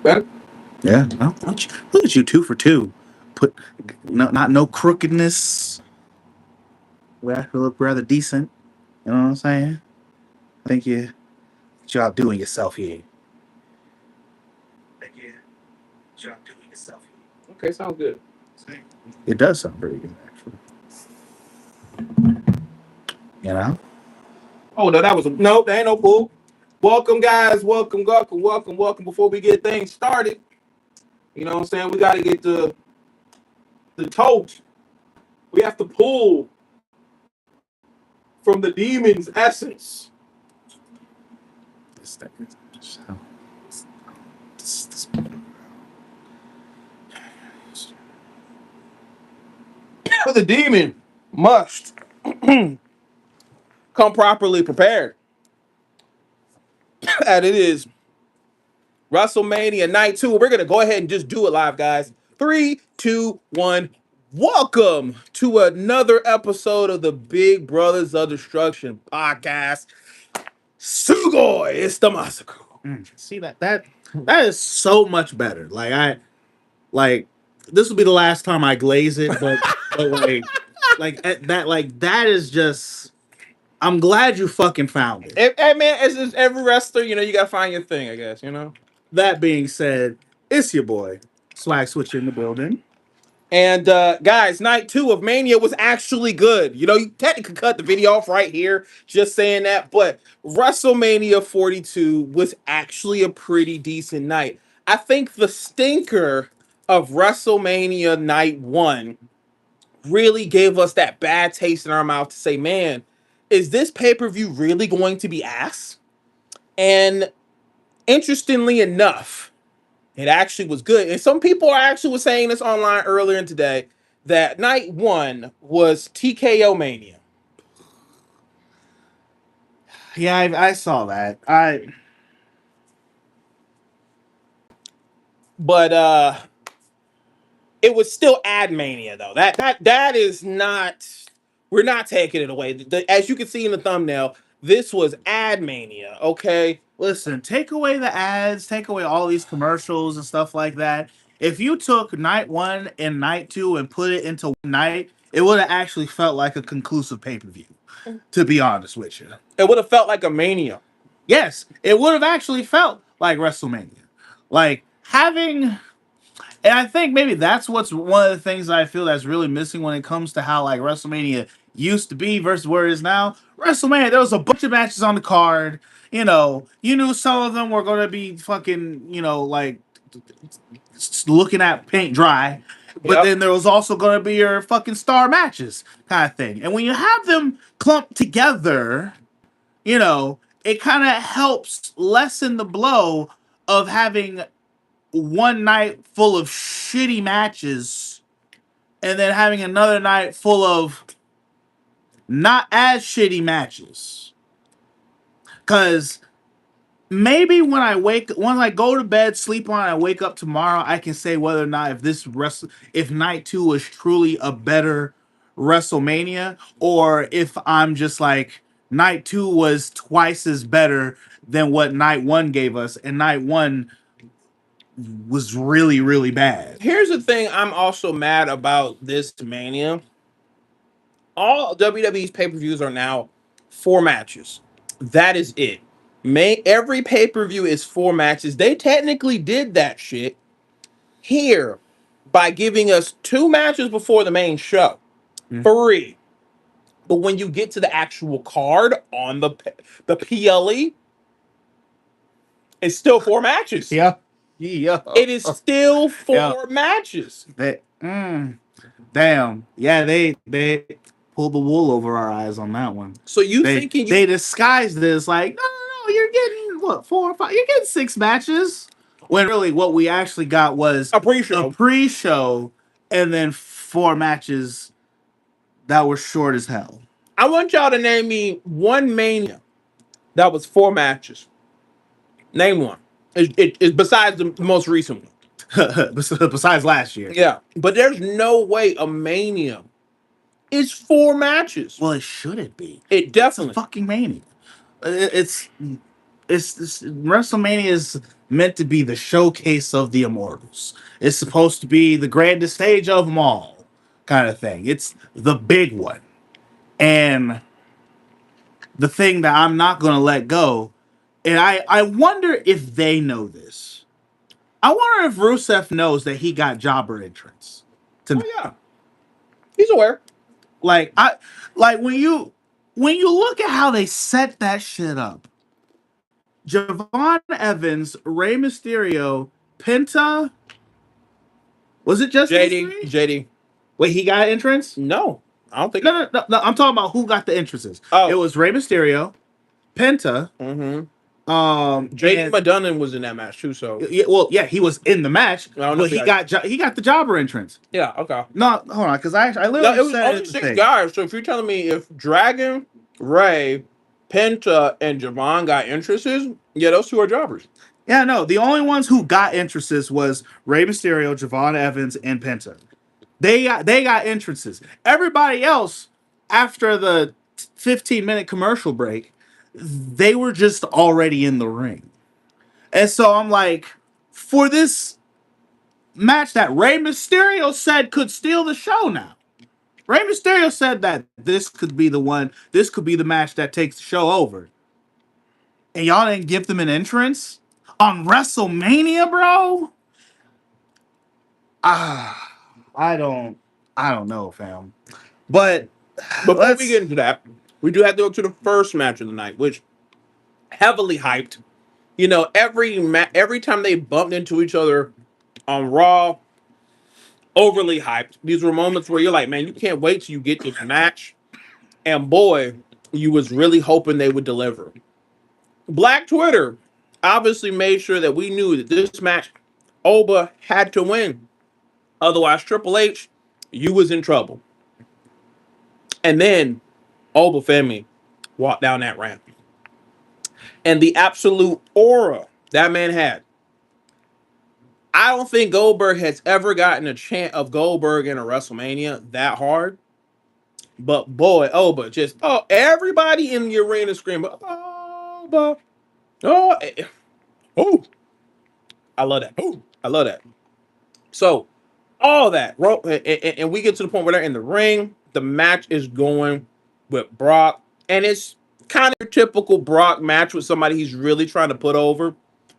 better. Yeah. Well, look at you, 2 for 2. No crookedness. We actually look rather decent. You know what I'm saying? I think you're outdoing yourself here. You're outdoing yourself here. Okay, sounds good. It does sound very good, actually. You know? Oh no, that ain't no bull. Welcome, guys. Welcome. Before we get things started, you know what I'm saying? We got to get the toast. We have to pull from the demon's essence. This thing is this. The demon must come properly prepared. And it is WrestleMania Night 2. We're going to go ahead and just do it live, guys. 3, 2, 1. Welcome to another episode of the Big Brothers of Destruction podcast. Sugoi, it's the massacre. See that is so much better. Like this will be the last time I glaze it, but that is just. I'm glad you fucking found it. Hey man, as every wrestler, you got to find your thing, I guess, That being said, it's your boy Swag Switcher in the building. And guys, night 2 of Mania was actually good. You technically cut the video off right here, just saying that. But WrestleMania 42 was actually a pretty decent night. I think the stinker of WrestleMania Night 1 really gave us that bad taste in our mouth to say, man, is this pay-per-view really going to be ass? And interestingly enough, it actually was good. And some people were saying this online earlier today that night 1 was TKO Mania. Yeah, I saw that. But it was still Ad Mania though. That is not. We're not taking it away. As you can see in the thumbnail, this was Ad Mania. Okay. Listen, take away the ads, take away all these commercials and stuff like that. If you took night 1 and night 2 and put it into one night, it would have actually felt like a conclusive pay-per-view, to be honest with you. It would have felt like a Mania. Yes, it would have actually felt like WrestleMania. Like having, and I think maybe that's what's one of the things that I feel that's really missing when it comes to how like WrestleMania used to be versus where it is now. WrestleMania, there was a bunch of matches on the card. You knew some of them were going to be fucking, like looking at paint dry. But then there was also going to be your fucking star matches kind of thing. And when you have them clumped together, it kind of helps lessen the blow of having one night full of shitty matches and then having another night full of not as shitty matches. Because maybe when I go to bed, sleep on, I wake up tomorrow, I can say whether or not if night 2 was truly a better WrestleMania, or if I'm just like night 2 was twice as better than what night 1 gave us, and night 1 was really, really bad. Here's the thing I'm also mad about this Mania. All WWE's pay-per-views are now 4 matches. That is it. Every pay-per-view is 4 matches. They technically did that shit here by giving us 2 matches before the main show. 3. But when you get to the actual card on the PLE, it's still 4 matches. Yeah. It is still 4 matches. Damn. Yeah, they pulled the wool over our eyes on that one. So they disguised this like, no, you're getting what, 4 or 5? You're getting 6 matches. When really what we actually got was a pre-show, and then 4 matches that were short as hell. I want y'all to name me one Mania that was 4 matches. Name one. It's besides the most recent one. Besides last year. Yeah. But there's no way a Mania is 4 matches. Well, it shouldn't be. It definitely. It's a fucking Mania. It's WrestleMania is meant to be the showcase of the immortals. It's supposed to be the grandest stage of them all, kind of thing. It's the big one, and the thing that I'm not going to let go. And I wonder if they know this. I wonder if Rusev knows that he got jobber entrance. Oh yeah, he's aware. Like I like when you look at how they set that shit up. Javon Evans, Rey Mysterio, Penta. Was it just those JD, three? JD. Wait, he got entrance? No, I don't think. No. I'm talking about who got the entrances. It Oh, was Rey Mysterio, Penta, mm-hmm. JD and McDonough was in that match too. So yeah, he was in the match, I don't know but if he he got the jobber entrance. yeah, okay. No, hold on, because I No, literally it was said it only in the six thing. guys. So if you're telling me if Dragon, Ray, Penta, and Javon got entrances, yeah, those two are jobbers. Yeah, no, the only ones who got entrances was Rey Mysterio, Javon Evans, and Penta. They got entrances. Everybody else, after the 15-minute commercial break, they were just already in the ring. And so I'm like, for this match that Rey Mysterio said could steal the show now. Rey Mysterio said that this could be the one, this could be the match that takes the show over. And y'all didn't give them an entrance on WrestleMania, bro? Ah, I don't know, fam. But Before we let's get into that, we do have to go to the first match of the night, which heavily hyped. You know, every time they bumped into each other on Raw, overly hyped. These were moments where you're like, man, you can't wait till you get to the match. And boy, you was really hoping they would deliver. Black Twitter obviously made sure that we knew that this match, Oba had to win. Otherwise, Triple H, you was in trouble. And then Oba Femi walked down that ramp. And the absolute aura that man had. I don't think Goldberg has ever gotten a chant of Goldberg in a WrestleMania that hard. But boy, Oba just everybody in the arena screaming, Oba, oh, oh, I love that. Oh, I love that. So all that, and we get to the point where they're in the ring. The match is going with Brock, and it's kind of your typical Brock match with somebody he's really trying to put over.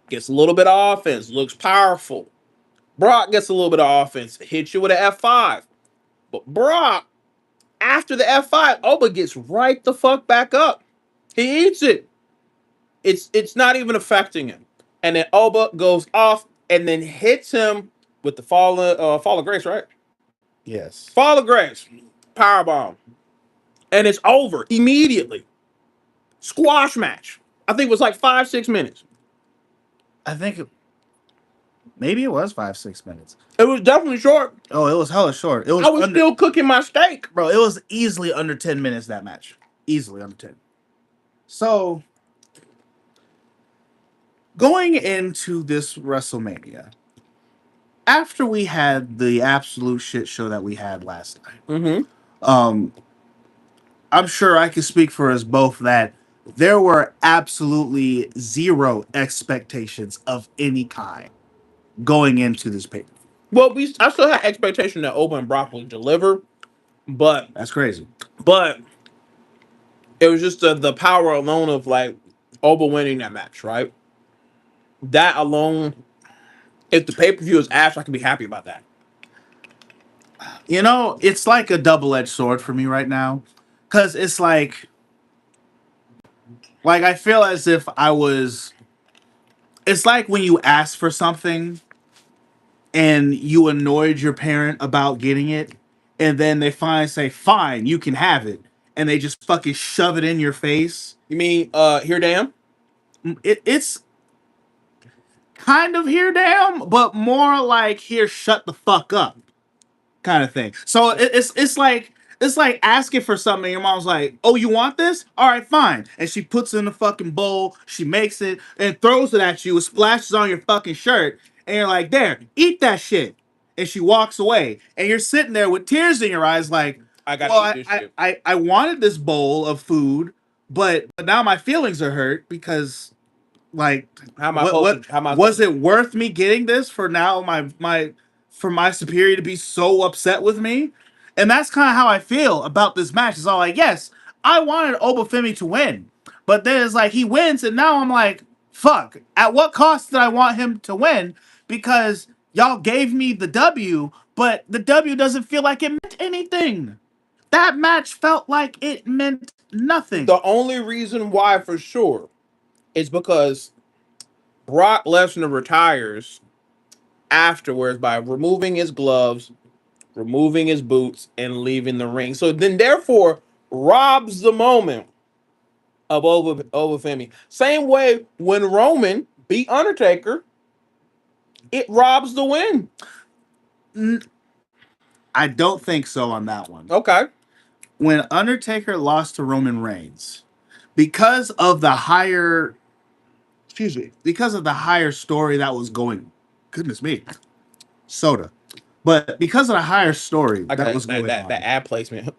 Gets a little bit of offense, looks powerful. Brock gets a little bit of offense, hits you with an F5. But Brock, after the F5, Oba gets right the fuck back up. He eats it. It's not even affecting him. And then Oba goes off and then hits him with the fall of grace, right? yes. Fall of grace, powerbomb, and it's over immediately. Squash match. I think it was like 5-6 minutes. I think maybe it was 5-6 minutes. It was definitely short. Oh, it was hella short. It was I was still cooking my steak. bro, it was easily under 10 minutes that match. Easily under 10. So going into this WrestleMania, after we had the absolute shit show that we had last night, Mm-hmm. um, I'm sure I can speak for us both that there were absolutely zero expectations of any kind going into this paper. Well, I still had expectation that Oba and Brock would deliver, but That's crazy. but it was just the power alone of like Oba winning that match, right? That alone, if the pay-per-view is ash, I can be happy about that. You know, it's like a double-edged sword for me right now. Cause it's like I feel as if I was it's like when you ask for something and you annoyed your parent about getting it, and then they finally say, fine, you can have it, and they just fucking shove it in your face. You mean here damn? It's kind of here damn, but more like here shut the fuck up kind of thing. So it's like asking for something and your mom's like, oh, you want this? All right, fine. And she puts it in the fucking bowl, she makes it and throws it at you, it splashes on your fucking shirt, and you're like, there, eat that shit. And she walks away and you're sitting there with tears in your eyes like, I gotta well, eat this shit. I wanted this bowl of food, but now my feelings are hurt because like How am I what supposed what to? How am I was supposed it worth me getting this for now for my superior to be so upset with me? And that's kind of how I feel about this match. It's all like, yes, I wanted Obafemi to win, but then it's like he wins, and now I'm like, fuck. At what cost did I want him to win? Because y'all gave me the W, but the W doesn't feel like it meant anything. That match felt like it meant nothing. The only reason why, for sure, is because Brock Lesnar retires afterwards by removing his gloves, removing his boots, and leaving the ring. So then, therefore, robs the moment of Obafemi. Same way when Roman beat Undertaker, it robs the win. I don't think so on that one. Okay. When Undertaker lost to Roman Reigns, because of the higher, because of the higher story that was going, goodness me, soda. But because of the higher story I that got was going that on, ad placement.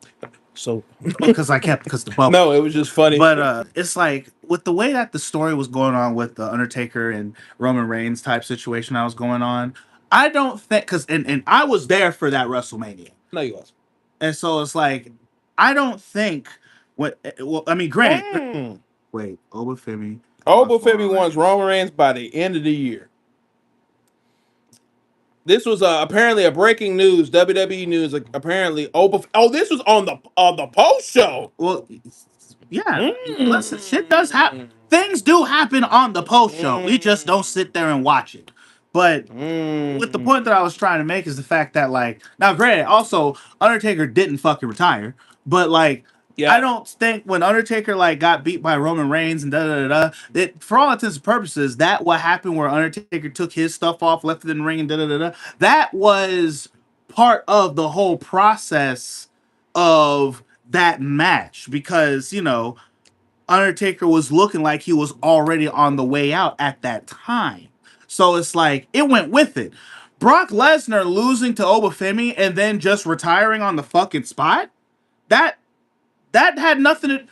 So because the bubble. no, it was just funny. But it's like with the way that the story was going on with the Undertaker and Roman Reigns type situation that was going on, I don't think and I was there for that WrestleMania. No, you was. And so it's like, I don't think well, I mean, granted, wait, Obafemi. Obafemi wants Roman Reigns by the end of the year. This was apparently a breaking news, WWE news. Apparently, this was on the post show. Well, yeah. Listen, shit does happen. Things do happen on the post show. We just don't sit there and watch it. But with the point that I was trying to make is the fact that, like, now granted, also Undertaker didn't fucking retire, but like, Yeah. I don't think when Undertaker like got beat by Roman Reigns and that for all intents and purposes, that what happened where Undertaker took his stuff off, left it in the ring, and that was part of the whole process of that match because Undertaker was looking like he was already on the way out at that time. So it's like it went with it. Brock Lesnar losing to Obafemi and then just retiring on the fucking spot. That had nothing to.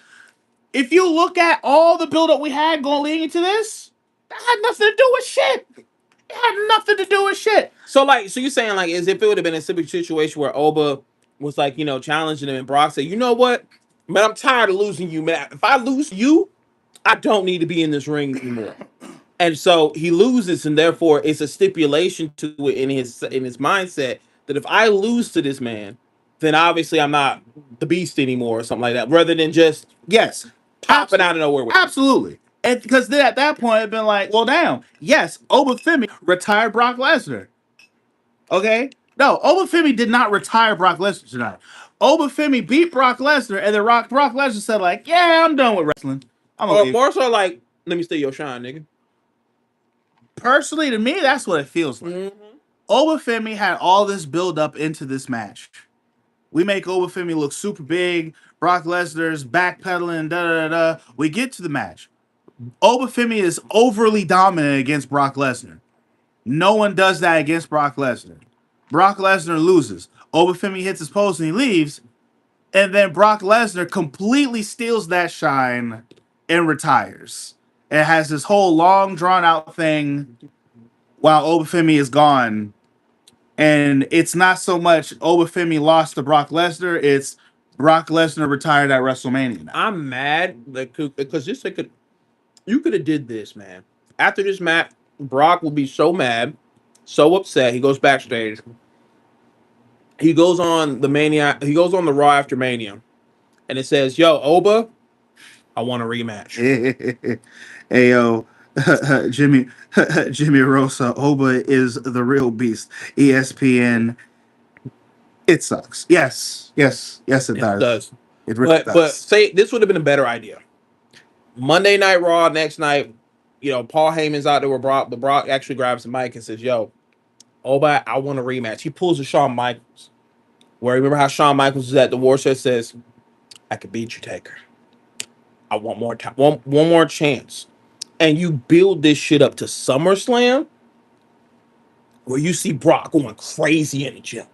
If you look at all the buildup we had going leading into this, that had nothing to do with shit. It had nothing to do with shit. So you're saying like as if it would have been a similar situation where Oba was like challenging him and Brock said, you know what, man, I'm tired of losing you, man. If I lose you, I don't need to be in this ring anymore. And so he loses, and therefore it's a stipulation to it in his mindset that if I lose to this man, then obviously I'm not the beast anymore or something like that. Rather than just Yes, popping out of nowhere with absolutely. And because then at that point it'd been like, well, damn, yes, Obafemi retired Brock Lesnar. Okay, no, Obafemi did not retire Brock Lesnar tonight. Obafemi beat Brock Lesnar, and then Brock Lesnar said like, yeah, I'm done with wrestling. I'm or leave. more so like, let me steal your shine, nigga. Personally, to me, that's what it feels like. Obafemi had all this build up into this match. We make Obafemi look super big. Brock Lesnar's backpedaling, We get to the match. Obafemi is overly dominant against Brock Lesnar. No one does that against Brock Lesnar. Brock Lesnar loses. Obafemi hits his post and he leaves. And then Brock Lesnar completely steals that shine and retires. It has this whole long, drawn-out thing while Obafemi is gone. And it's not so much Obafemi lost to Brock Lesnar, it's Brock Lesnar retired at WrestleMania now. I'm mad because you could have did this, man. After this match, Brock will be so mad, so upset. He goes backstage. He goes on the Mania. He goes on the Raw after Mania, and it says, "Yo, Oba, I want a rematch." Hey yo, Jimmy Rosa, Oba is the real beast. ESPN. It sucks. Yes, it does. It does. It really does. But say this would have been a better idea. Monday Night Raw next night, Paul Heyman's out there with Brock, but Brock actually grabs the mic and says, "Yo, Oba, I want a rematch." He pulls a Shawn Michaels. Where remember how Shawn Michaels was at the war show says, "I could beat you, Taker. I want more time, one more chance." And you build this shit up to SummerSlam, where you see Brock going crazy in the gym.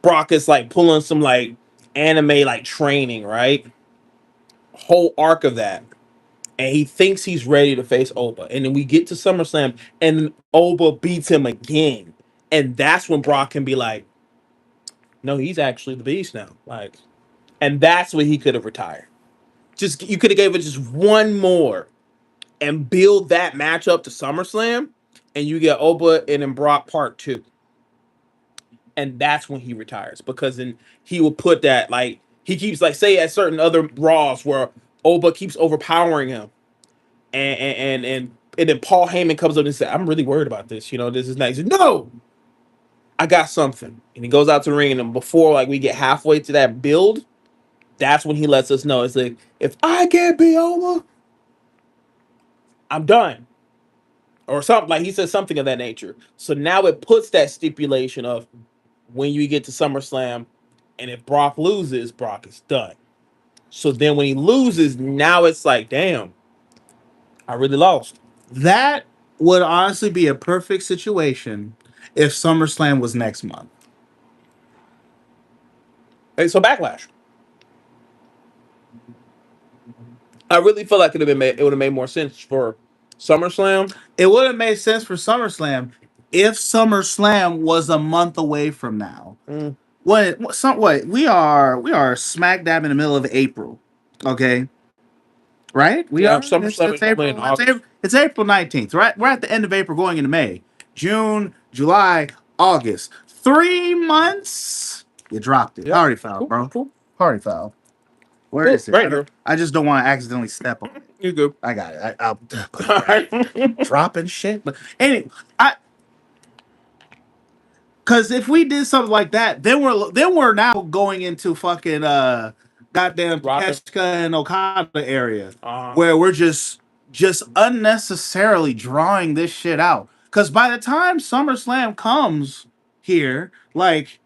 Brock is like pulling some like anime like training, right? Whole arc of that. and he thinks he's ready to face Oba. And then we get to SummerSlam, and then Oba beats him again. And that's when Brock can be like, no, he's actually the beast now. Like, and that's when he could have retired. Just you could have gave it just one more and build that match up to SummerSlam, and you get Oba and then Brock Part 2. And that's when he retires. Because then he will put that, like, he keeps, like, say at certain other Raws where Oba keeps overpowering him. And then Paul Heyman comes up and says, I'm really worried about this. You know, this is nice. He said, no, I got something. And he goes out to the ring, and then before like we get halfway to that build, that's when he lets us know. It's like, if I can't be over, I'm done. Or something, like he says something of that nature. So now it puts that stipulation of when you get to SummerSlam, and if Brock loses, Brock is done. So then when he loses, now it's like, damn, I really lost. That would honestly be a perfect situation if SummerSlam was next month. Hey, so Backlash. I really feel like it would have made more sense for SummerSlam. It would have made sense for SummerSlam if SummerSlam was a month away from now. Mm. What we are smack dab in the middle of April. Okay. Right? We are. SummerSlam is normally in August. It's April 19th, right? We're at the end of April going into May. June, July, August. 3 months. You dropped it. Yep. Already fouled, Cool, bro. cool. Already fouled. Where Cool. is it? Right here. I just don't want to accidentally step on it. You good. I got it. I'll All right. dropping shit. But anyway, because if we did something like that, then we're now going into fucking goddamn Takeshita and Okada area where we're just unnecessarily drawing this shit out. Because by the time SummerSlam comes here, like,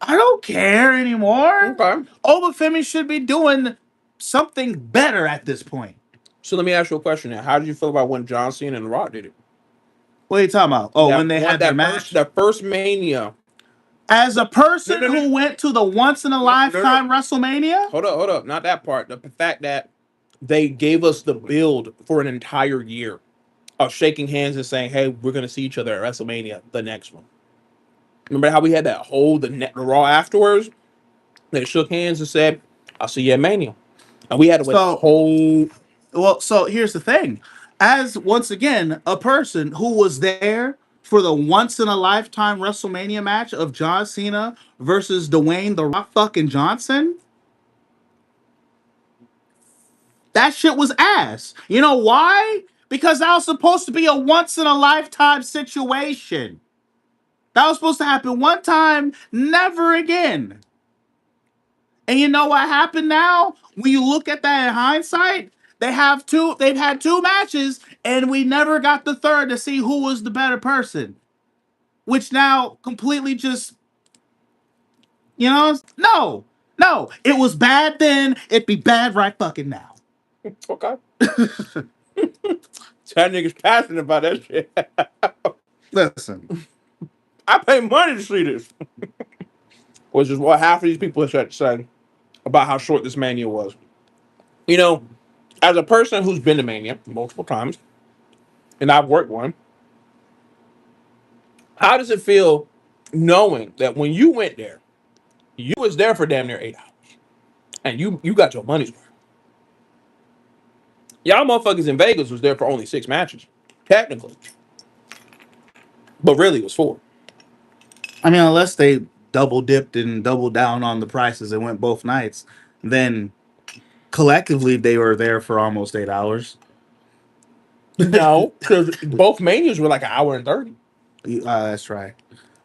I don't care anymore. Okay. Obafemi should be doing something better at this point. So let me ask you a question now. How did you feel about when John Cena and The Rock did it? What are you talking about? Oh, when they had their match? The first Mania. As a person who went to the once-in-a-lifetime WrestleMania? Hold up. Not that part. The fact that they gave us the build for an entire year of shaking hands and saying, hey, we're going to see each other at WrestleMania, the next one. Remember how we had that whole, the Raw afterwards? They shook hands and said, I'll see you at Mania. And we had to wait the whole... Well, so here's the thing. As, once again, a person who was there for the once-in-a-lifetime WrestleMania match of John Cena versus Dwayne The Rock fucking Johnson, that shit was ass. You know why? Because that was supposed to be a once-in-a-lifetime situation. That was supposed to happen one time, never again. And you know what happened now? When you look at that in hindsight, they've had two matches, and we never got the third to see who was the better person. Which now completely just, no. It was bad then, it'd be bad right fucking now. Okay. That nigga's passionate about that shit. Listen. I pay money to see this. Which is what half of these people have said about how short this Mania was. You know, as a person who's been to Mania multiple times, and I've worked one, how does it feel knowing that when you went there, you was there for damn near 8 hours, and you got your money's worth? Y'all motherfuckers in Vegas was there for only 6 matches, technically, but really it was 4. I mean, unless they double dipped and doubled down on the prices and went both nights, then collectively they were there for almost 8 hours. No, because both Manias were like an hour and 30. That's right.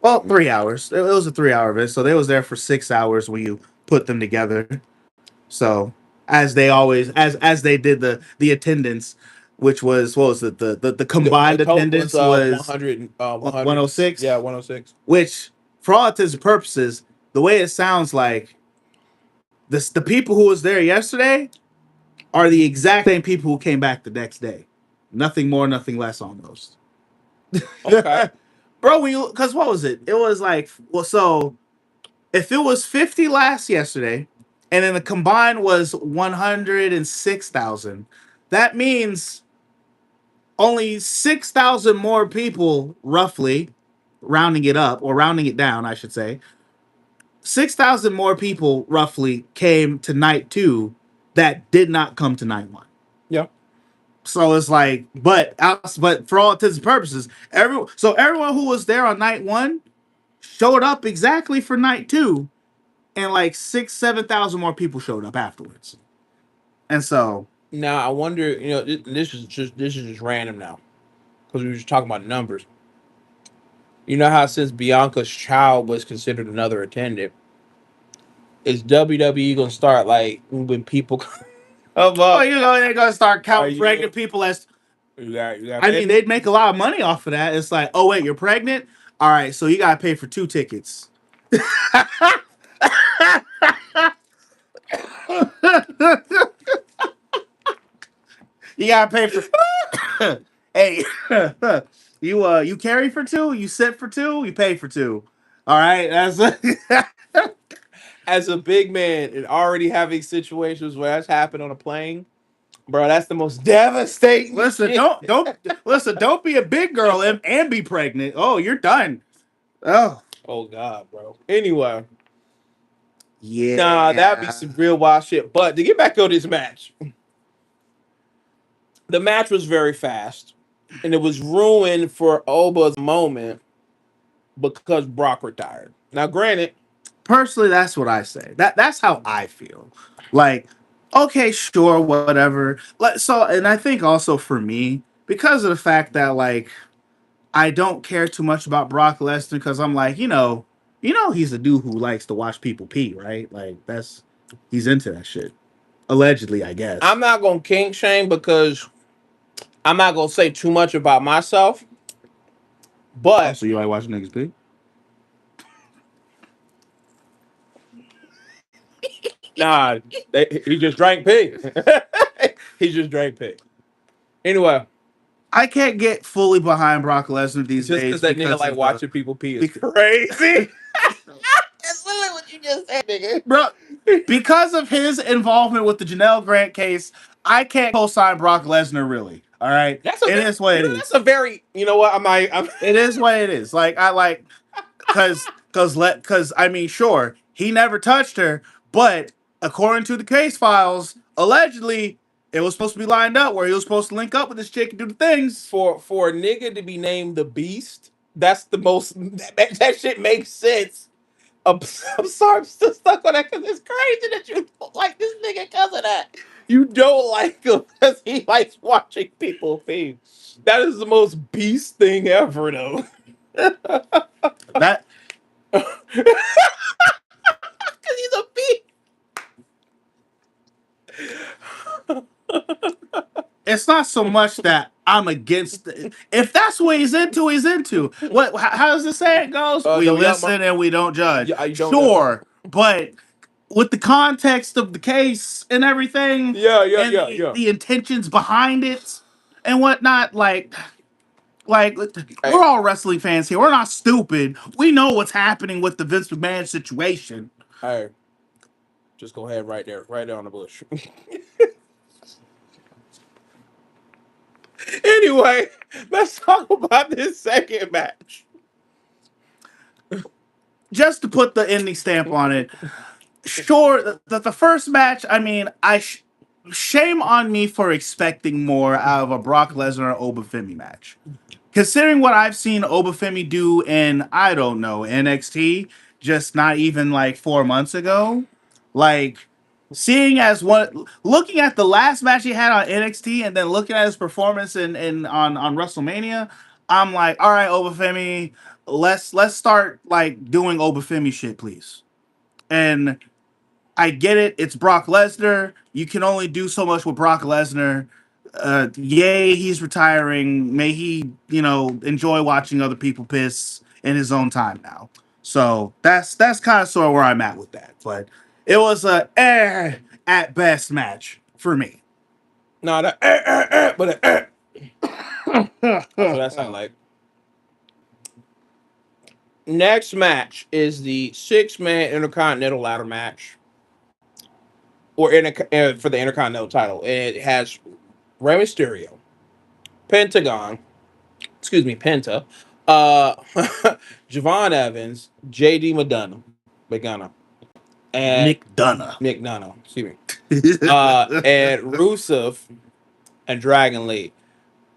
Well, 3 hours. It was a 3-hour event, so they was there for 6 hours when you put them together. So as they always as they did the attendance, which was, what was it, the combined attendance was 106. Yeah, 106. Which, for all intents and purposes, the way it sounds like, the people who was there yesterday are the exact same people who came back the next day. Nothing more, nothing less almost. Okay. Bro, because what was it? It was like, well, so if it was 50 yesterday, and then the combined was 106,000, that means only 6,000 more people, roughly, rounding it up or rounding it down, I should say, 6,000 more people roughly came to night two that did not come to night one. Yeah. So it's like, but for all intents and purposes, everyone who was there on night one showed up exactly for night two, and like 7,000 more people showed up afterwards. And so Now I wonder, this is just random now because we were just talking about numbers. You know how since Bianca's child was considered another attendant, is WWE gonna start like when people come oh, up? they're gonna start Are counting you? pregnant people as. You got I mean, baby? they'd make a lot of money off of that. It's like, oh wait, you're pregnant. All right, so you gotta pay for 2 tickets. You gotta pay for. Hey, you carry for 2, you sit for 2, you pay for 2. All right, that's. As a big man and already having situations where that's happened on a plane, bro, that's the most devastating Listen, shit. don't be a big girl and be pregnant. Oh, you're done. Oh, Oh God, bro. Anyway, nah, that'd be yeah. some real wild shit. But to get back on this match, the match was very fast, and it was ruined for Oba's moment because Brock retired. Now, granted, Personally, that's what I say. That's how I feel. Like, okay, sure, whatever. Like, so, and I think also for me, because of the fact that like I don't care too much about Brock Lesnar, because I'm like, he's a dude who likes to watch people pee, right? Like he's into that shit. Allegedly, I guess. I'm not gonna kink shame because I'm not gonna say too much about myself. But Also, you like watching niggas pee? nah, he just drank pig. He just drank pig. Anyway, I can't get fully behind Brock Lesnar these just days because that nigga because like of the watching people pee is because, crazy. That's literally what you just said, nigga. bro, because of his involvement with the Janelle Grant case, I can't co-sign Brock Lesnar really. All right, That's a it very, is what it that's is. a very, you know what? I'm It is what it is. Like I like because I mean, sure, he never touched her, but according to the case files, allegedly it was supposed to be lined up where he was supposed to link up with this chick and do the things. for a nigga to be named the Beast. That's the most that shit makes sense. I'm, I'm sorry, I'm still stuck on that because it's crazy that you don't like this nigga because of that. You don't like him because he likes watching people pee. That is the most beast thing ever, though. That Because he's a beast. it's not so much that I'm against it. If that's what he's into, he's into. What? How does the saying goes? We No, yeah, listen and we don't judge. yeah, you don't know. Sure, but with the context of the case and everything, Yeah, yeah, and yeah, yeah. the intentions behind it and whatnot, like Hey, we're all wrestling fans here. We're not stupid. We know what's happening with the Vince McMahon situation. hey, just go ahead right there on the bush. Anyway, let's talk about this second match. Just to put the ending stamp on it, sure, the first match, I mean, shame on me for expecting more out of a Brock Lesnar Obafemi match. Considering what I've seen Obafemi do in, I don't know, NXT, just not even like 4 months ago, like seeing as what looking at the last match he had on NXT and then looking at his performance in on WrestleMania, I'm like, all right, Obafemi, let's start like doing Obafemi shit, please. And I get it. It's Brock Lesnar. You can only do so much with Brock Lesnar. Yay, he's retiring. May he, enjoy watching other people piss in his own time now. So that's kind of sort of where I'm at with that. But it was a at best match for me. No, that but that's what that sound like. Next match is the 6-man Intercontinental Ladder match, or for the Intercontinental title. And it has Rey Mysterio, Pentagon, excuse me, Penta, uh, Javon Evans, JD McDonough, and McDonough. McDonough, excuse me, and Rusev and Dragon Lee.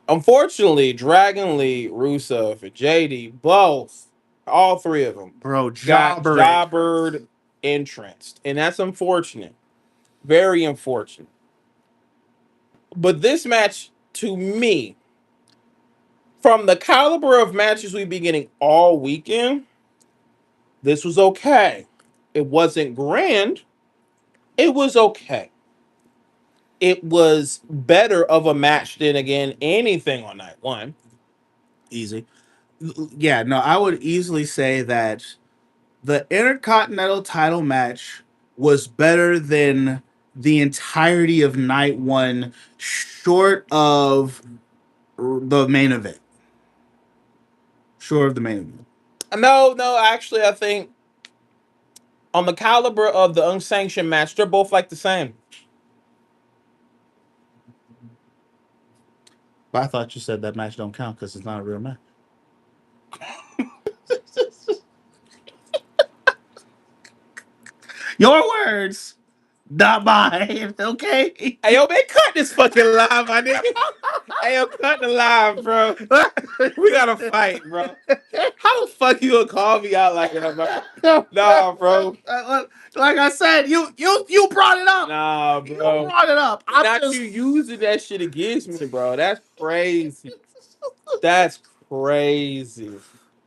Unfortunately, Dragon Lee, Rusev, and JD both, all three of them, Bro, got jobber. jobbered entranced, and that's unfortunate, very unfortunate. But this match, to me, from the caliber of matches we've been getting all weekend, this was okay. It wasn't grand. It was okay. It was better of a match than again anything on night one. Easy. Yeah, no, I would easily say that the Intercontinental title match was better than the entirety of night one, short of the main event. Short of the main event. No, no, actually, I think on the caliber of the unsanctioned match, they're both like the same. But I thought you said that match don't count because it's not a real match. Your words, not mine. Okay. Hey, yo, man, cut this fucking live, my nigga. Hey, yo, cut the live, bro. We gotta fight, bro. How the fuck you gonna call me out like that, bro? Nah, bro. Like I said, you brought it up. Nah, You bro. brought it up. Not you using that shit against me, bro. That's crazy. That's crazy.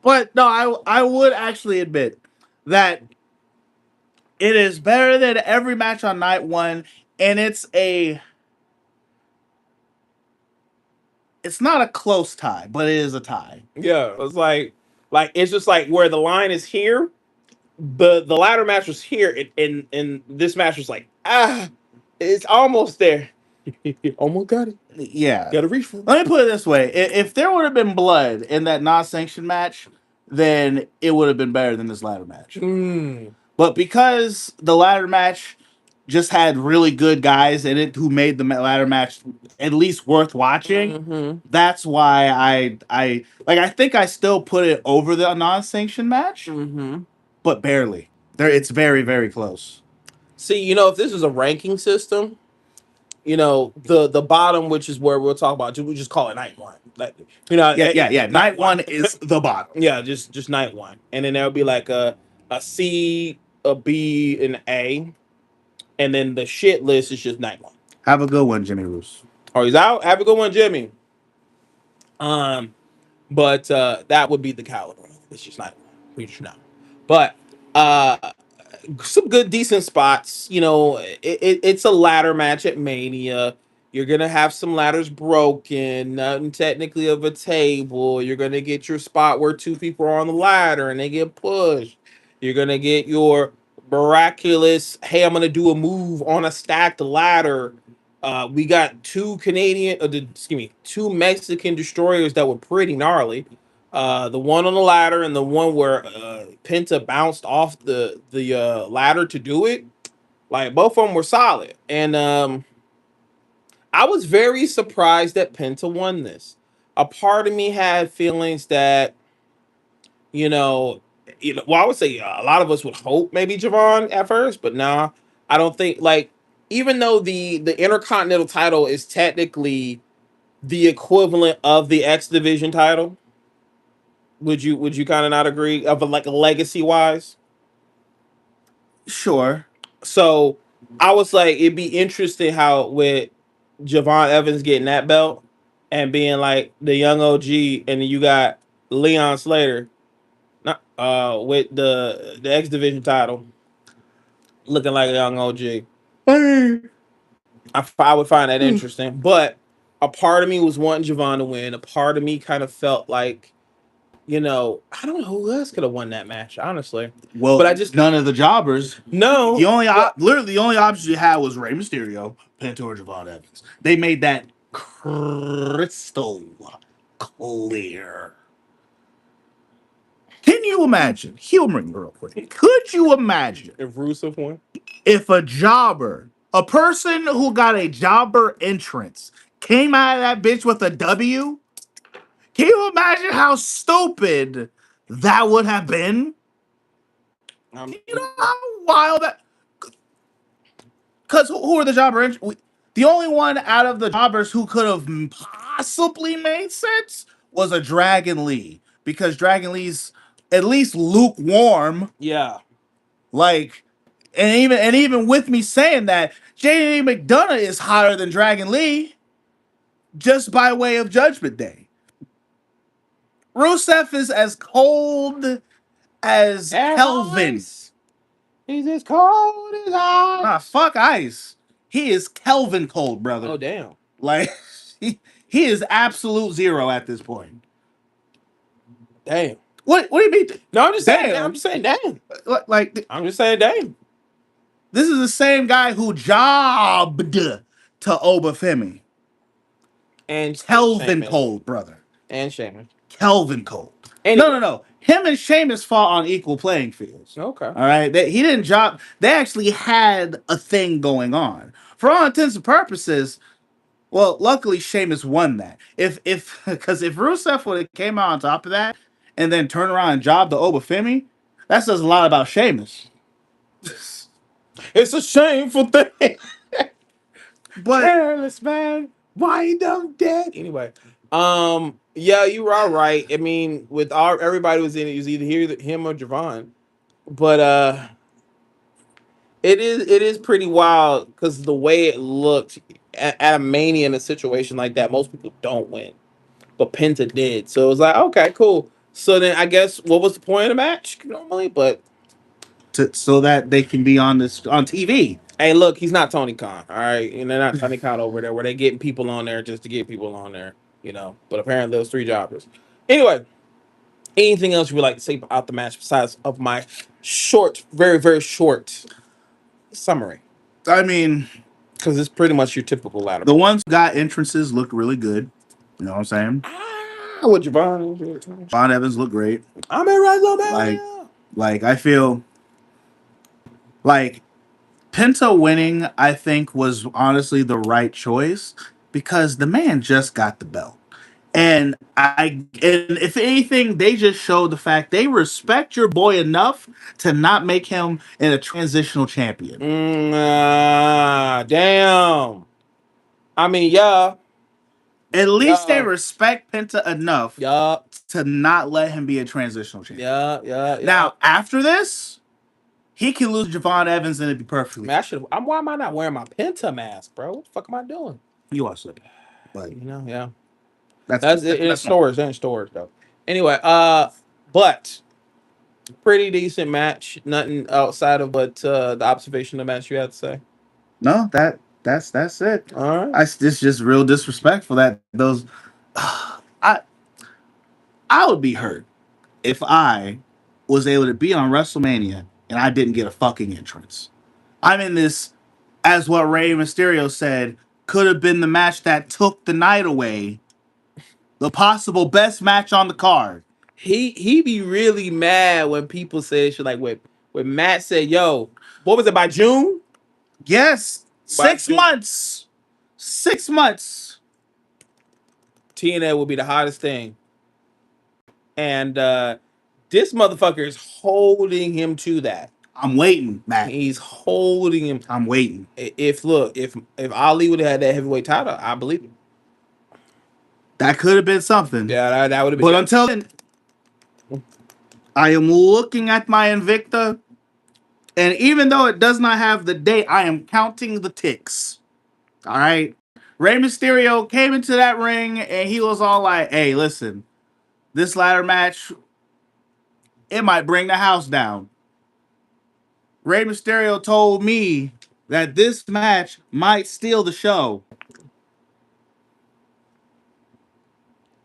But no, I would actually admit that it is better than every match on night one, and it's not a close tie, but it is a tie. Yeah, it's like it's just like where the line is here. The ladder match was here, and this match was like it's almost there. Almost got it. Yeah. Got to reach for it. Let me put it this way: if there would have been blood in that non-sanctioned match, then it would have been better than this ladder match. Mm. But because the ladder match just had really good guys in it who made the ladder match at least worth watching, that's why I think I still put it over the non-sanctioned match, but barely. It's very, very close. See, if this is a ranking system, the bottom, which is where we'll talk about, we just call it night one. Like, yeah. Night one is the bottom. Yeah, just night one, and then there'll be like a C, a B, and A, and then the shit list is just night one. Have a good one, Jimmy Roos. Oh, he's out. Have a good one, Jimmy. But that would be the caliber. It's just night one. We just know. But some good, decent spots. It's a ladder match at Mania. You're gonna have some ladders broken, nothing technically of a table. You're gonna get your spot where two people are on the ladder and they get pushed. You're gonna get your miraculous, hey, I'm gonna do a move on a stacked ladder. We got two Mexican destroyers that were pretty gnarly. The one on the ladder and the one where Penta bounced off the ladder to do it. Like both of them were solid, and I was very surprised that Penta won this. A part of me had feelings that you know, well, I would say a lot of us would hope maybe Javon at first, but nah, I don't think like even though the Intercontinental title is technically the equivalent of the X Division title. Would you kind of not agree of like a legacy wise? Sure. So I was like, it'd be interesting how with Javon Evans getting that belt and being like the young OG, and then you got Leon Slater, not with the X Division title, looking like a young OG. I would find that interesting, but a part of me was wanting Javon to win. A part of me kind of felt like I don't know who else could have won that match, honestly. Well, but I just none of the jobbers. No, Literally the only options you had was Rey Mysterio, Penta, or Javon Evans. They made that crystal clear. Can you imagine? Humor me real quick. Could you imagine if Rusev won? If a jobber, a person who got a jobber entrance, came out of that bitch with a W. Can you imagine how stupid that would have been? Um, You know how wild that. Because who are the jobbers? The only one out of the jobbers who could have possibly made sense was a Dragon Lee. Because Dragon Lee's at least lukewarm. yeah. Like, and even with me saying that, JD McDonough is hotter than Dragon Lee just by way of Judgment Day. Rusev is as cold as As Kelvin. ice. He's as cold as ice. Nah, fuck ice. He is Kelvin cold, brother. Oh, damn. Like he is absolute zero at this point. Damn. What do you mean? No, I'm just saying. Damn. I'm just saying, damn. Like I'm just saying, damn. this is the same guy who jobbed to Obafemi. And Kelvin Sheamus. cold, brother. And Sheamus. Kelvin cold. Anyway. No. Him and Sheamus fought on equal playing fields. Okay. All right. He didn't job. They actually had a thing going on. For all intents and purposes, well, luckily Sheamus won that. Because if Rusev would have came out on top of that and then turned around and jobbed the Obafemi, that says a lot about Sheamus. It's a shameful thing. But Careless man, wind up dead. Anyway, yeah, you are right. I mean, with everybody was in it, was either him or Javon. But it is pretty wild because the way it looked at a Mania in a situation like that, most people don't win, but Penta did. So it was like, okay, cool. So then I guess what was the point of the match normally? But so that they can be on TV. hey, look, he's not Tony Khan, all right? And they're not Tony Khan over there where they getting people on there just to get people on there, you know. But apparently those three jobbers. Anyway, anything else you would like to say about the match besides of my short, very, very short summary? I mean, Because it's pretty much your typical ladder. the ones who got entrances looked really good. You know what I'm saying? With Javon. Von Evans looked great. I'm in WrestleMania. Like I feel like Penta winning, I think, was honestly the right choice because the man just got the belt. And if anything, they just showed the fact they respect your boy enough to not make him in a transitional champion. Damn. I mean, yeah. At least they respect Penta enough Yeah. to not let him be a transitional champion. Yeah. Now, after this, he can lose Javon Evans and it'd be perfectly. Man, why am I not wearing my Penta mask, bro? What the fuck am I doing? You are sick. But You know, yeah. that's It in stores. They're in stores though. Anyway, but pretty decent match. Nothing outside of but the observation of the match you had to say. No, that's it. All right. It's just real disrespectful that those. I would be hurt if I was able to be on WrestleMania and I didn't get a fucking entrance. I'm in this, as what Rey Mysterio said, could have been the match that took the night away. The possible best match on the card. He be really mad when people say shit like when Matt said, "Yo, what was it by June?" Yes, By 6 June. months. 6 months. TNA will be the hottest thing, and this motherfucker is holding him to that. I'm waiting, Matt. He's holding him. I'm waiting. If Ali would have had that heavyweight title, I believe it. That could have been something. Yeah, that would have been. But until then, I am looking at my Invicta, and even though it does not have the date, I am counting the ticks. All right. Rey Mysterio came into that ring, and he was all like, "Hey, listen, this ladder match, it might bring the house down." Rey Mysterio told me that this match might steal the show.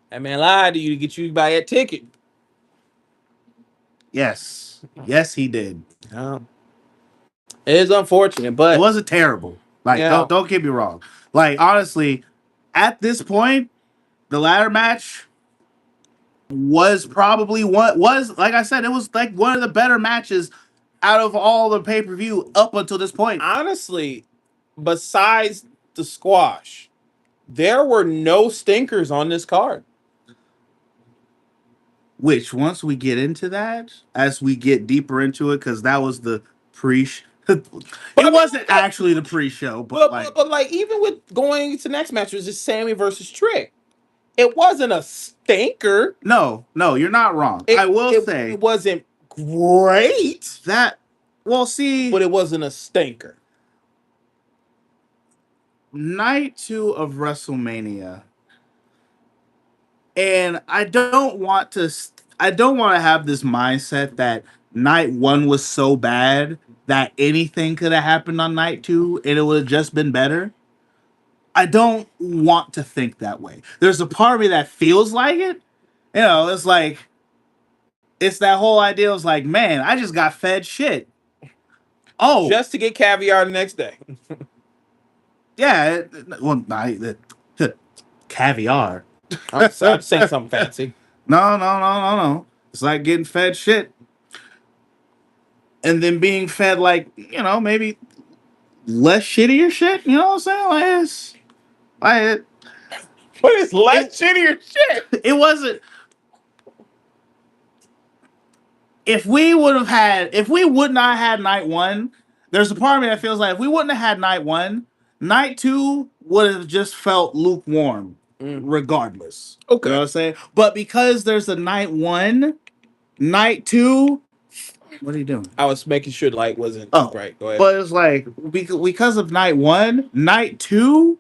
That man lied to you to get you to buy that ticket. Yes, he did. It is unfortunate, but it wasn't terrible. Like, yeah. don't get me wrong. Like, honestly, at this point, the ladder match was probably like I said, it was like one of the better matches out of all the pay-per-view up until this point. Honestly, besides the squash, There were no stinkers on this card. Which once we get into that, as we get deeper into it, because that was the pre. It But I mean, wasn't actually the pre-show, but like but like even with going into next match was just Sammy versus Trick. It wasn't a stinker. no, you're not wrong. I It will it, say it wasn't great, that. Well, see, but it wasn't a stinker. night 2 of WrestleMania, and I don't want to have this mindset that night 1 was so bad that anything could have happened on night 2 and it would have just been better. I don't want to think that way. There's a part of me that feels like it. It's like it's that whole idea of like, man, I just got fed shit. Oh, Just to get caviar the next day. yeah. Caviar. I'm saying something fancy. No. It's like getting fed shit and then being fed like, maybe less shittier shit. You know what I'm saying? Like What is less shittier shit? it wasn't. If we would not have had night 1, there's a part of me that feels like if we wouldn't have had night 1, night 2 would have just felt lukewarm, regardless. Okay. You know what I'm saying? But because there's a night 1, night 2, what are you doing? I was making sure the light wasn't too bright. Go ahead. But it's like because of night 1, night 2,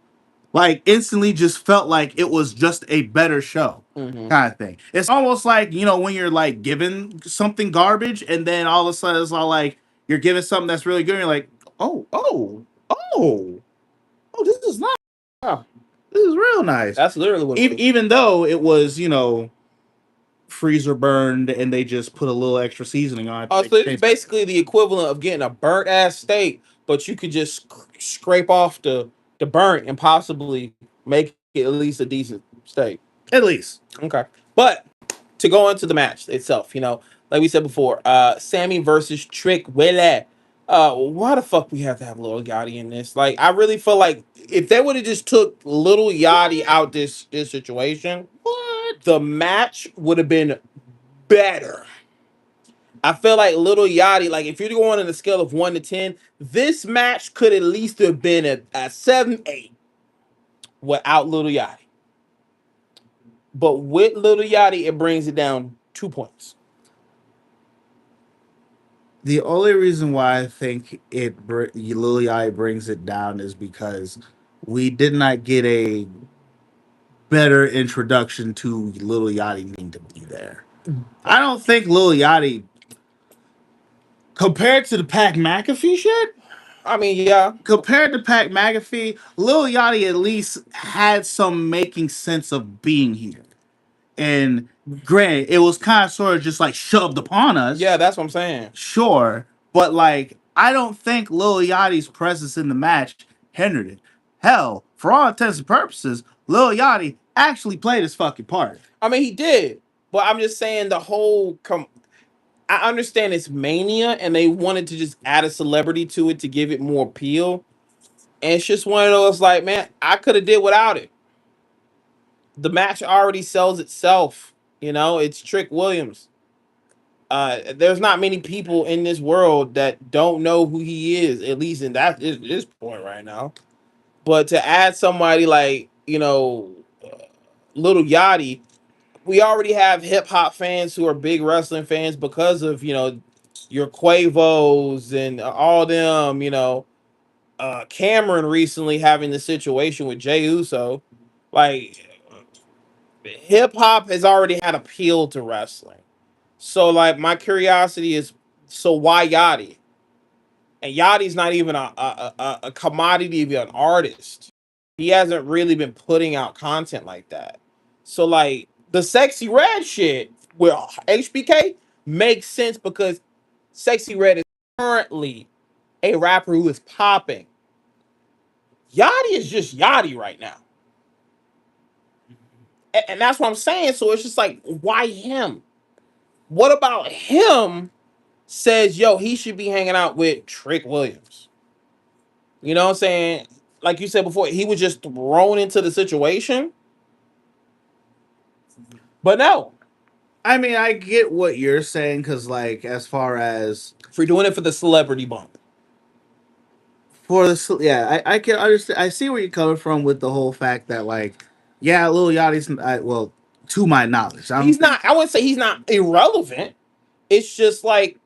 like instantly just felt like it was just a better show, kind of thing. It's almost like when you're like given something garbage and then all of a sudden it's all like you're given something that's really good and you're like, oh, this is nice. Wow. This is real nice. That's literally what it was. Even though it was freezer burned and they just put a little extra seasoning on it. Oh, so it's basically the equivalent of getting a burnt ass steak, but you could just scrape off the burnt and possibly make it at least a decent steak. At least. Okay. But to go into the match itself, like we said before, Sammy versus Trick Willie. Why the fuck we have to have Lil Yachty in this? Like, I really feel like if they would have just took Lil Yachty out this situation, the match would have been better. I feel like Little Yachty, like if you're going on a scale of 1 to 10, this match could at least have been a 7, 8 without Little Yachty. But with Little Yachty, it brings it down 2 points. The only reason why I think Lil Yachty brings it down is because we did not get a better introduction to Lil Yachty needing to be there. I don't think Lil Yachty, compared to the Pat McAfee shit, I mean, yeah. compared to Pat McAfee, Lil Yachty at least had some making sense of being here. And granted, it was kind of sort of just like shoved upon us. Yeah, that's what I'm saying. Sure. But like, I don't think Lil Yachty's presence in the match hindered it. Hell, for all intents and purposes, Lil Yachty actually played his fucking part. I mean, he did. But I'm just saying I understand it's Mania and they wanted to just add a celebrity to it to give it more appeal. And it's just one of those like, man, I could have did without it. The match already sells itself. It's Trick Williams. There's not many people in this world that don't know who he is, at least in this point right now. But to add somebody like, Little Yachty, we already have hip hop fans who are big wrestling fans because of, your Quavos and all them, Cameron recently having the situation with Jey Uso. Like, hip hop has already had appeal to wrestling. So, like, my curiosity is, so why Yachty? And Yachty's not even a commodity of an artist. He hasn't really been putting out content like that. So, like, the Sexy Red shit with HBK makes sense because Sexy Red is currently a rapper who is popping. Yachty is just Yachty right now. And that's what I'm saying. So it's just like, why him? What about him says, yo, he should be hanging out with Trick Williams? You know what I'm saying? like you said before, he was just thrown into the situation. But no, I mean, I get what you're saying because, like, as far as if you're doing it for the celebrity bump, for the yeah, I can understand. I see where you're coming from with the whole fact that, like, yeah, Lil Yachty's well, to my knowledge, I don't he's think. not. I wouldn't say he's not irrelevant. It's just like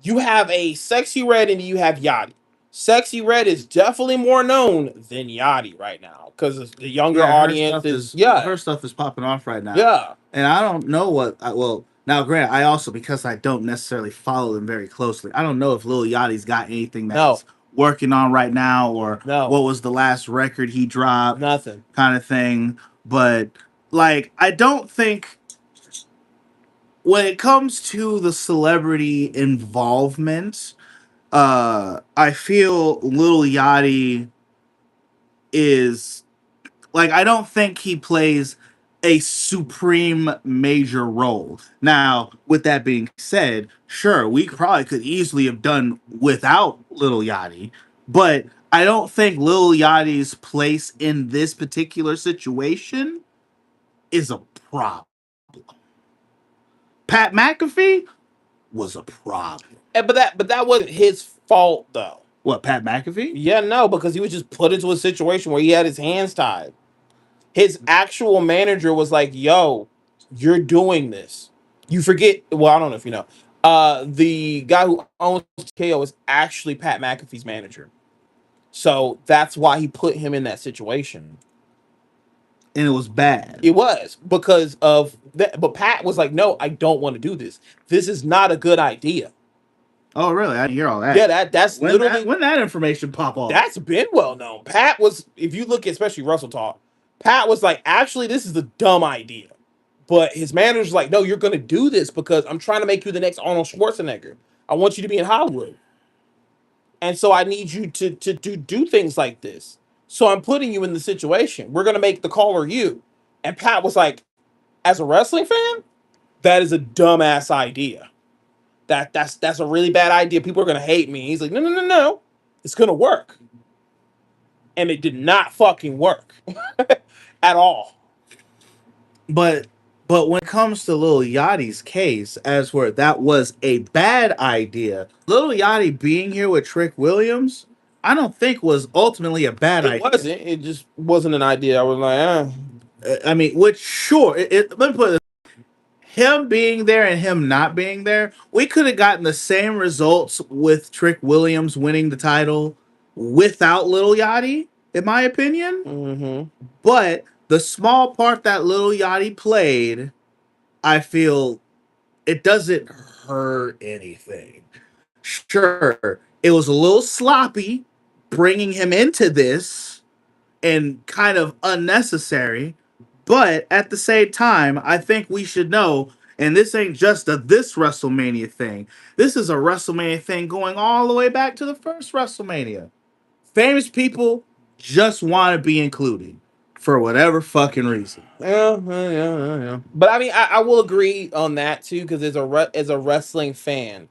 you have a Sexy Red and you have Yachty. Sexy Red is definitely more known than Yachty right now because the younger Yeah, audience is yeah, her stuff is popping off right now, yeah. and I don't know what. Well, now, granted, I also because I don't necessarily follow them very closely. I don't know if Lil Yachty's got anything that No, he's working on right now, or no, what was the last record he dropped, nothing. kind of thing. But like, I don't think when it comes to the celebrity involvement, I feel Lil Yachty is like I don't think he plays a supreme major role. Now, with that being said, sure, we probably could easily have done without Lil Yachty, but I don't think Lil Yachty's place in this particular situation is a problem. Pat McAfee was a problem. But that wasn't his fault though. What, Pat McAfee? Yeah, no, because he was just put into a situation where he had his hands tied. His actual manager was like, "Yo, you're doing this." You forget. Well, I don't know if you know. The guy who owns KO is actually Pat McAfee's manager, so that's why he put him in that situation. And it was bad. It was because of that. But Pat was like, "No, I don't want to do this. This is not a good idea." Oh, really? I didn't hear all that. Yeah, that's literally When that information pop off? that's been well known. Pat was, if you look at especially Russell Talk, Pat was like, actually, this is a dumb idea. But his manager's like, no, you're gonna do this because I'm trying to make you the next Arnold Schwarzenegger. I want you to be in Hollywood. And so I need you to do things like this. So I'm putting you in the situation. We're gonna make the caller you. And Pat was like, as a wrestling fan, that is a dumbass idea. That's a really bad idea. People are gonna hate me. He's like, no, no, no, no. It's gonna work. And it did not fucking work at all. But when it comes to Lil Yachty's case, as where that was a bad idea, Lil Yachty being here with Trick Williams, I don't think was ultimately a bad It idea. wasn't. It just wasn't an idea. I was like, I mean, which sure, let me put it. Him being there and him not being there, we could have gotten the same results with Trick Williams winning the title without Lil Yachty, in my opinion. mm-hmm. But the small part that Lil Yachty played, I feel it doesn't hurt anything. Sure, it was a little sloppy bringing him into this and kind of unnecessary, but at the same time, I think we should know, and this ain't just a this WrestleMania thing. This is a WrestleMania thing going all the way back to the first WrestleMania. Famous people just want to be included for whatever fucking reason. Yeah. But I mean, I will agree on that too, because as a wrestling fan,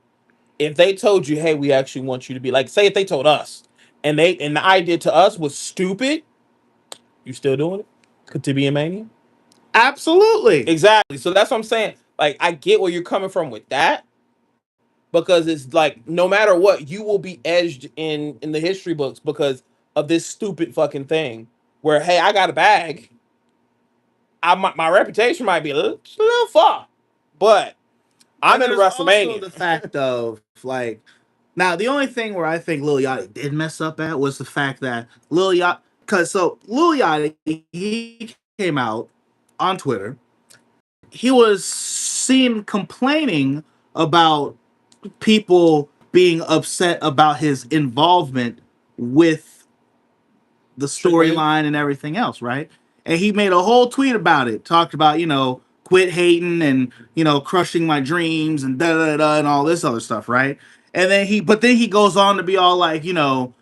if they told you, "Hey, we actually want you to be like," say if they told us, and the idea to us was stupid, you still doing it? Could to be a mania? Absolutely. Exactly. So that's what I'm saying. Like, I get where you're coming from with that, because it's like no matter what, you will be edged in the history books because of this stupid fucking thing. Where hey, I got a bag. My reputation might be a little far, but I'm And in there's also WrestleMania. the fact of like now the only thing where I think Lil Yachty did mess up at was the fact that Lil Yachty, because so Lil Yachty he came out on Twitter, he was seen complaining about people being upset about his involvement with the Trick Williams. storyline and everything else, right? And he made a whole tweet about it, talked about, quit hating and, crushing my dreams and da da da and all this other stuff, right? And then he goes on to be all like, I'm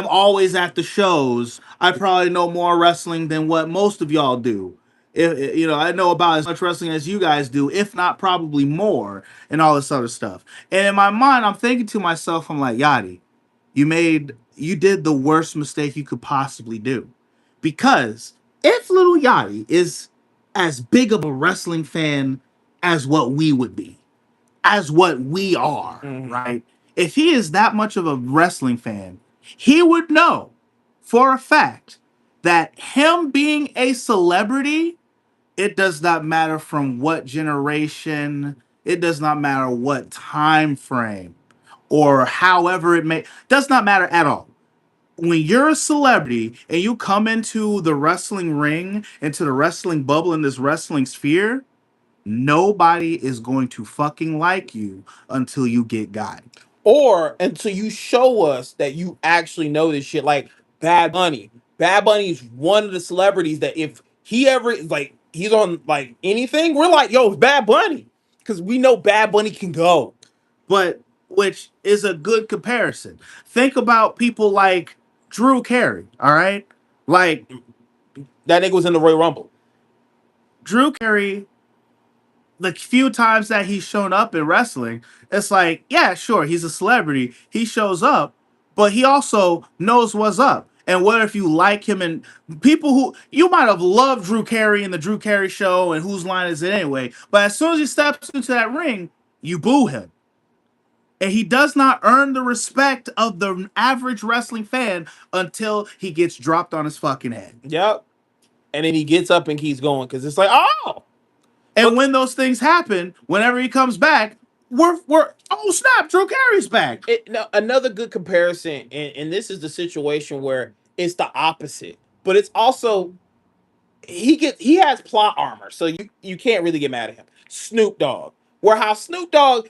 always at the shows. I probably know more wrestling than what most of y'all do. I know about as much wrestling as you guys do, if not probably more, and all this other stuff. And in my mind, I'm thinking to myself, I'm like, Yachty, you made you did the worst mistake you could possibly do. Because if Little Yachty is as big of a wrestling fan as what we would be, as what we are, right? If he is that much of a wrestling fan, he would know for a fact that him being a celebrity, it does not matter from what generation, it does not matter what time frame, or however it may, does not matter at all. When you're a celebrity and you come into the wrestling ring, into the wrestling bubble, in this wrestling sphere, nobody is going to fucking like you until you get got. Or until you show us that you actually know this shit. Like Bad Bunny. Bad Bunny is one of the celebrities that if he ever like he's on like anything, we're like, yo, it's Bad Bunny. Because we know Bad Bunny can go. But which is a good comparison. Think about people like Drew Carey, all right? Like That nigga was in the Royal Rumble. Drew Carey, the few times that he's shown up in wrestling, it's like, yeah, sure, he's a celebrity. He shows up, but he also knows what's up. And what if you like him, and people who you might have loved Drew Carey in the Drew Carey show and Whose Line Is It Anyway, but as soon as he steps into that ring, you boo him. And he does not earn the respect of the average wrestling fan until he gets dropped on his fucking head. Yep. And then he gets up and keeps going because it's like, oh. And when those things happen, whenever he comes back, we're oh snap, Drew Carey's back. No, another good comparison, and this is the situation where it's the opposite, but it's also he has plot armor, so you can't really get mad at him. Snoop Dogg, where how Snoop Dogg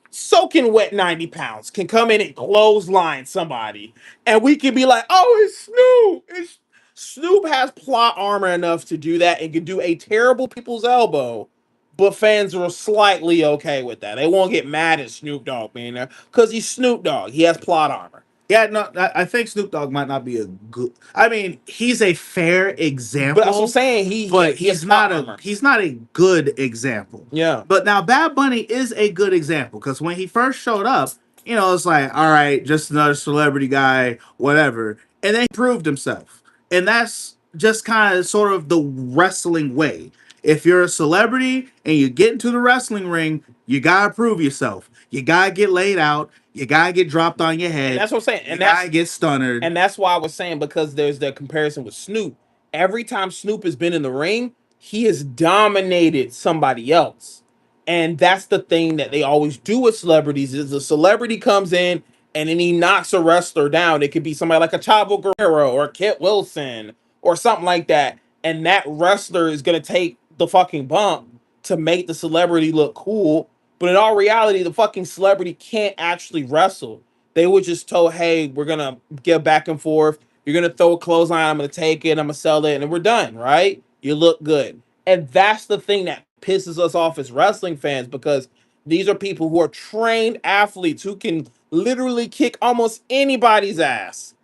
soaking wet 90 pounds can come in and clothesline somebody, and we can be like, oh, it's Snoop. Snoop has plot armor enough to do that and can do a terrible people's elbow, but fans are slightly okay with that. They won't get mad at Snoop Dogg being there because he's Snoop Dogg. He has plot armor. Yeah, no, I think Snoop Dogg might not be a good. I mean, he's a fair example. But that's what I'm saying. But he's not a good example. Yeah. But now Bad Bunny is a good example because when he first showed up, it's like, all right, just another celebrity guy, whatever. And then he proved himself. And that's just kind of sort of the wrestling way. If you're a celebrity and you get into the wrestling ring, you gotta prove yourself. You gotta get laid out. You gotta get dropped on your head. And that's what I'm saying. And you gotta get stunnered. And that's why I was saying, because there's the comparison with Snoop. Every time Snoop has been in the ring, he has dominated somebody else. And that's the thing that they always do with celebrities is a celebrity comes in and then he knocks a wrestler down. It could be somebody like a Chavo Guerrero or Kit Wilson or something like that. And that wrestler is going to take the fucking bump to make the celebrity look cool. But in all reality, the fucking celebrity can't actually wrestle. They were just told, hey, we're going to get back and forth. You're going to throw a clothesline. I'm going to take it. I'm going to sell it. And we're done, right? You look good. And that's the thing that pisses us off as wrestling fans, because these are people who are trained athletes who can literally kick almost anybody's ass.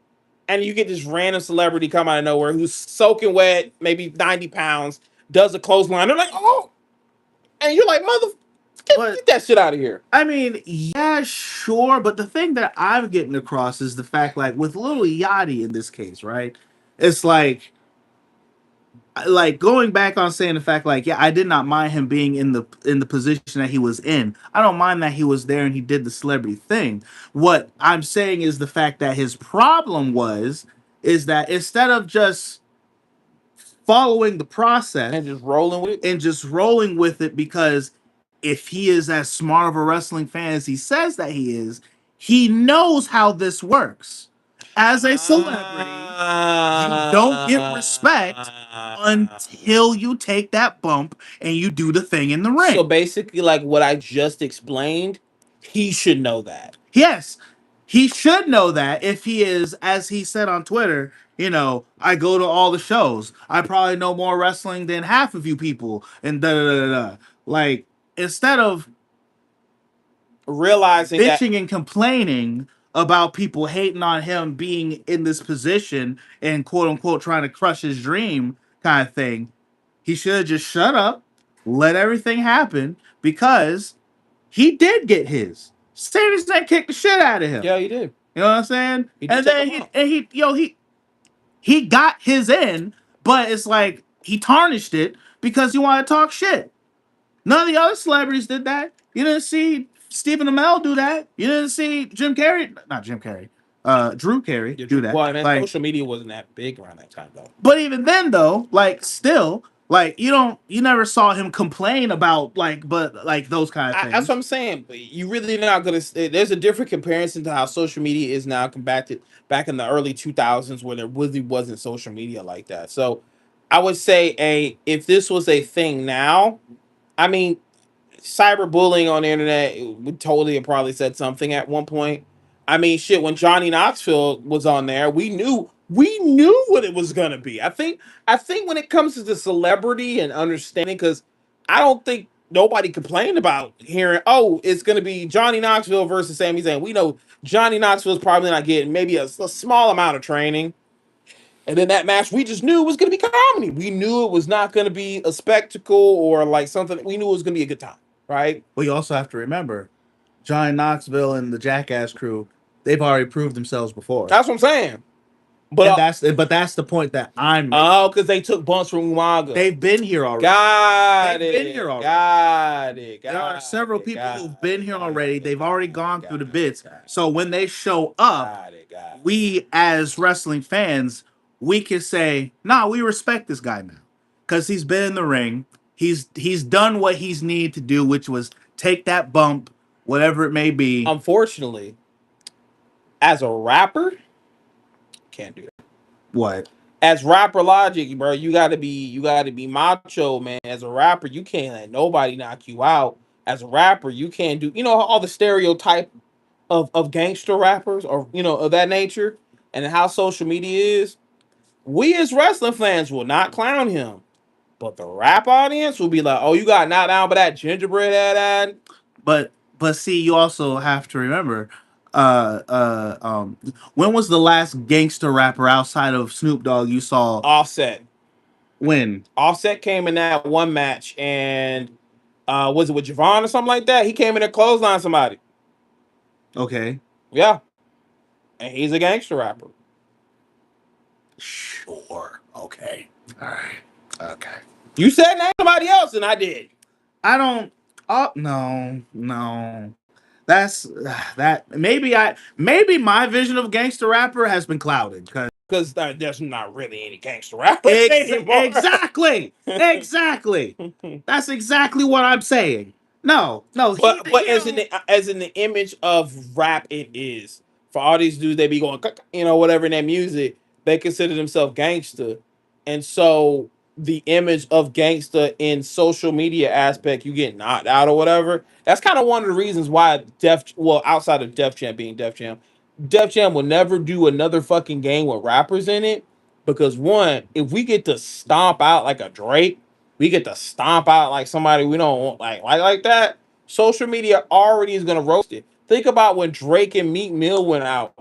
And you get this random celebrity come out of nowhere who's soaking wet, maybe 90 pounds, does a clothesline. They're like, oh. And you're like, get that shit out of here. I mean, yeah, sure. But the thing that I'm getting across is the fact, like, with Lil Yachty in this case, right? It's like going back on saying the fact, like, yeah, I did not mind him being in the position that he was in. I don't mind that he was there and he did the celebrity thing. What I'm saying is the fact that his problem is that instead of just following the process and just rolling with it, because if he is as smart of a wrestling fan as he says that he knows how this works. As a celebrity, you don't get respect until you take that bump and you do the thing in the ring. So basically, like what I just explained, he should know that. Yes, he should know that if he is, as he said on Twitter, I go to all the shows. I probably know more wrestling than half of you people. And da-da-da-da-da. Like, instead of realizing bitching and complaining about people hating on him being in this position and quote unquote trying to crush his dream kind of thing, he should have just shut up, let everything happen, because he did get his. Sami Zayn kicked the shit out of him. Yeah, he did. You know what I'm saying? He did And take then him out. he got his in, but it's like he tarnished it because he wanted to talk shit. None of the other celebrities did that. You didn't see Stephen Amell do that. You didn't see not Jim Carrey, Drew Carey do that. Well, man, Like, social media wasn't that big around that time though. but even then though, like still, like you never saw him complain about like those kind of That's what things. I'm saying. But you really not gonna. There's a different comparison to how social media is now compared to back in the early 2000s, where there really wasn't social media like that. So, I would say if this was a thing now, I mean, cyberbullying on the internet would totally have probably said something at one point. I mean, shit, when Johnny Knoxville was on there, we knew what it was gonna be. I think when it comes to the celebrity and understanding, because I don't think nobody complained about hearing, oh, it's gonna be Johnny Knoxville versus Sami Zayn. We know Johnny Knoxville's probably not getting maybe a small amount of training. And then that match, we just knew it was going to be comedy. We knew it was not going to be a spectacle or like something. We knew it was going to be a good time, right? But you also have to remember, Johnny Knoxville and the Jackass crew, they've already proved themselves before. That's what I'm saying. And But that's the point that I'm making. oh, because they took bumps from Umaga. They've been here already. Got They've it. been here already. Got it. There are several people who've been here already. They've already gone through the got bits. it, So when they show up, got it. we as wrestling fans, we can say, nah, we respect this guy now. Because he's been in the ring. He's done what he's needed to do, which was take that bump, whatever it may be. Unfortunately, as a rapper, can't do that. What? As rapper logic, bro, you gotta be macho, man. As a rapper, you can't let nobody knock you out. As a rapper, you can't do all the stereotype of gangster rappers or of that nature, and how social media is. We as wrestling fans will not clown him, but the rap audience will be like, "Oh, you got knocked down by that gingerbread ad." But see, you also have to remember, when was the last gangster rapper outside of Snoop Dogg you saw? Offset. When? Offset came in that one match, and was it with Javon or something like that? He came in and clotheslined somebody. Okay. Yeah, and he's a gangster rapper. Sure. Okay. All right. Okay. You said name somebody else, and I did. I don't. Oh no. That's that. Maybe my vision of gangster rapper has been clouded Because there's not really any gangster rappers anymore. exactly. That's exactly what I'm saying. No. But as in the image of rap, it is for all these dudes. They be going, whatever in that music. They consider themselves gangster, and so the image of gangster in social media aspect, you get knocked out or whatever. That's kind of one of the reasons why outside of Def Jam being Def Jam will never do another fucking game with rappers in it, because one, if we get to stomp out like a Drake, we get to stomp out like somebody we don't want like that. Social media already is gonna roast it. Think about when Drake and Meek Mill went out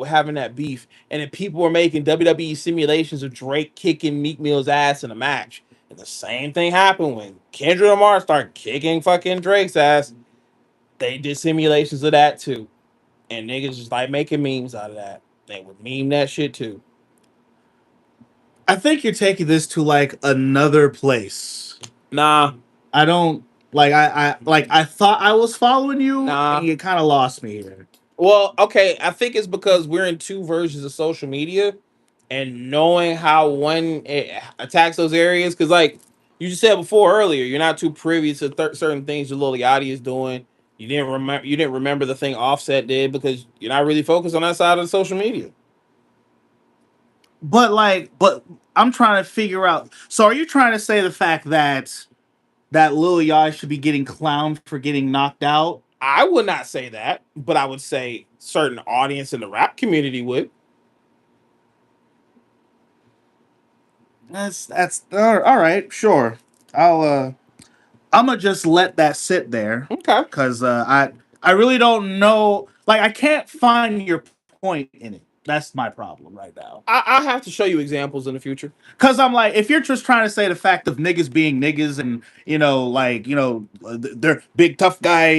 having that beef, and then people were making WWE simulations of Drake kicking Meek Mill's ass in a match. And the same thing happened when Kendrick Lamar started kicking fucking Drake's ass. They did simulations of that too. And niggas just like making memes out of that. They would meme that shit too. I think you're taking this to like another place. Nah. I don't I thought I was following you. Nah. And you kind of lost me here. Well, okay. I think it's because we're in two versions of social media, and knowing how one attacks those areas. Because, like you just said before earlier, you're not too privy to certain things Lil Yachty is doing. You didn't remember the thing Offset did because you're not really focused on that side of the social media. But I'm trying to figure out. So are you trying to say the fact that Lil Yachty should be getting clowned for getting knocked out? I would not say that, but I would say certain audience in the rap community would. That's all right. Sure, I'm gonna just let that sit there Okay. because I really don't know. Like I can't find your point in it. That's my problem right now. I have to show you examples in the future. Cause I'm like, if you're just trying to say the fact of niggas being niggas and they're big tough guy,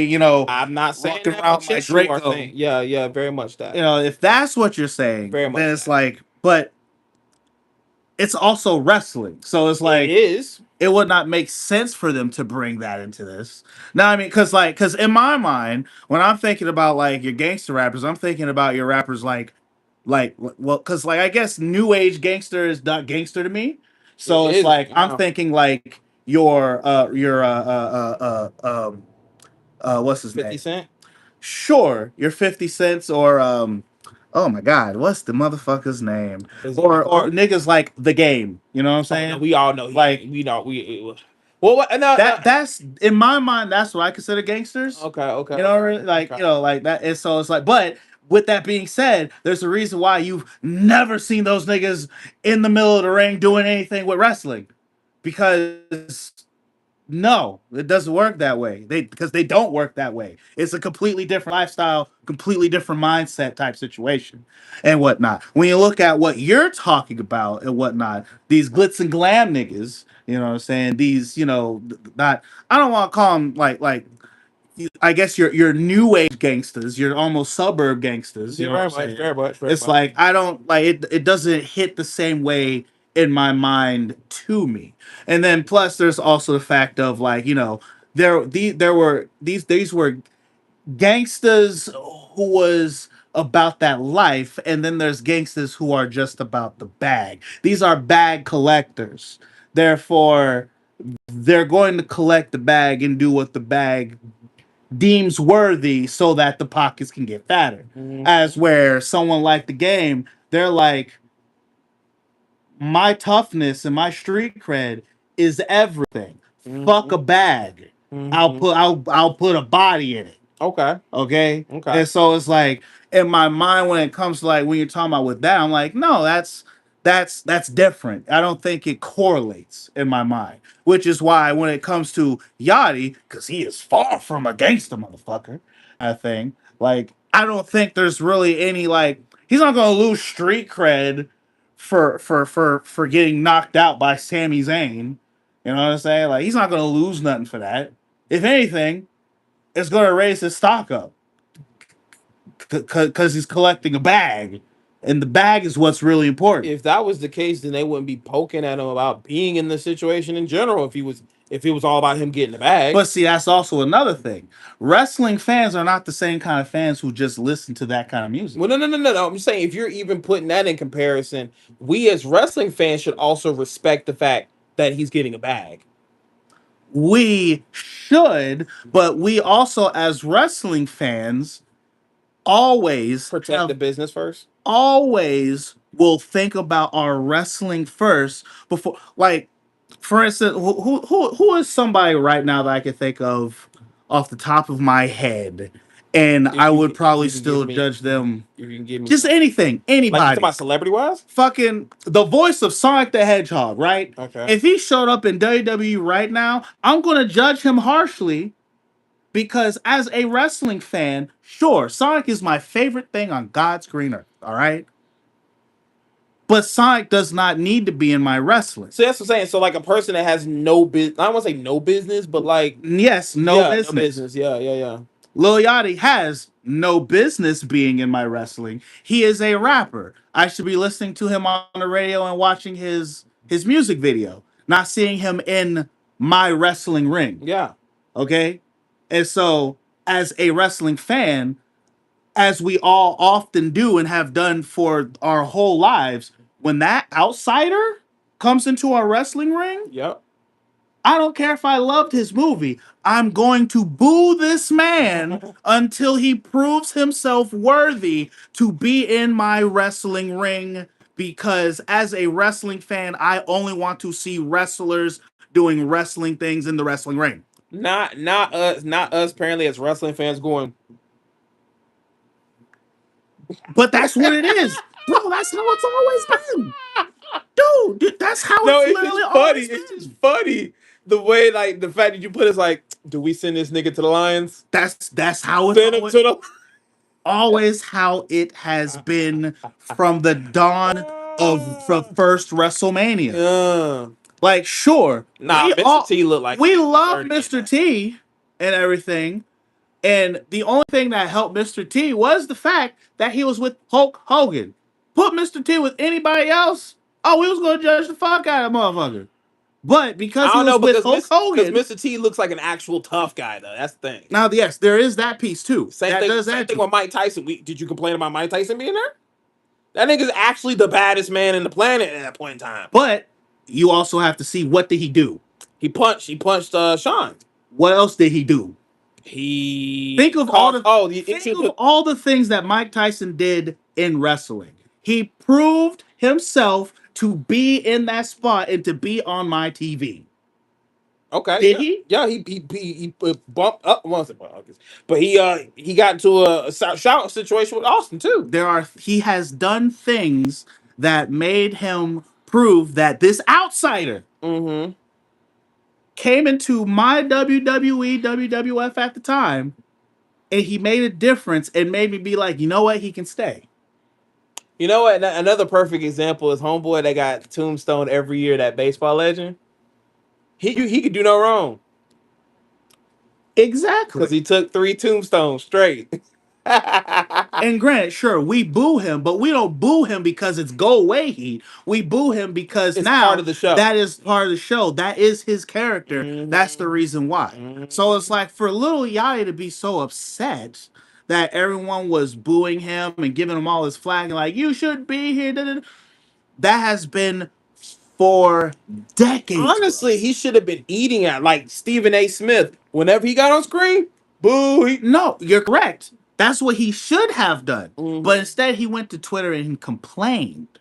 I'm not saying walking that, but around like yes, you are Draco, saying. Yeah, yeah, very much that. if that's what you're saying, Very then much it's that. like, but it's also wrestling, so it's It like is. it would not make sense for them to bring that into this. Now, I mean, because in my mind, when I'm thinking about like your gangster rappers, I'm thinking about your rappers well, because like I guess new age gangster is not gangster to me. It So it's is like I'm now. thinking like what's his 50 name? Cent. Sure, your 50 cents or oh my god, what's the motherfucker's name? Is it Or Nicole? niggas like the game. You know what I'm Oh no, saying? we all know Like we know we. Well, what? No, no. that's in my mind. That's what I consider gangsters. Okay, okay, You know, okay, like okay. like that. And so it's like, but with that being said, there's a reason why you've never seen those niggas in the middle of the ring doing anything with wrestling, because no, it doesn't work that way. Because they don't work that way. It's a completely different lifestyle, completely different mindset type situation, and whatnot. When you look at what you're talking about and whatnot, these glitz and glam niggas, you know what I'm saying? These, not I don't want to call them like I guess your new age gangsters, your almost suburb gangsters, you Yeah, know what I'm very much, saying? very much, very It's much. like I don't like it, it doesn't hit the same way in my mind to me. And then plus there's also the fact of like, there were these were gangsters who was about that life, and then there's gangsters who are just about the bag. These are bag collectors. Therefore, they're going to collect the bag and do what the bag deems worthy so that the pockets can get fatter. Mhm, As where someone like the game, they're like, my toughness and my street cred is everything. Fuck a mhm, bag. mhm. I'll put a body in it. Okay, Okay. okay. And so it's like in my mind when it comes to like when you're talking about with that, I'm like, no, that's different. I don't think it correlates in my mind. Which is why when it comes to Yachty, because he is far from a gangster motherfucker, I think, like, I don't think there's really any like he's not gonna lose street cred for getting knocked out by Sami Zayn. You know what I'm saying? Like he's not gonna lose nothing for that. If anything, it's gonna raise his stock up because he's collecting a bag, and the bag is what's really important. If that was the case, then they wouldn't be poking at him about being in the situation in general. If it was all about him getting the bag. But see, that's also another thing. Wrestling fans are not the same kind of fans who just listen to that kind of music. Well, no, no, no, no, no. I'm just saying, if you're even putting that in comparison, we as wrestling fans should also respect the fact that he's getting a bag. We should, but we also, as wrestling fans, always Protect the have business first. always will think about our wrestling first before like for instance who is somebody right now that I can think of off the top of my head, and If I would if probably you can give still me, judge them, if you can give me just some, anything, like you talking anybody. about celebrity wise. Fucking the voice of Sonic the Hedgehog, right? Okay. If he showed up in WWE right now, I'm gonna judge him harshly because as a wrestling fan, sure, Sonic is my favorite thing on God's green earth, all right? But Sonic does not need to be in my wrestling. So that's what I'm saying. So like a person that has no business, I don't want to say no business, but like Yes, no yeah, no business. business. Yeah, yeah, yeah. Lil Yachty has no business being in my wrestling. He is a rapper. I should be listening to him on the radio and watching his music video, not seeing him in my wrestling ring. Yeah. Okay? And so, as a wrestling fan, as we all often do and have done for our whole lives, when that outsider comes into our wrestling ring, Yep. I don't care if I loved his movie. I'm going to boo this man until he proves himself worthy to be in my wrestling ring. Because as a wrestling fan, I only want to see wrestlers doing wrestling things in the wrestling ring. Not us. Apparently, as wrestling fans, going. But that's what it is. Bro, that's how it's always been. Dude, that's how No, it's it's just literally funny. always It's just been. funny the way like the fact that you put it's like, do we send this nigga to the Lions? That's how it's Send him always to the. always how it has been from the dawn of the first WrestleMania. Like, sure, Nah, Mr. T looked like we he was love dirty in Mr. that. T and everything, and the only thing that helped Mr. T was the fact that he was with Hulk Hogan. Put Mr. T with anybody else, oh, we was gonna judge the fuck out of that motherfucker. But because I he don't was know with because Hulk Hogan, Mr. T looks like an actual tough guy though. That's the thing. now yes, there is that piece too. Same That thing. does Same add thing to with it. Mike Tyson. Did you complain about Mike Tyson being there? That nigga's actually the baddest man in the planet at that point in time. But you also have to see, what did he do? He punched Sean. What else did he do? He Think of all the things that Mike Tyson did in wrestling. He proved himself to be in that spot and to be on my TV. Okay. Did he? Yeah, he bumped up once, but he got into a shout situation with Austin too. He has done things that made him prove that this outsider came into my WWE, WWF at the time, and he made a difference and made me be like, you know what, he can stay. You know what? Another perfect example is homeboy that got tombstone every year. That baseball legend. He could do no wrong. Exactly. Because he took 3 tombstones straight. And granted, sure, we boo him, but we don't boo him because it's go away heat. We boo him because it's now part of the show. That is part of the show. That is his character. That's the reason why. So it's like, for little Yachty to be so upset that everyone was booing him and giving him all his flag and like, you should be here. That has been for decades. Honestly, he should have been eating at like Stephen A. Smith. Whenever he got on screen, boo. No, you're correct. That's what he should have done. But instead, he went to Twitter and complained.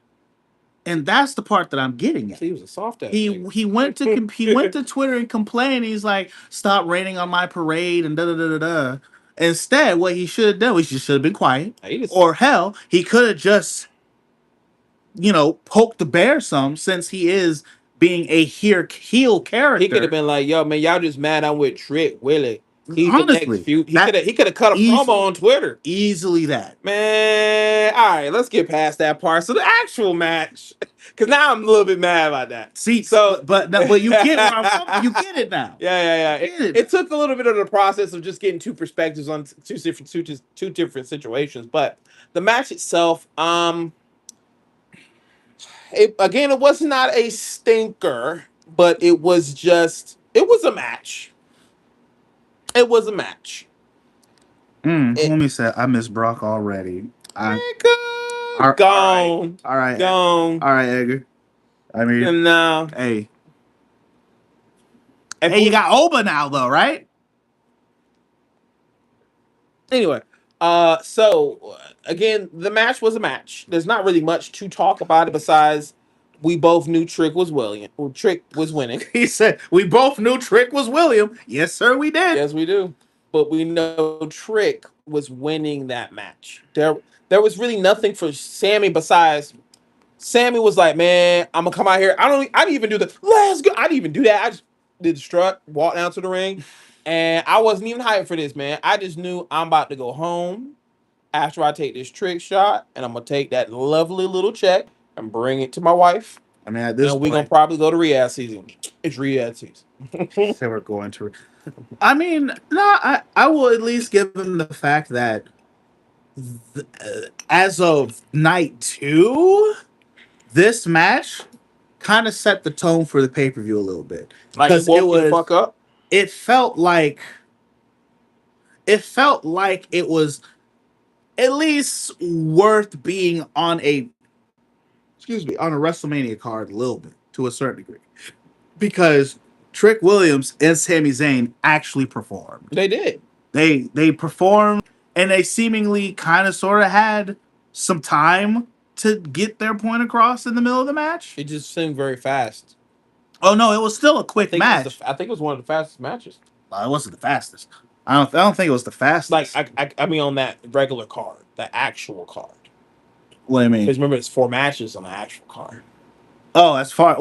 And that's the part that I'm getting at. He was a soft ass. He went to Twitter and complained. He's like, stop raining on my parade and da da da da da. Instead, what he should have done, he should have been quiet. Or hell, he could have just, poked the bear some, since he is being a heel character. He could have been like, yo, man, y'all just mad I'm with Trick Willie. He's Honestly, the next few. He could have cut a promo on Twitter. Easily that. Man, all right, let's get past that part. So the actual match, because now I'm a little bit mad about that. See, so but you get where I'm from. You get it now. Yeah. It took a little bit of the process of just getting 2 perspectives on two different situations, but the match itself, it was not a stinker, but it was a match. It was a match. Let me say, I miss Brock already. Gone. All right, gone. All right, Edgar. I mean, no. Hey, you got Oba now, though, right? Anyway, so again, the match was a match. There's not really much to talk about it besides we both knew Trick was winning. He said we both knew Trick was William. Yes, sir, we did. Yes, we do. But we know Trick was winning that match. There was really nothing for Sammy besides Sammy was like, man, I'm gonna come out here. I didn't even do the let's go. I didn't even do that. I just did the strut, walked down to the ring, and I wasn't even hyped for this, man. I just knew I'm about to go home after I take this Trick shot, and I'm gonna take that lovely little check and bring it to my wife. I mean, at this point, we're gonna probably go to rehab season. It's rehab season. Say we're going to. I mean, no, I will at least give him the fact that as of night 2, this match kind of set the tone for the pay-per-view a little bit. Because fuck up. It felt like it was at least worth being on a WrestleMania card a little bit, to a certain degree, because Trick Williams and Sami Zayn actually performed. They did. They performed, and they seemingly kind of sort of had some time to get their point across in the middle of the match. It just seemed very fast. Oh no, it was still a quick match. I think it was one of the fastest matches. No, it wasn't the fastest. I don't think it was the fastest. Like I mean on that regular card, the actual card. What do you mean? Because remember, it's 4 matches on the actual card. Oh, as far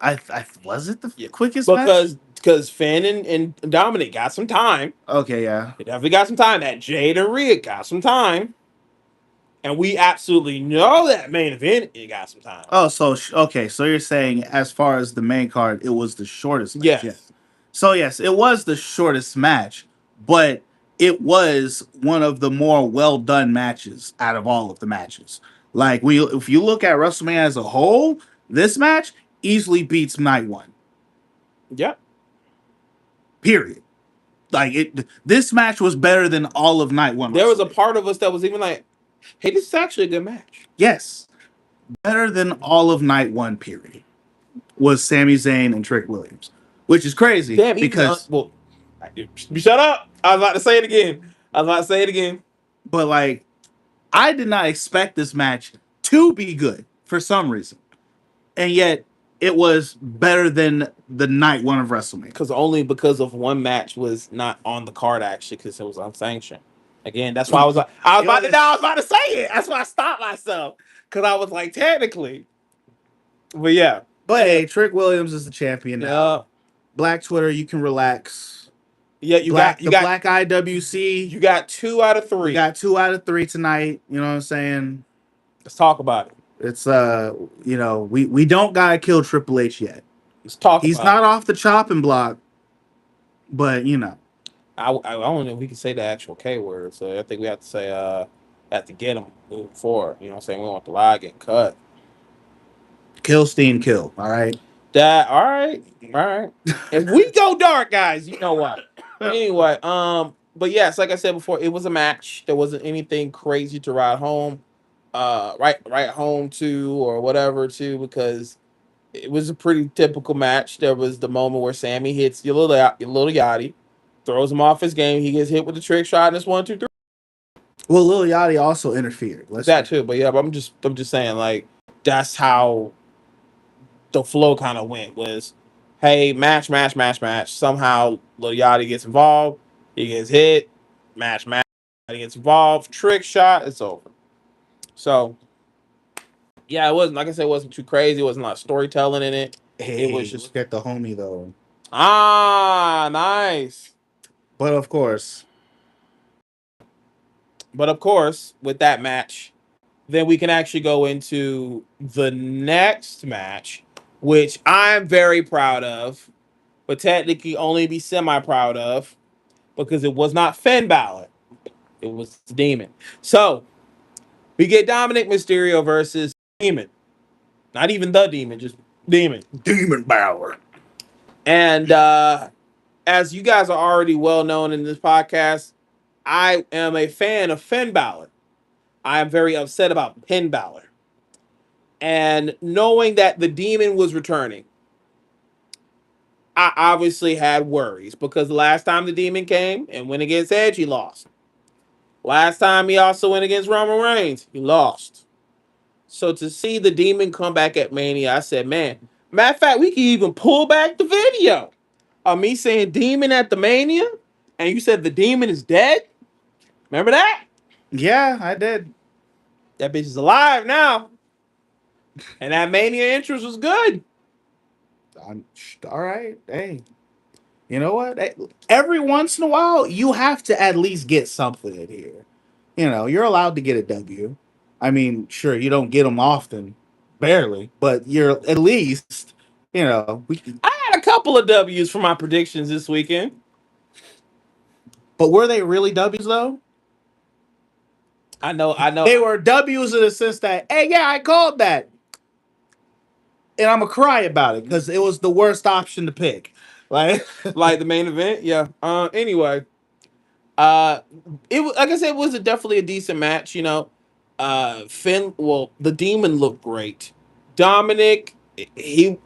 I was it the quickest match? Because Finn and Dominic got some time. Okay, yeah. They definitely got some time. That Jade and Rhea got some time. And we absolutely know that main event, it got some time. Oh, so okay, so you're saying as far as the main card, it was the shortest match. Yes. So yes, it was the shortest match, but it was one of the more well done matches out of all of the matches. Like if you look at WrestleMania as a whole, this match easily beats night one. Yep. Period. Like this match was better than all of night one. There was a part of us that was even like, hey, this is actually a good match. Yes, better than all of night one. Period. Was Sami Zayn and Trick Williams, which is crazy. Damn, because shut up. I was about to say it again. But like, I did not expect this match to be good for some reason, and yet it was better than the night one of WrestleMania. Only because of one match was not on the card actually, because it was unsanctioned. Again, that's why I was about to say it. That's why I stopped myself, because I was like, technically. But yeah. But hey, Trick Williams is the champion now. Yeah. Black Twitter, you can relax. Yeah, you got Black IWC. You got 2 out of 3. You got 2 out of 3 tonight. You know what I'm saying? Let's talk about it. It's we don't gotta kill Triple H yet. Let's talk. He's not off the chopping block, but you know. I don't know if we can say the actual K word, so I think we have to say have to get him moving forward. You know what I'm saying? We don't want the lie getting cut. Kill Steen, kill. All right. All right. If we go dark, guys, you know what? Anyway, but yes, like I said before, it was a match. There wasn't anything crazy to ride home, right home to or whatever to, because it was a pretty typical match. There was the moment where Sammy hits your little Yachty, throws him off his game. He gets hit with the trick shot, and it's 1, 2, 3. Well, Lil Yachty also interfered. That too, but yeah, but I'm just saying, like, that's how the flow kind of went. Was, hey, match. Somehow Lil Yachty gets involved. He gets hit. Match. He gets involved. Trick shot. It's over. So, yeah, it wasn't, like I said, it wasn't too crazy. It wasn't a lot of storytelling in it. Hey, it was just look at the homie though. Ah, nice. But of course, with that match, then we can actually go into the next match, which I'm very proud of, but technically only be semi-proud of, because it was not Finn Balor. It was the Demon. So, we get Dominic Mysterio versus Demon. Not even the Demon, just Demon. Demon Balor. And as you guys are already well known in this podcast, I am a fan of Finn Balor. I am very upset about Finn Balor. And knowing that the Demon was returning, I obviously had worries, because last time the Demon came and went against Edge, he lost. Last time he also went against Roman Reigns, he lost. So to see the Demon come back at Mania, I said, man, matter of fact, we can even pull back the video of me saying Demon at the Mania, and you said the Demon is dead. Remember that? Yeah, I did. That bitch is alive now. And that Mania entrance was good. All right. Hey, you know what? Hey, every once in a while, you have to at least get something in here. You know, you're allowed to get a W. I mean, sure, you don't get them often, barely, but you're at least, you know. I had a couple of W's for my predictions this weekend. But were they really W's, though? I know. They were W's in the sense that, hey, yeah, I called that. And I'm going to cry about it because it was the worst option to pick. Like the main event, yeah. Anyway, it was, like I said, it was definitely a decent match. You know, the Demon looked great. Dominic, he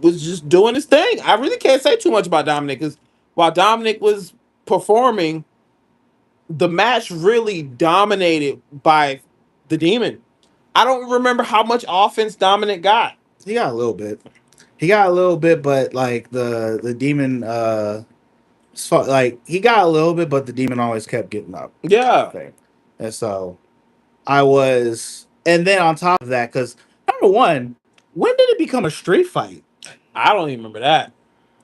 was just doing his thing. I really can't say too much about Dominic, because while Dominic was performing, the match really dominated by the Demon. I don't remember how much offense Dominic got. He got a little bit, but like the Demon, like he got a little bit, but the Demon always kept getting up. Yeah. And so and then on top of that, because number one, when did it become a street fight? I don't even remember that.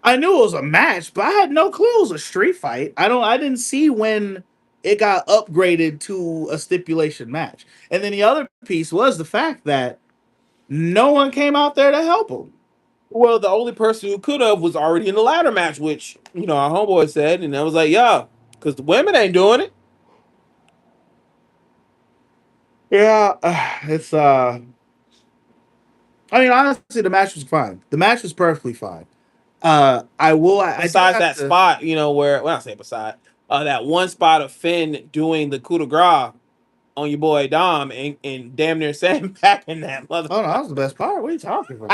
I knew it was a match, but I had no clue it was a street fight. I didn't see when it got upgraded to a stipulation match. And then the other piece was the fact that no one came out there to help him. Well, the only person who could have was already in the ladder match, which our homeboy said, and I was like, yeah, because the women ain't doing it. Yeah, it's I mean, honestly, the match was fine. The match was perfectly fine. I do Besides have that to. spot, where when I say beside, that one spot of Finn doing the coup de grace on your boy Dom and damn near sandbagging that mother. Oh no, that was the best part. What are you talking about?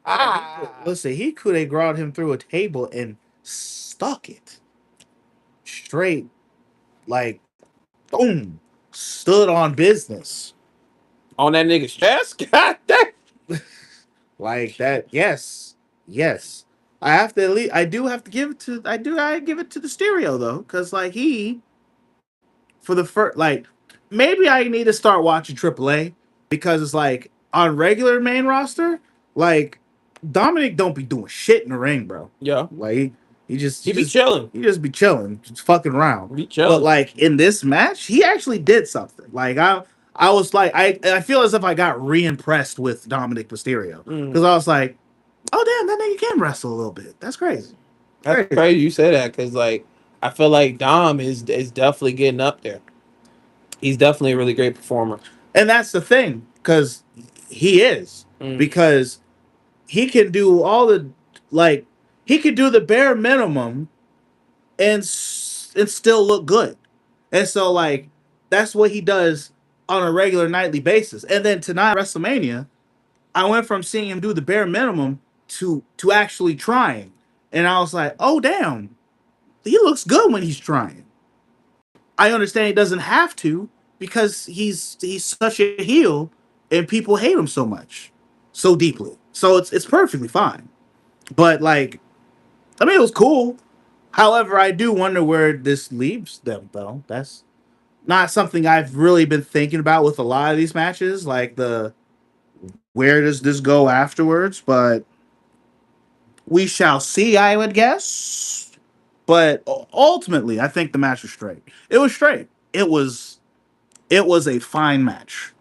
Ah, Listen, he could have grabbed him through a table and stuck it straight, like boom, stood on business on that nigga's chest. God damn. like that. Yes, yes. I have to. At least, I do have to give it to. I give it to the stereo though, because like he for the first maybe I need to start watching AAA because it's like on regular main roster, like Dominic don't be doing shit in the ring, bro. Yeah, Like he be chilling. he just be chilling, just fucking around. Be But chilling. like in this match, he actually did something. Like I was like I feel as if I got re-impressed with Dominic Mysterio because I was like, oh damn, that nigga can wrestle a little bit. That's crazy. That's crazy you say that because like I feel like Dom is definitely getting up there. He's definitely a really great performer. And that's the thing, because he is. Because he can do all the like he could do the bare minimum and still look good. And so like that's what he does on a regular nightly basis. And then tonight WrestleMania, I went from seeing him do the bare minimum to actually trying. And I was like, "Oh damn. He looks good when he's trying." I understand he doesn't have to because he's such a heel and people hate him so much, so deeply. So it's perfectly fine. But like, I mean, it was cool. However, I do wonder where this leaves them, though. That's not something I've really been thinking about with a lot of these matches. Like the where does this go afterwards? But we shall see. I would guess. But ultimately, I think the match was straight. It was straight. It was a fine match,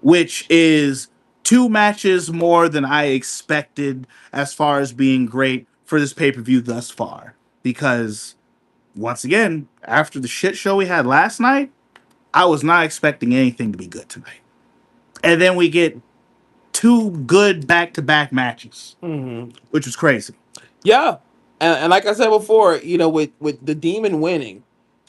which is two matches more than I expected as far as being great for this pay per view thus far. Because once again, after the shit show we had last night, I was not expecting anything to be good tonight. And then we get two good back to back matches, which was crazy. Yeah, and like I said before, with the Demon winning,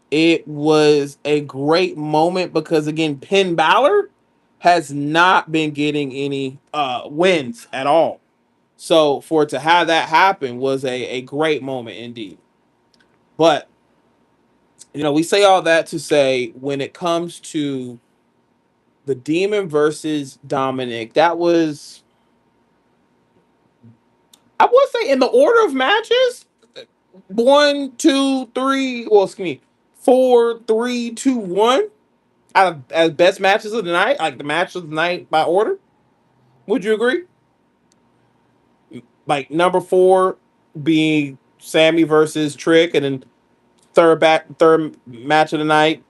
it was a great moment because again, Penn Balor has not been getting any wins at all. So for it to have that happen was a great moment indeed. But we say all that to say when it comes to the Demon versus Dominic, that was, I would say, in the order of matches, 1, 2, 3. Well, excuse me, 4, 3, 2, 1. Out of as best matches of the night, like the match of the night by order. Would you agree? Like number 4 being Sammy versus Trick, and then third match of the night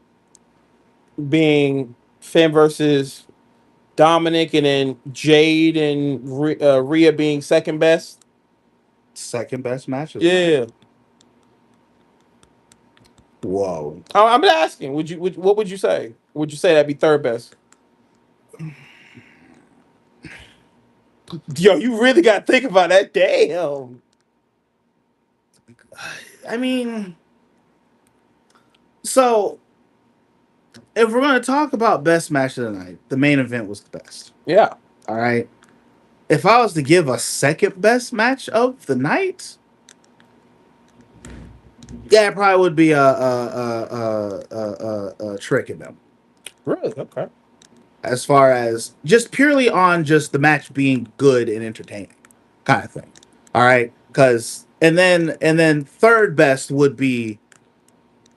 being Finn versus Dominic, and then Jade and Rhea being second best. Second best matches. Yeah. Whoa. I'm asking. What would you say? Would you say that'd be third best? Yo, you really got to think about that. Damn. I mean, so if we're going to talk about best match of the night, the main event was the best. Yeah. All right. If I was to give a second best match of the night, yeah, it probably would be a Trick in them. Really? Okay. As far as just purely on just the match being good and entertaining, kind of thing. All right, because and then third best would be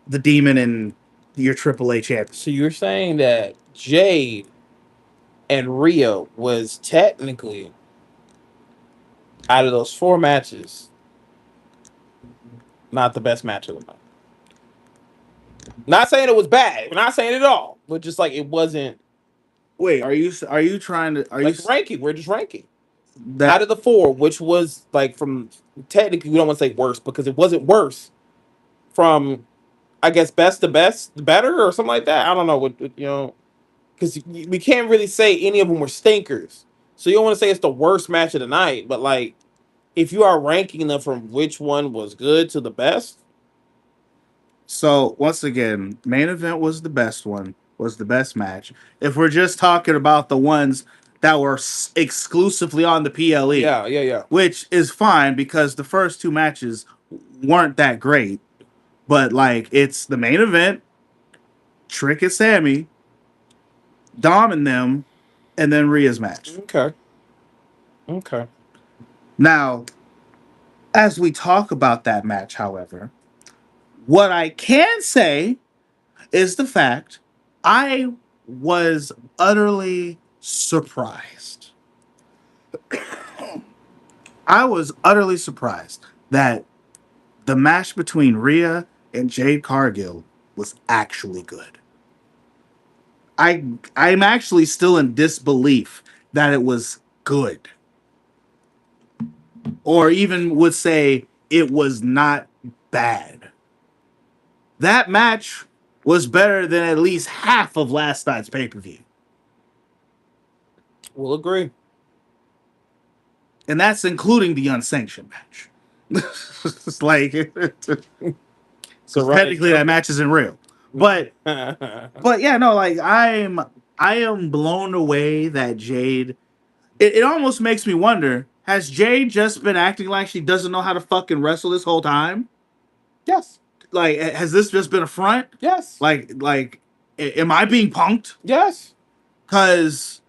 the Demon and your AAA champion. So you're saying that Jade and Rio was technically, out of those 4 matches, not the best match of the night. Not saying it was bad. We're not saying it at all. But just like it wasn't Wait, are you trying to are you like ranking. We're just ranking. Out that of the four, which was like from technically we don't want to say worse because it wasn't worse from I guess best to best, better or something like that. I don't know what because we can't really say any of them were stinkers. So you don't want to say it's the worst match of the night, but like if you are ranking them from which one was good to the best, so once again, main event was the best one, was the best match. If we're just talking about the ones that were exclusively on the PLE, yeah, yeah, yeah. which is fine because the first two matches weren't that great, but like it's the main event, Trick and Sammy, Dom and them, and then Rhea's match. Okay, okay. Now, as we talk about that match, however, what I can say is the fact I was utterly surprised. I was utterly surprised that the match between Rhea and Jade Cargill was actually good. I'm actually still in disbelief that it was good. Or even would say it was not bad. That match was better than at least half of last night's pay-per-view. We'll agree. And that's including the unsanctioned match. It's like So technically that match isn't real. But yeah, no, like I am blown away that Jade. It almost makes me wonder: has Jade just been acting like she doesn't know how to fucking wrestle this whole time? yes, Like, has this just been a front? yes, Am I being punked? yes. Because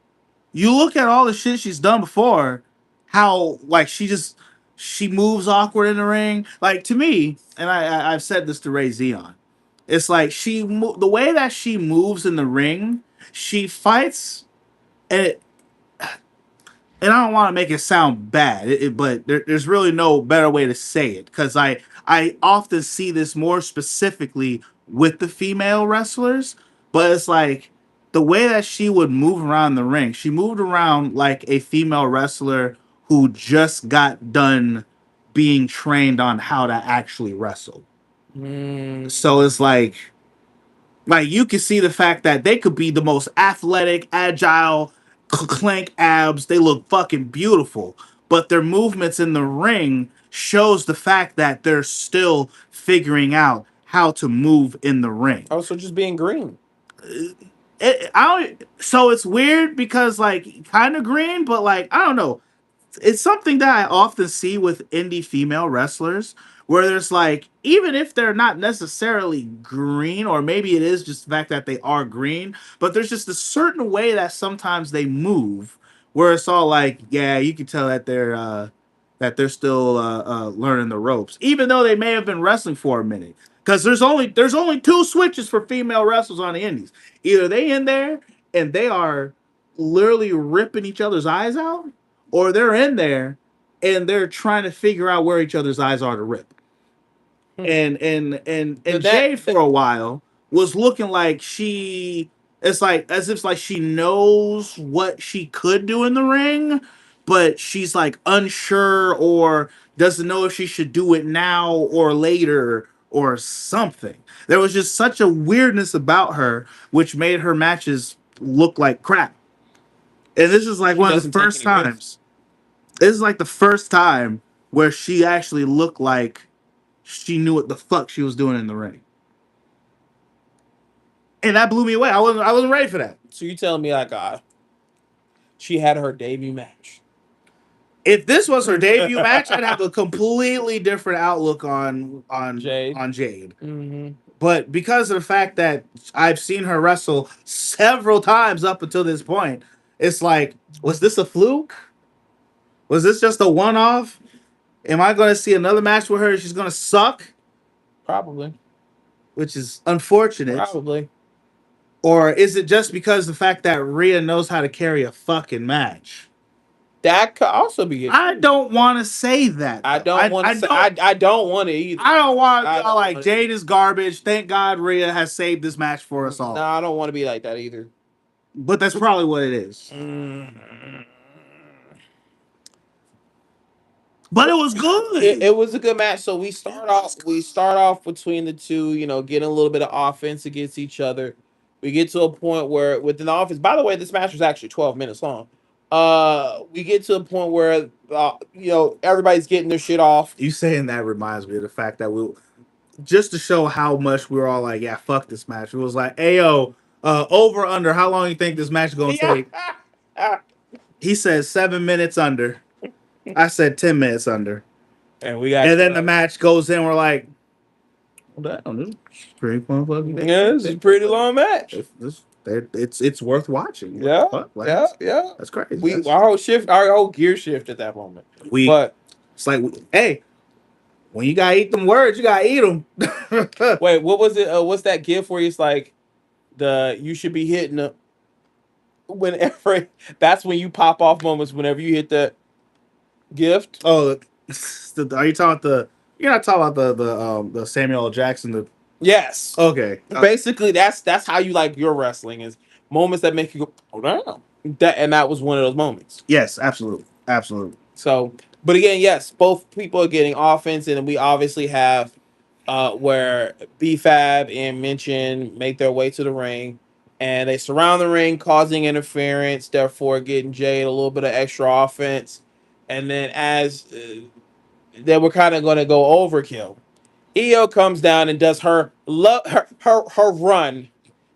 you look at all the shit she's done before, how like she moves awkward in the ring. Like to me, and I've said this to Ray Zion, it's like the way that she moves in the ring, she fights, and I don't want to make it sound bad, but there's really no better way to say it because I often see this more specifically with the female wrestlers, but it's like the way that she would move around the ring. She moved around like a female wrestler who just got done being trained on how to actually wrestle. Mm. So it's like you can see the fact that they could be the most athletic, agile, clank abs. They look fucking beautiful, but their movements in the ring shows the fact that they're still figuring out how to move in the ring. Also, just being green. So it's weird because like kind of green, but like I don't know. It's something that I often see with indie female wrestlers where there's like, even if they're not necessarily green, or maybe it is just the fact that they are green, but there's just a certain way that sometimes they move where it's all like, yeah, you can tell that they're still learning the ropes, even though they may have been wrestling for a minute. Because there's only two switches for female wrestlers on the indies. Either they in there and they are literally ripping each other's eyes out, or they're in there and they're trying to figure out where each other's eyes are to rip. And Jay for a while was looking like it's like as if like she knows what she could do in the ring, but she's like unsure or doesn't know if she should do it now or later or something. There was just such a weirdness about her which made her matches look like crap. And this is like She one of the doesn't take first any risks. times. This is like the first time where she actually looked like she knew what the fuck she was doing in the ring. And that blew me away. I wasn't ready for that. So you telling me like she had her debut match? If this was her debut match, I'd have a completely different outlook Jade. on Jade. Mm-hmm. But because of the fact that I've seen her wrestle several times up until this point, it's like, was this a fluke? Was this just a one-off? Am I going to see another match with her? She's going to suck, Probably. which is unfortunate. Probably. Or is it just because the fact that Rhea knows how to carry a fucking match? That could also be it. I don't want to say that I though. don't want to say. I don't want it either. I don't want I to don't like want Jade is garbage. Thank God Rhea has saved this match for us No, all. I don't want to be like that either. But that's probably what it is. Mm. But it was good. It was a good match. So we start off between the two, getting a little bit of offense against each other. We get to a point where within the offense. By the way, this match was actually 12 minutes long. We get to a point where everybody's getting their shit off. You saying that reminds me of the fact that we just to show how much we were all like, yeah, fuck this match. It was like, ayo, over under. How long you think this match is gonna take? He said 7 minutes under. I said 10 minutes under. And we got And then the match goes in. We're like, damn, this is pretty fun. Yeah, this is a pretty long match. It's worth watching. Yeah, Like, yeah. That's crazy. Our whole gear shift at that moment. But it's like, hey, when you gotta eat them words, you gotta eat them. wait, what was it? What's that gift where it's like you should be hitting the whenever that's when you pop off moments whenever you hit the gift. Oh, are you talking about you're not talking about the Samuel L. Jackson Yes. Okay. Basically, that's how you like your wrestling is moments that make you go, oh damn. That was one of those moments. Yes, absolutely. So, but again, yes, both people are getting offense, and we obviously have where BFAB and Mention make their way to the ring, and they surround the ring, causing interference, therefore getting Jade a little bit of extra offense, and then as they were kind of going to go overkill. Io comes down and does her run.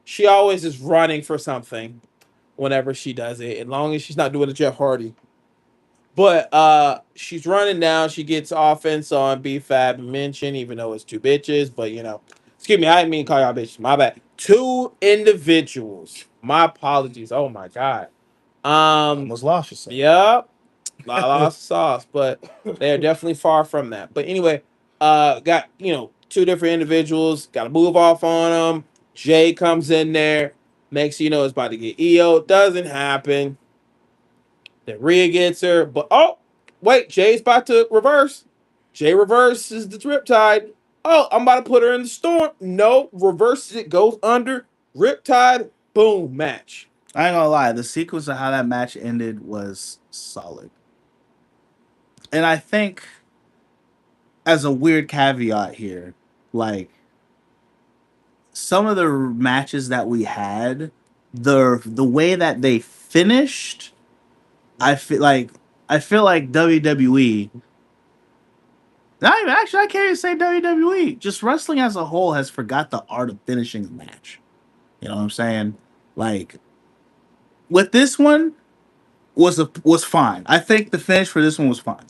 She always is running for something whenever she does it, as long as she's not doing a Jeff Hardy. But she's running down. She gets offense on BFAB and Mention, even though it's two bitches. But excuse me, I didn't mean to call y'all bitches. My bad. Two individuals. My apologies. Oh my god. Almost lost yourself. Yep. Lost sauce, but they're definitely far from that. But anyway, got two different individuals. Got to move off on them. Jay comes in there. Next, it's about to get EO. Doesn't happen. Then Rhea gets her, but wait, Jay's about to reverse. Jay reverses the Riptide. Oh, I'm about to put her in the storm. No, reverses it, goes under. Riptide, boom, match. I ain't gonna lie, the sequence of how that match ended was solid. And I think, as a weird caveat here, like some of the matches that we had, the way that they finished, I feel like WWE. Not even actually, I can't even say WWE. Just wrestling as a whole has forgot the art of finishing a match. You know what I'm saying? Like with this one was fine. I think the finish for this one was fine.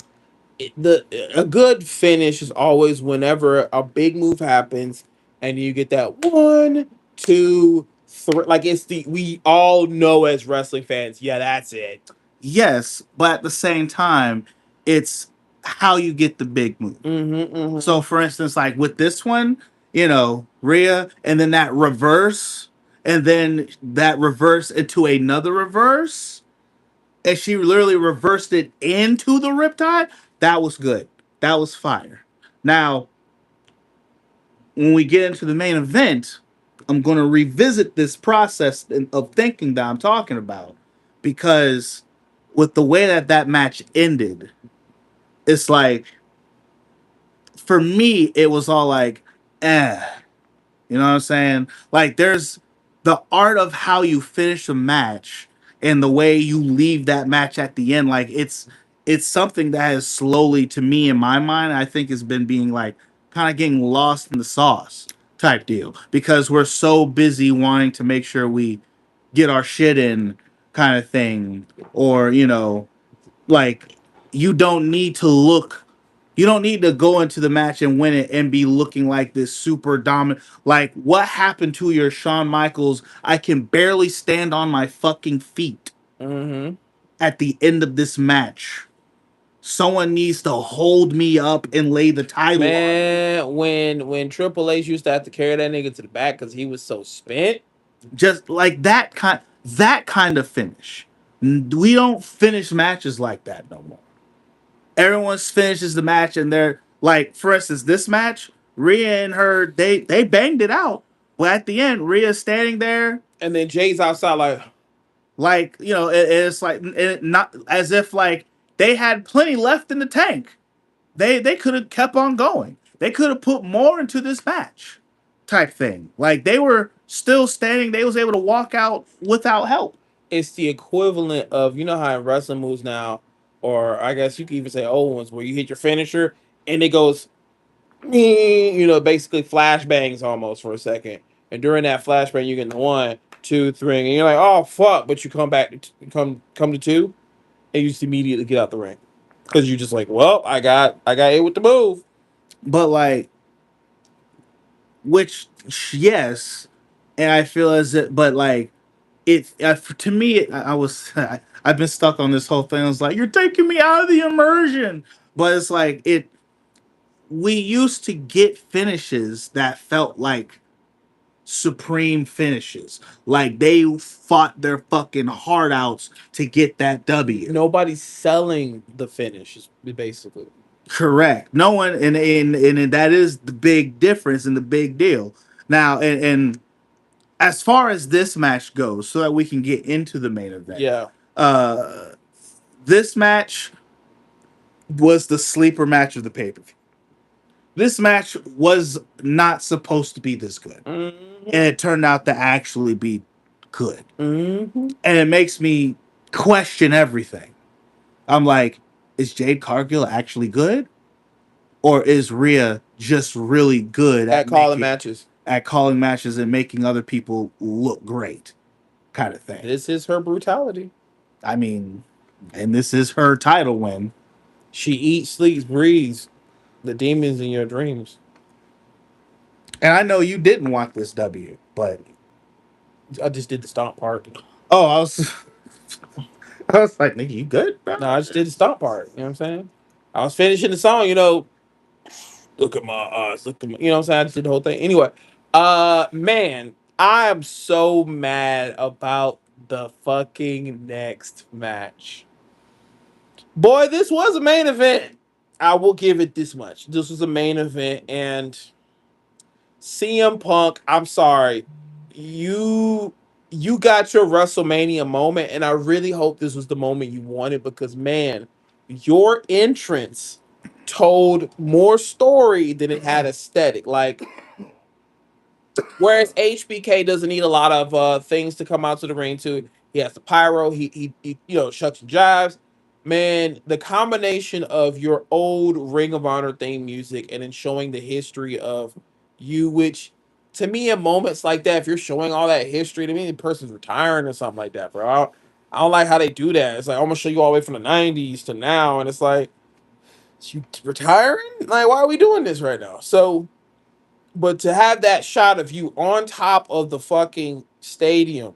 A good finish is always whenever a big move happens and you get that 1, 2, 3. Like we all know as wrestling fans, yeah, that's it. Yes, but at the same time, it's how you get the big move. So, for instance, like with this one, Rhea, and then that reverse, and then that reverse into another reverse, and she literally reversed it into the Riptide. That was good. That was fire. Now, when we get into the main event, I'm going to revisit this process of thinking that I'm talking about, because with the way that match ended, it's like, for me, it was all like, you know what I'm saying? Like, there's the art of how you finish a match and the way you leave that match at the end. Like, it's something that has slowly, to me, in my mind, I think has been being like kind of getting lost in the sauce type deal, because we're so busy wanting to make sure we get our shit in kind of thing, or like, you don't need to go into the match and win it and be looking like this super dominant. Like, what happened to your Shawn Michaels? I can barely stand on my fucking feet. At the end of this match, someone needs to hold me up and lay the title on. Man, when Triple H used to have to carry that nigga to the back because he was so spent. Just like that kind of finish. We don't finish matches like that no more. Everyone finishes the match and they're like, for instance, this match, Rhea and her, they banged it out. But at the end, Rhea's standing there, And then Jay's outside like, like, it's like not as if like they had plenty left in the tank. They could have kept on going. They could have put more into this match, type thing. Like they were still standing. They was able to walk out without help. it's the equivalent of, you know how in wrestling moves now, or I guess you could even say old ones, where you hit your finisher and it goes, basically flashbangs almost for a second. And during that flashbang, you get the 1, 2, 3, and you're like, oh fuck, but you come back, come to two, and you just immediately get out the ring because you're just like, well, I got it with the move. But like, which yes, and I feel as it, but like it to me, I was I've been stuck on this whole thing. I was like, you're taking me out of the immersion, but it's like it. We used to get finishes that felt like supreme finishes, like they fought their fucking heart outs to get that W. Nobody's selling the finish, basically. Correct. No one, and that is the big difference and the big deal. Now, and as far as this match goes, so that we can get into the main event. Yeah. Uh, this match was the sleeper match of the pay per view. This match was not supposed to be this good, Mm-hmm. and it turned out to actually be good. Mm-hmm. And it makes me question everything. I'm like, is Jade Cargill actually good, or is Rhea just really good At calling matches. at calling matches and making other people look great, kind of thing? This is her brutality. I mean, and this is her title win. She eats, sleeps, breathes the demons in your dreams. And I know you didn't want this W, but I just did the stomp part. oh, I was like, nigga, you good, bro? No, I just did the stomp part. You know what I'm saying? I was finishing the song, look at my eyes, look at my, you know what I'm saying? I just did the whole thing. Anyway, man, I am so mad about the fucking next match. Boy, this was a main event. I will give it this much. This was a main event, and CM Punk, I'm sorry. You you got your WrestleMania moment, and I really hope this was the moment you wanted because man, your entrance told more story than it had aesthetic. Like whereas HBK doesn't need a lot of things to come out to the ring to. He has the pyro, he shucks and jives. Man, the combination of your old Ring of Honor theme music and then showing the history of you, which to me in moments like that, if you're showing all that history to me, the person's retiring or something like that, bro. I don't like how they do that. It's like I'm gonna show you all the way from the '90s to now, and it's like you retiring? Like, why are we doing this right now? So but to have that shot of you on top of the fucking stadium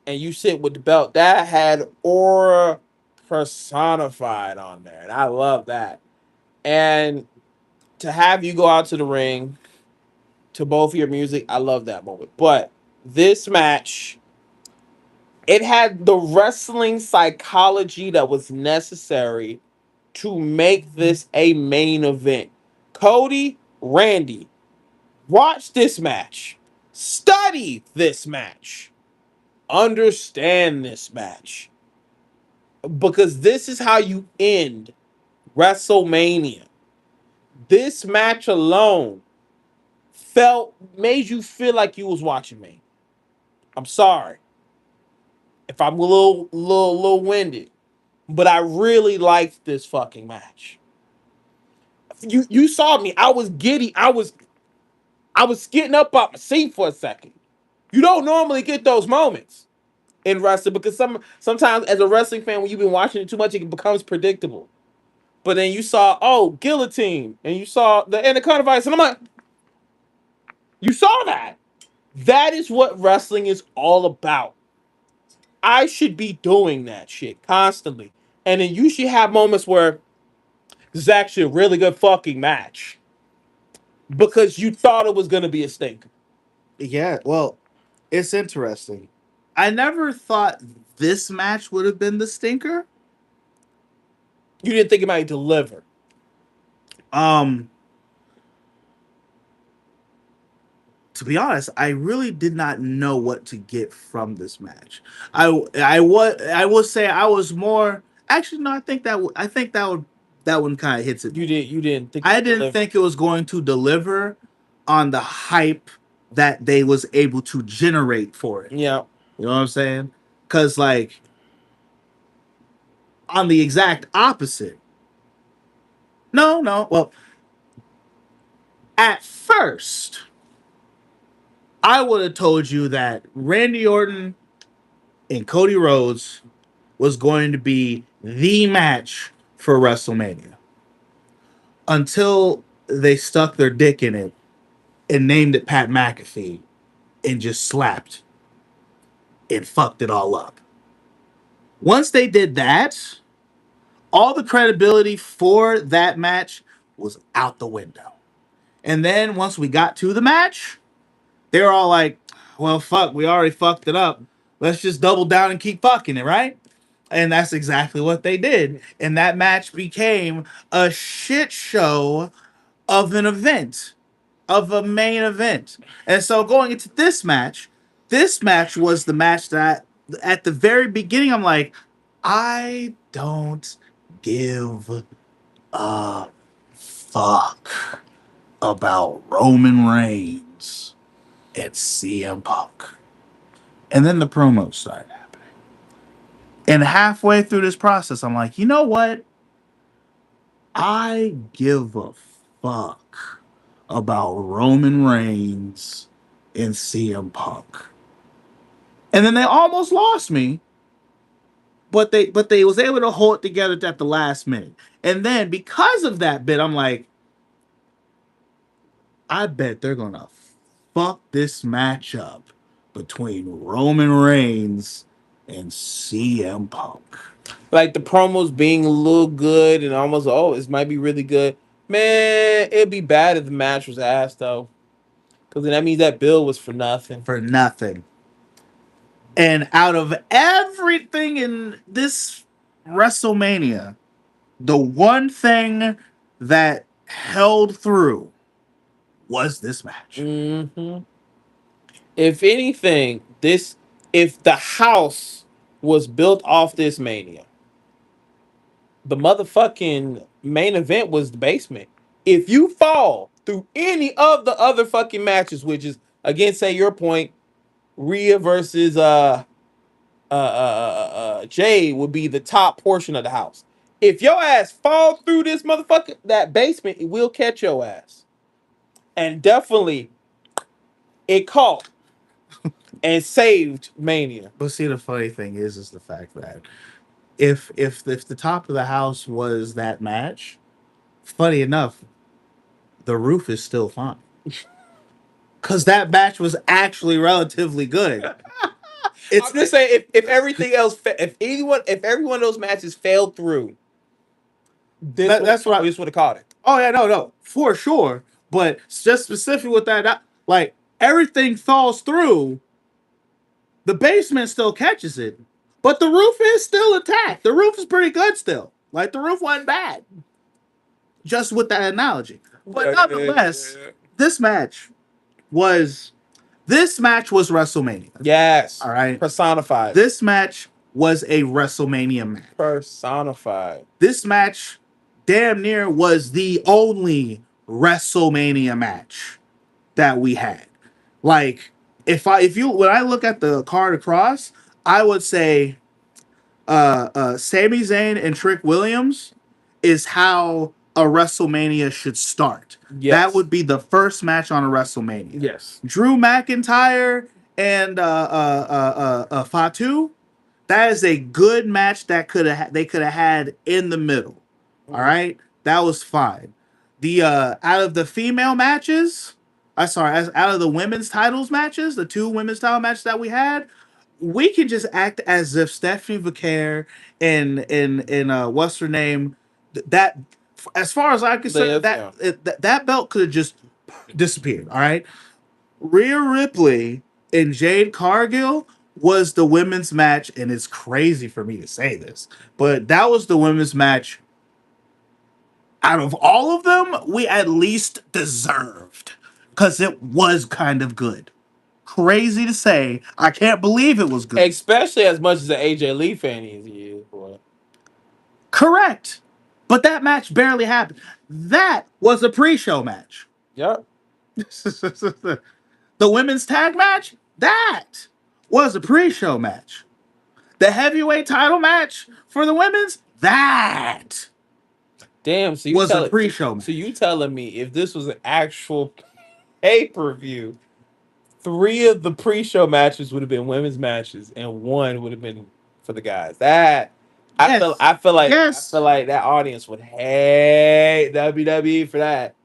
and you sit with the belt, that had aura personified on there. And I love that. And to have you go out to the ring to both your music, I love that moment. But this match, it had the wrestling psychology that was necessary to make this a main event. Cody, Randy, watch this match. Study this match. Understand this match. Because this is how you end WrestleMania. This match alone made you feel like you was watching me. I'm sorry if I'm a little winded, but I really liked this fucking match. You saw me. I was giddy. I was getting up out my seat for a second. You don't normally get those moments in wrestling because sometimes as a wrestling fan, when you've been watching it too much, it becomes predictable. But then you saw, guillotine, and you saw the anaconda vice, and I'm like, you saw that. That is what wrestling is all about. I should be doing that shit constantly. And then you should have moments where this is actually a really good fucking match because you thought it was gonna be a stinker. Yeah, well, it's interesting. I never thought. this match would have been the stinker. You didn't think it might deliver. Um, to be honest, I really did not know what to get from this match. I would say I was more actually no. I think that one kind of hits it. You didn't think I it didn't delivered. think it was going to deliver on the hype that they was able to generate for it. Yeah. You know what I'm saying? Because like on the exact opposite. No. Well, at first, I would have told you that Randy Orton and Cody Rhodes was going to be the match for WrestleMania until they stuck their dick in it and named it Pat McAfee and just slapped and fucked it all up. Once they did that, all the credibility for that match was out the window. And then once we got to the match, they were all like, well, fuck, we already fucked it up. Let's just double down and keep fucking it, right? And that's exactly what they did. And that match became a shit show of an event, of a main event. And so going into this match was the match that at the very beginning, I'm like, I don't give a fuck about Roman Reigns and CM Punk. And then the promos started happening. And halfway through this process, I'm like, you know what? I give a fuck about Roman Reigns and CM Punk. And then they almost lost me, but they was able to hold it together at the last minute. And then because of that bit, I'm like, I bet they're gonna fuck this match up between Roman Reigns and CM Punk. Like the promos being a little good and almost this might be really good. Man, it'd be bad if the match was ass though, because then that means that bill was for nothing. For nothing. And out of everything in this WrestleMania, the one thing that held through was this match. Mm-hmm. If anything, if the house was built off this mania, the motherfucking main event was the basement. If you fall through any of the other fucking matches, which is again, say your point, Rhea versus Jay would be the top portion of the house. If your ass fall through this motherfucker, that basement, it will catch your ass. And definitely it caught and saved Mania. But see, the funny thing is the fact that if the top of the house was that match, funny enough, the roof is still fine. Because that match was actually relatively good. I'm just saying, if everything else, if every one of those matches failed through, this would have caught it. Oh yeah, no, for sure. But just specific with that, like everything falls through, the basement still catches it, but the roof is still intact. The roof is pretty good still. Like the roof wasn't bad. Just with that analogy, but nonetheless, this match was WrestleMania. Yes. All right. Personified. This match was a WrestleMania match. Personified. This match damn near was the only WrestleMania match that we had. Like, when I look at the card across, I would say Sami Zayn and Trick Williams is how a WrestleMania should start. Yes. That would be the first match on a WrestleMania. Yes. Drew McIntyre and Fatu, that is a good match that they could have had in the middle. All right, that was fine. The out of the female matches, out of the women's titles matches, the two women's title matches that we had, we could just act as if Stephanie Vaquer and what's her name, that as far as I can say, that belt could have just disappeared. All right, Rhea Ripley and Jade Cargill was the women's match, and it's crazy for me to say this, but that was the women's match out of all of them we at least deserved because it was kind of good. Crazy to say, I can't believe it was good. Especially as much as an AJ Lee fan is. Boy. Correct, but that match barely happened. That was a pre-show match. Yep. The women's tag match, that was a pre-show match. The heavyweight title match for the women's, that Damn. So was a pre-show match. So you telling me if this was an actual pay-per-view, 3 of the pre-show matches would have been women's matches, and 1 would have been for the guys. That Yes. I feel like Yes. I feel like that audience would hate WWE for that.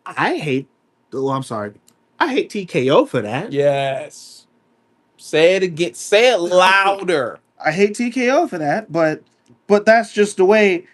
I hate. Oh, I'm sorry. I hate TKO for that. Yes. Say it again. Say it louder. I hate TKO for that, but that's just the way.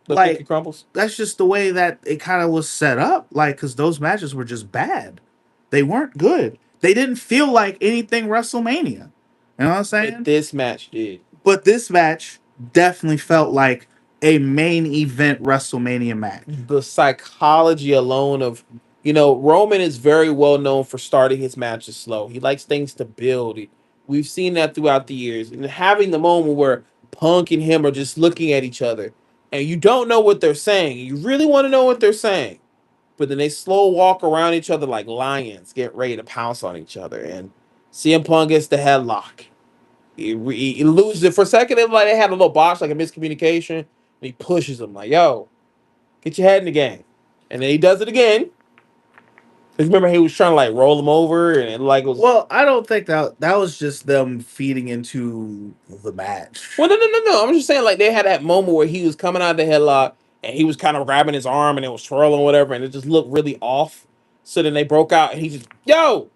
The Like cookie crumbles. that's just the way that it kind of was set up. Like, because those matches were just bad. They weren't good. They didn't feel like anything WrestleMania. You know what I'm saying? But this match did. But this match definitely felt like a main event WrestleMania match. The psychology alone of, Roman is very well known for starting his matches slow. He likes things to build. We've seen that throughout the years. And having the moment where Punk and him are just looking at each other and you don't know what they're saying. You really want to know what they're saying. But then they slow walk around each other like lions, get ready to pounce on each other. And CM Punk gets the headlock. He loses it for a second. It like they had a little botch, like a miscommunication. And he pushes him like, "Yo, get your head in the game." And then he does it again. Because remember, he was trying to like roll him over, and it like was. Well, I don't think that was just them feeding into the match. Well, no. I'm just saying, like they had that moment where he was coming out of the headlock, and he was kind of grabbing his arm, and it was twirling, whatever, and it just looked really off. So then they broke out, and he just, yo,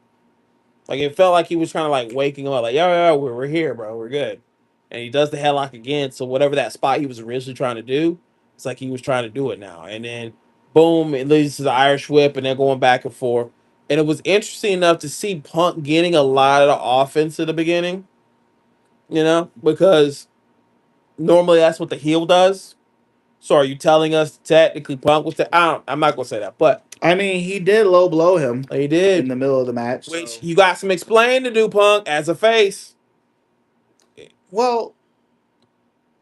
like it felt like he was trying to like waking him up, like, yo, we're here, bro, we're good. And he does the headlock again. So whatever that spot he was originally trying to do, it's like he was trying to do it now. And then boom, it leads to the Irish whip, and they're going back and forth. And it was interesting enough to see Punk getting a lot of the offense at the beginning, because normally that's what the heel does. So are you telling us technically Punk was I'm not gonna say that, but I mean, he did low blow him. He did in the middle of the match. Which you got some explaining to do, Punk, as a face. Well,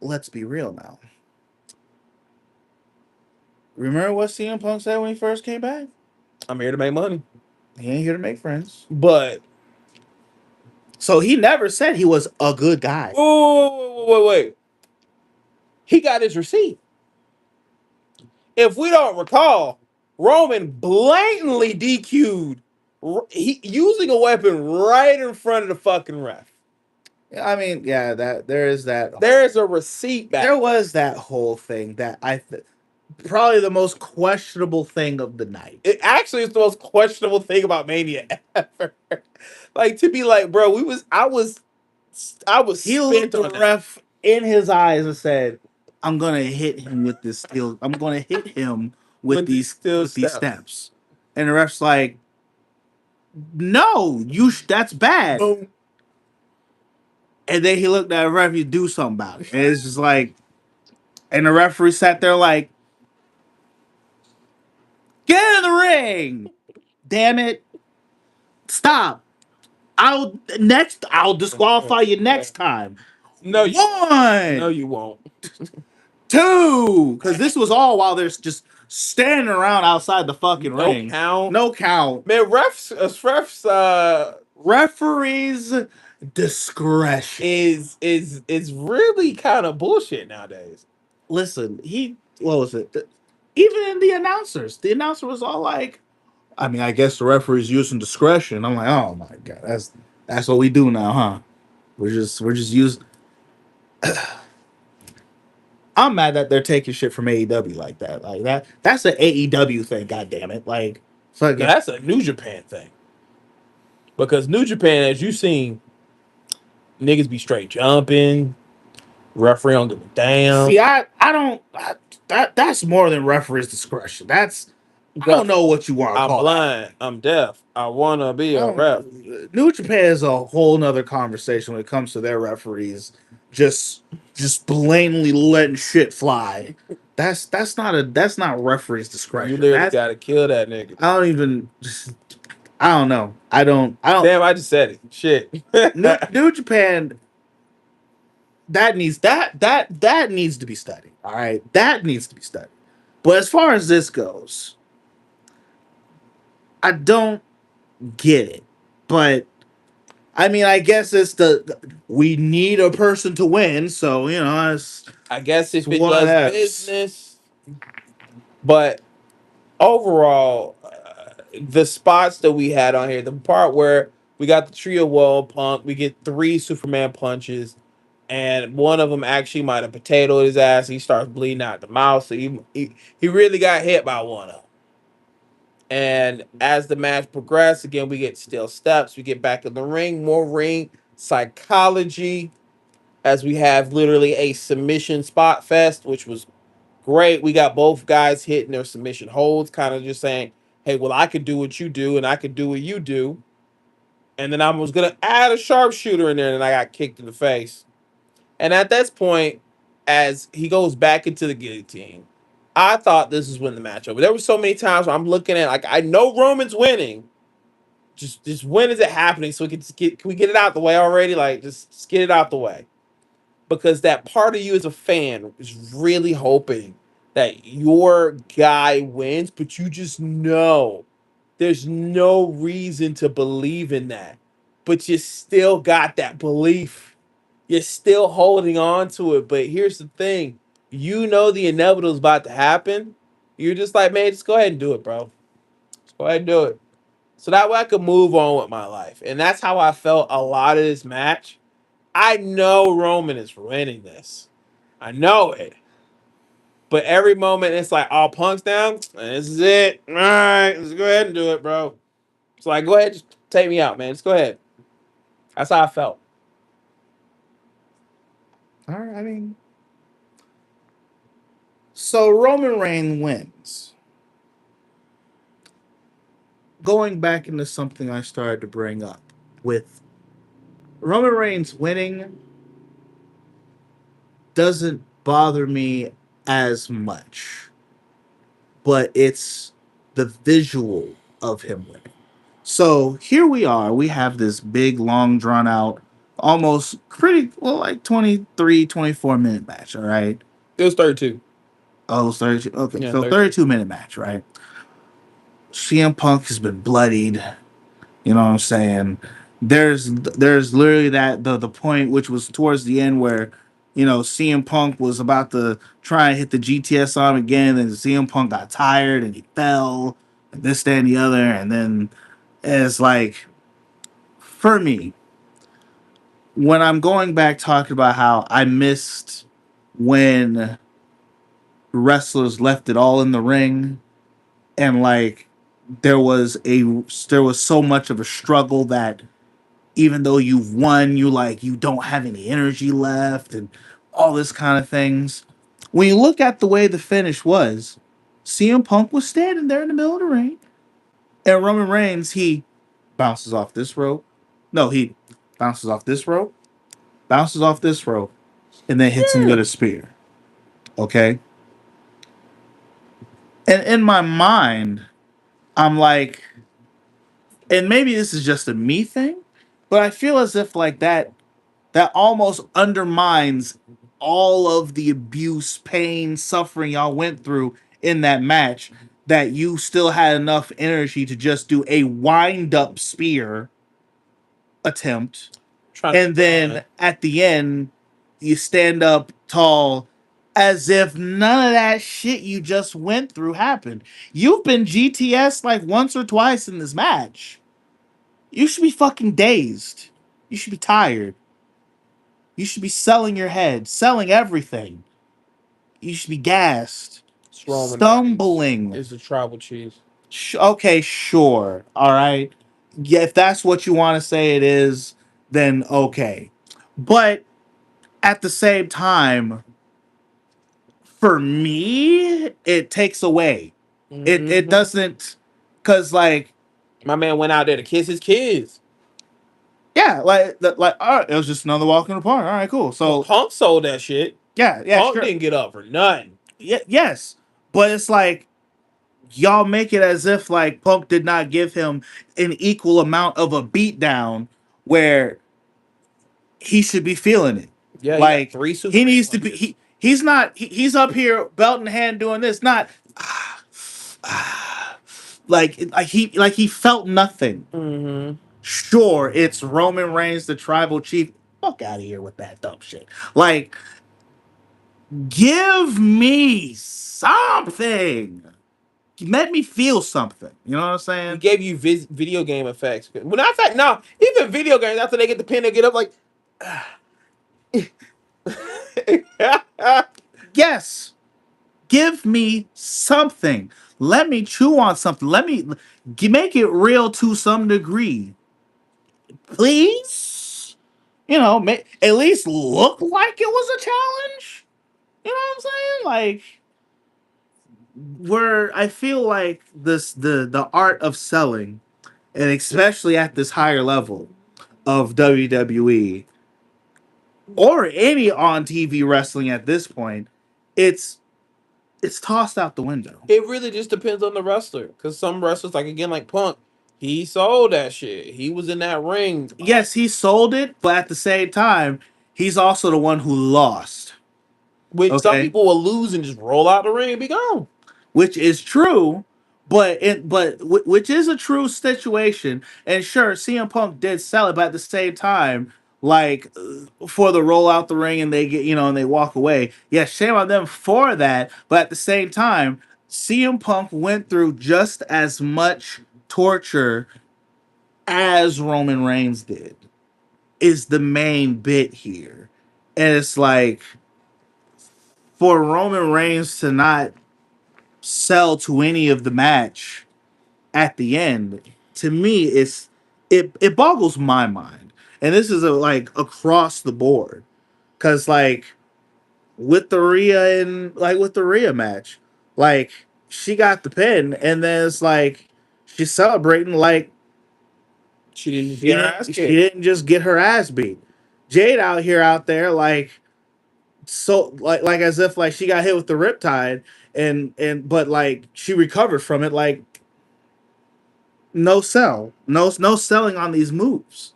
let's be real now. Remember what CM Punk said when he first came back? I'm here to make money. He ain't here to make friends. But so he never said he was a good guy. Wait. He got his receipt. If we don't recall, Roman blatantly DQ'd using a weapon right in front of the fucking ref. I mean, yeah, there is that. There is a receipt back. There was that whole thing that probably the most questionable thing of the night. It actually is the most questionable thing about Mania ever. Like, to be like, bro, I was he looked the ref in his eyes and said, I'm gonna hit him with this steel. I'm gonna hit him with these steps. And the ref's like, no, that's bad. Boom. And then he looked at the ref, you do something about it. And it's just like, and the referee sat there like, get in the ring. Damn it. Stop. I'll disqualify you next time. No, one. No, you won't. Two. Because this was all while they're just standing around outside the fucking ring. No count. Man, referees discretion is really kind of bullshit nowadays. Listen, what was it? Even in the announcer was all like, I mean, I guess the referee's using discretion. I'm like, oh my god, that's what we do now, huh? We're just using. I'm mad that they're taking shit from AEW like that. Like that's an AEW thing. God damn it! Like, that's a New Japan thing. Because New Japan, as you've seen, niggas be straight jumping. Referee don't give a damn. See, I don't. That's more than referee's discretion. That's I don't know what you want to I'm call that. blind. I'm deaf. I wanna be I a ref. New Japan is a whole nother conversation when it comes to their referees just blatantly letting shit fly. That's not referee's You discretion. literally That gotta kill that nigga. I don't even I don't know. I don't Damn, I just said it. Shit. New Japan that needs to be studied. All right, that needs to be studied. But as far as this goes, I don't get it. But I mean, I guess it's we need a person to win, so I guess it's if it one does F's. business, but overall, the spots that we had on here, the part where we got the trio wall punk, we get three Superman punches, and one of them actually might have potatoed his ass. He starts bleeding out the mouth, so he really got hit by one of them. And as the match progressed, again, we get still steps. We get back in the ring, more ring psychology, as we have literally a submission spot fest, which was great. We got both guys hitting their submission holds, kind of just saying, hey, well, I could do what you do, and I could do what you do. And then I was going to add a sharpshooter in there, and I got kicked in the face. And at this point, as he goes back into the guillotine, I thought this was when the match over. There were so many times where I'm looking at, like, I know Roman's winning. Just when is it happening? So we can can we get it out the way already? Like, just get it out the way. Because that part of you as a fan is really hoping that your guy wins, but you just know there's no reason to believe in that. But you still got that belief. You're still holding on to it. But here's the thing, you know the inevitable is about to happen. You're just like, man, just go ahead and do it, bro. Just go ahead and do it. So that way I could move on with my life. And that's how I felt a lot of this match. I know Roman is winning this. I know it. But every moment it's like, all Punk's down. This is it. All right, let's go ahead and do it, bro. It's like, go ahead, just take me out, man. Just go ahead. That's how I felt. All right, I mean, so Roman Reigns wins. Going back into something I started to bring up with Roman Reigns winning doesn't bother me as much, but it's the visual of him winning. So here we are. We have this big, long, drawn out, almost pretty, well, like 23, 24 minute match. All right. It was 32. Oh, it's 32. Okay. Yeah, So 32. 32-minute match, right? CM Punk has been bloodied. You know what I'm saying? There's literally the point which was towards the end where CM Punk was about to try and hit the GTS on him again, and CM Punk got tired and he fell, and this, that, and the other, and then it's like, for me, when I'm going back talking about how I missed when wrestlers left it all in the ring, and like there was so much of a struggle that even though you've won, you don't have any energy left and all this kind of things. When you look at the way the finish was, CM Punk was standing there in the middle of the ring, and Roman Reigns, he bounces off this rope. No, he bounces off this rope, bounces off this rope, and then hits him with a spear. Okay? And in my mind, I'm like, and maybe this is just a me thing, but I feel as if like that almost undermines all of the abuse, pain, suffering y'all went through in that match, that you still had enough energy to just do a wind up spear attempt, Trying and to then at the end you stand up tall as if none of that shit you just went through happened. You've been GTS like once or twice in this match. You should be fucking dazed. You should be tired. You should be selling your head, selling everything. You should be gassed, it's Roman stumbling. is the tribal chief. Okay, sure. All right. Yeah, if that's what you want to say it is, then okay. But at the same time, for me, it takes away. It Mhm. doesn't, because like, My man went out there to kiss his kids. yeah, like all right, it was just another walk in the park. All right, cool. Well, So Punk sold that shit. yeah, Punk sure, didn't get up for nothing. yeah, yes, but it's like y'all make it as if like Punk did not give him an equal amount of a beatdown where he should be feeling it. Yeah, he got Like three he Superman needs to be punches. he's not he's up here belt in hand doing this, not like he felt nothing. Mm-hmm. Sure, it's Roman Reigns, the tribal chief. Fuck out of here with that dumb shit. Like, give me something. Let me feel something. You know what I'm He saying? gave you video game effects. Well, not fact, no, even video games after they get the pin, they get up like. Yes. Give me something. Let me chew on something. Let me make it real to some degree. Please? You know, at least look like it was a challenge. You know what I'm saying? Like, where I feel like the art of selling, and especially at this higher level of WWE or any on TV wrestling at this point, it's it's tossed out the window. It really just depends on the wrestler. Because some wrestlers, like again, like Punk, he sold that shit. He was in that ring. Yes, he sold it, but at the same time, he's also the one who lost. Which some Okay, people will lose and just roll out the ring and be gone. which is true, which is a true situation. And sure, CM Punk did sell it, but at the same time, like for the roll out the ring and they get and they walk away. Yeah, shame on them for that. But at the same time, CM Punk went through just as much torture as Roman Reigns did. Is the main bit here, and it's like for Roman Reigns to not sell to any of the match at the end, to me it boggles my mind. And this is like across the board, because like with the Rhea and like with the Rhea match, like she got the pin and then it's like she's celebrating like She didn't get her ass she kicked. didn't just get her ass beat. Jade out there like so like as if like she got hit with the riptide and but like she recovered from it. Like no selling on these moves.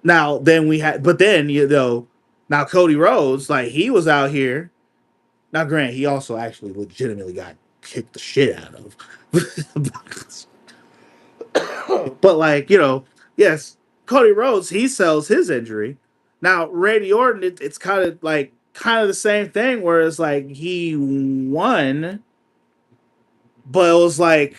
Now then we had, but then now Cody Rhodes, like he was out here. Now Grant, he also actually legitimately got kicked the shit out of. But like yes, Cody Rhodes, he sells his injury. Now Randy Orton, it's kind of the same thing where it's like he won, but it was like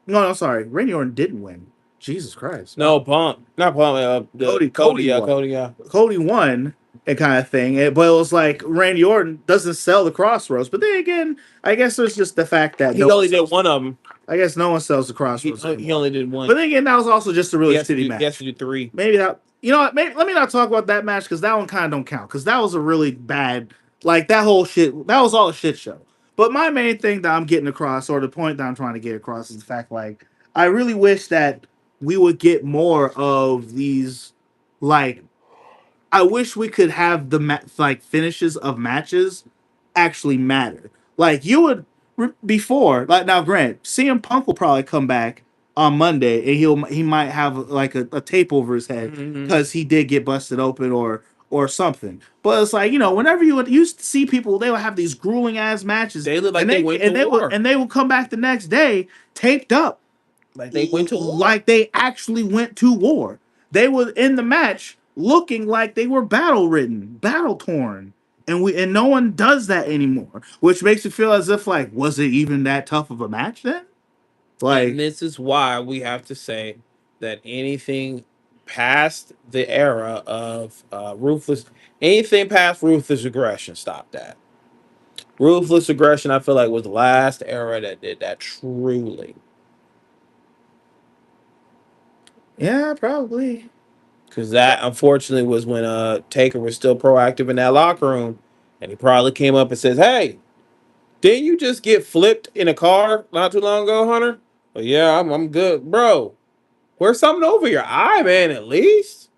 no, sorry, Randy Orton didn't win. Jesus Christ. No, Punk. Not Punk. The Cody, Cody yeah, won. Cody, yeah. Cody won and kind of thing. But it was like Randy Orton doesn't sell the Crossroads. But then again, I guess there's just the fact that He only did one of them. I guess no one sells the He, Crossroads he anymore. only did one. But then again, that was also just a really shitty He has match. to do three. Maybe that you know what? Maybe let me not talk about that match because that one kind of don't count because that was a really bad like that whole shit. That was all a shit show. But my main thing that I'm getting across, or the point that I'm trying to get across, is the fact like I really wish that we would get more of these like I wish we could have the like finishes of matches actually matter. Like you would before, like now, Grant, CM Punk will probably come back on Monday and he might have like a tape over his head Mm-hmm. because he did get busted open or something. But it's like whenever you would used to see people, they would have these grueling ass matches, They look like and they went to war. they would come back the next day taped up Like they went to war. like they actually went to war. They were in the match looking like they were battle ridden, battle torn. And no one does that anymore, which makes it feel as if like was it even that tough of a match then? And Like this is why we have to say that anything past the era of anything past ruthless aggression, stop that. Ruthless aggression, I feel like, was the last era that did that truly. yeah, probably. Because that, unfortunately, was when Taker was still proactive in that locker room. And he probably came up and says, hey, Didn't you just get flipped in a car not too long ago, Hunter? But yeah, I'm good, bro. Wear something over your eye, man. At least.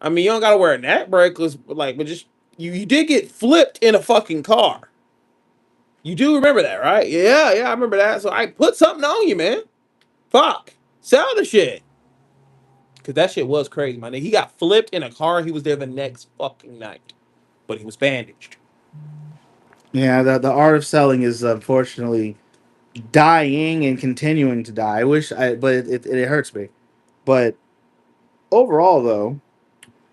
I mean, you don't gotta wear a neck bracelets, but just you did get flipped in a fucking car. You do remember that, right? Yeah, yeah, I remember that. So I put something on you, man. Fuck, sell the shit. Cause that shit was crazy, man. He got flipped in a car. He was there the next fucking night, but he was bandaged. Yeah, the art of selling is unfortunately dying and continuing to die. I wish I, but it hurts me. But overall, though,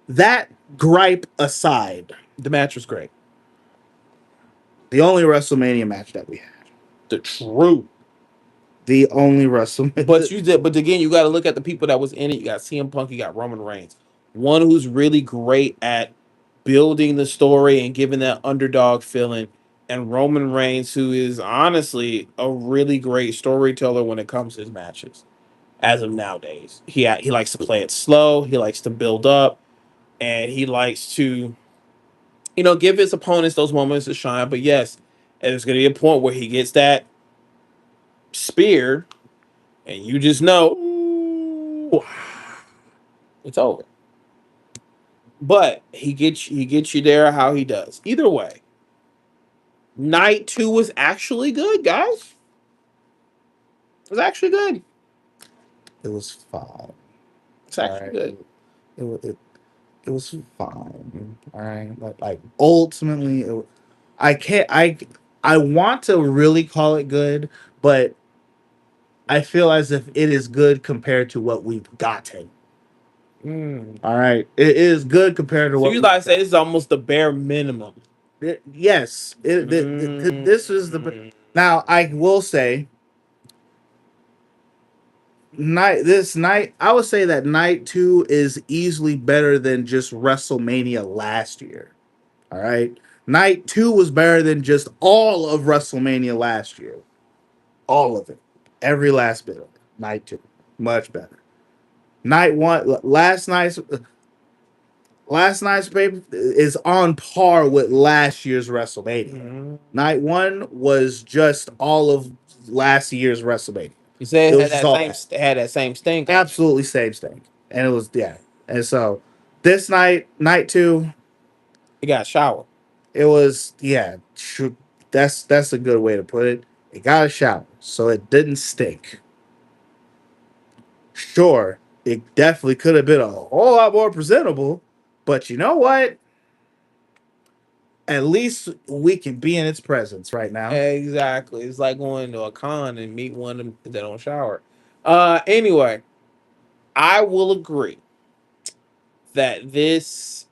that gripe aside, The match was great. the only WrestleMania match that we had, The truth. the only WrestleMania. But you did. But again, you got to look at the people that was in it. You got CM Punk. You got Roman Reigns. One who's really great at building the story and giving that underdog feeling, and Roman Reigns, who is honestly a really great storyteller when it comes to his matches. As of nowadays, he likes to play it slow. He likes to build up, and he likes to give his opponents those moments to shine. But yes, there's going to be a point where he gets that spear, and you just know ooh, it's over. But he gets you there how he does. Either way, night two was actually good, guys. It was actually good. It was fine. It's All actually right, good. it was fine. All right, but like ultimately, I can't. I want to really call it good, but I feel as if it is good compared to what we've gotten. Mm. All right, it is good compared to So what you we've like to say got. this is almost the bare minimum. Yes, this is the. Mm. Now I will say, night. I would say that night two is easily better than just WrestleMania last year. All right, night two was better than just all of WrestleMania last year. All of it, every last bit of it. Night two, much better. Night one, last night's paper is on par with last year's WrestleMania. Mm. Night one was just all of last year's WrestleMania. You say It it was had just that all same that. had that same stink on it. Absolutely same thing. And it was, yeah. And so this night two, It got showered. it was, yeah, that's a good way to put it. It got a shower, so it didn't stink. Sure, it definitely could have been a whole lot more presentable, but you know what? At least we can be in its presence right now. Exactly. It's like going to a con and meet one of them that don't shower. Anyway, I will agree that this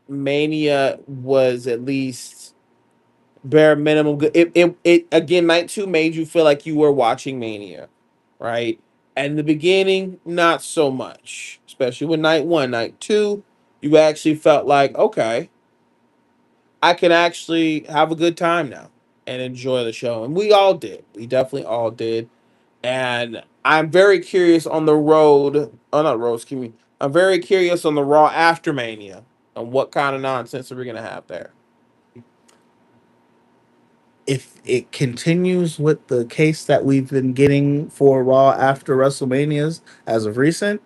Mania was at least bare minimum good. It again, night two made you feel like you were watching Mania, right? And in the beginning, not so much, especially with night one. Night two, you actually felt like, okay, I can actually have a good time now and enjoy the show. And we all did. We definitely all did. And I'm very curious on the road. Oh, not road, excuse me. I'm very curious on the Raw after Mania and what kind of nonsense are we going to have there. If it continues with the case that we've been getting for Raw after WrestleManias as of recent,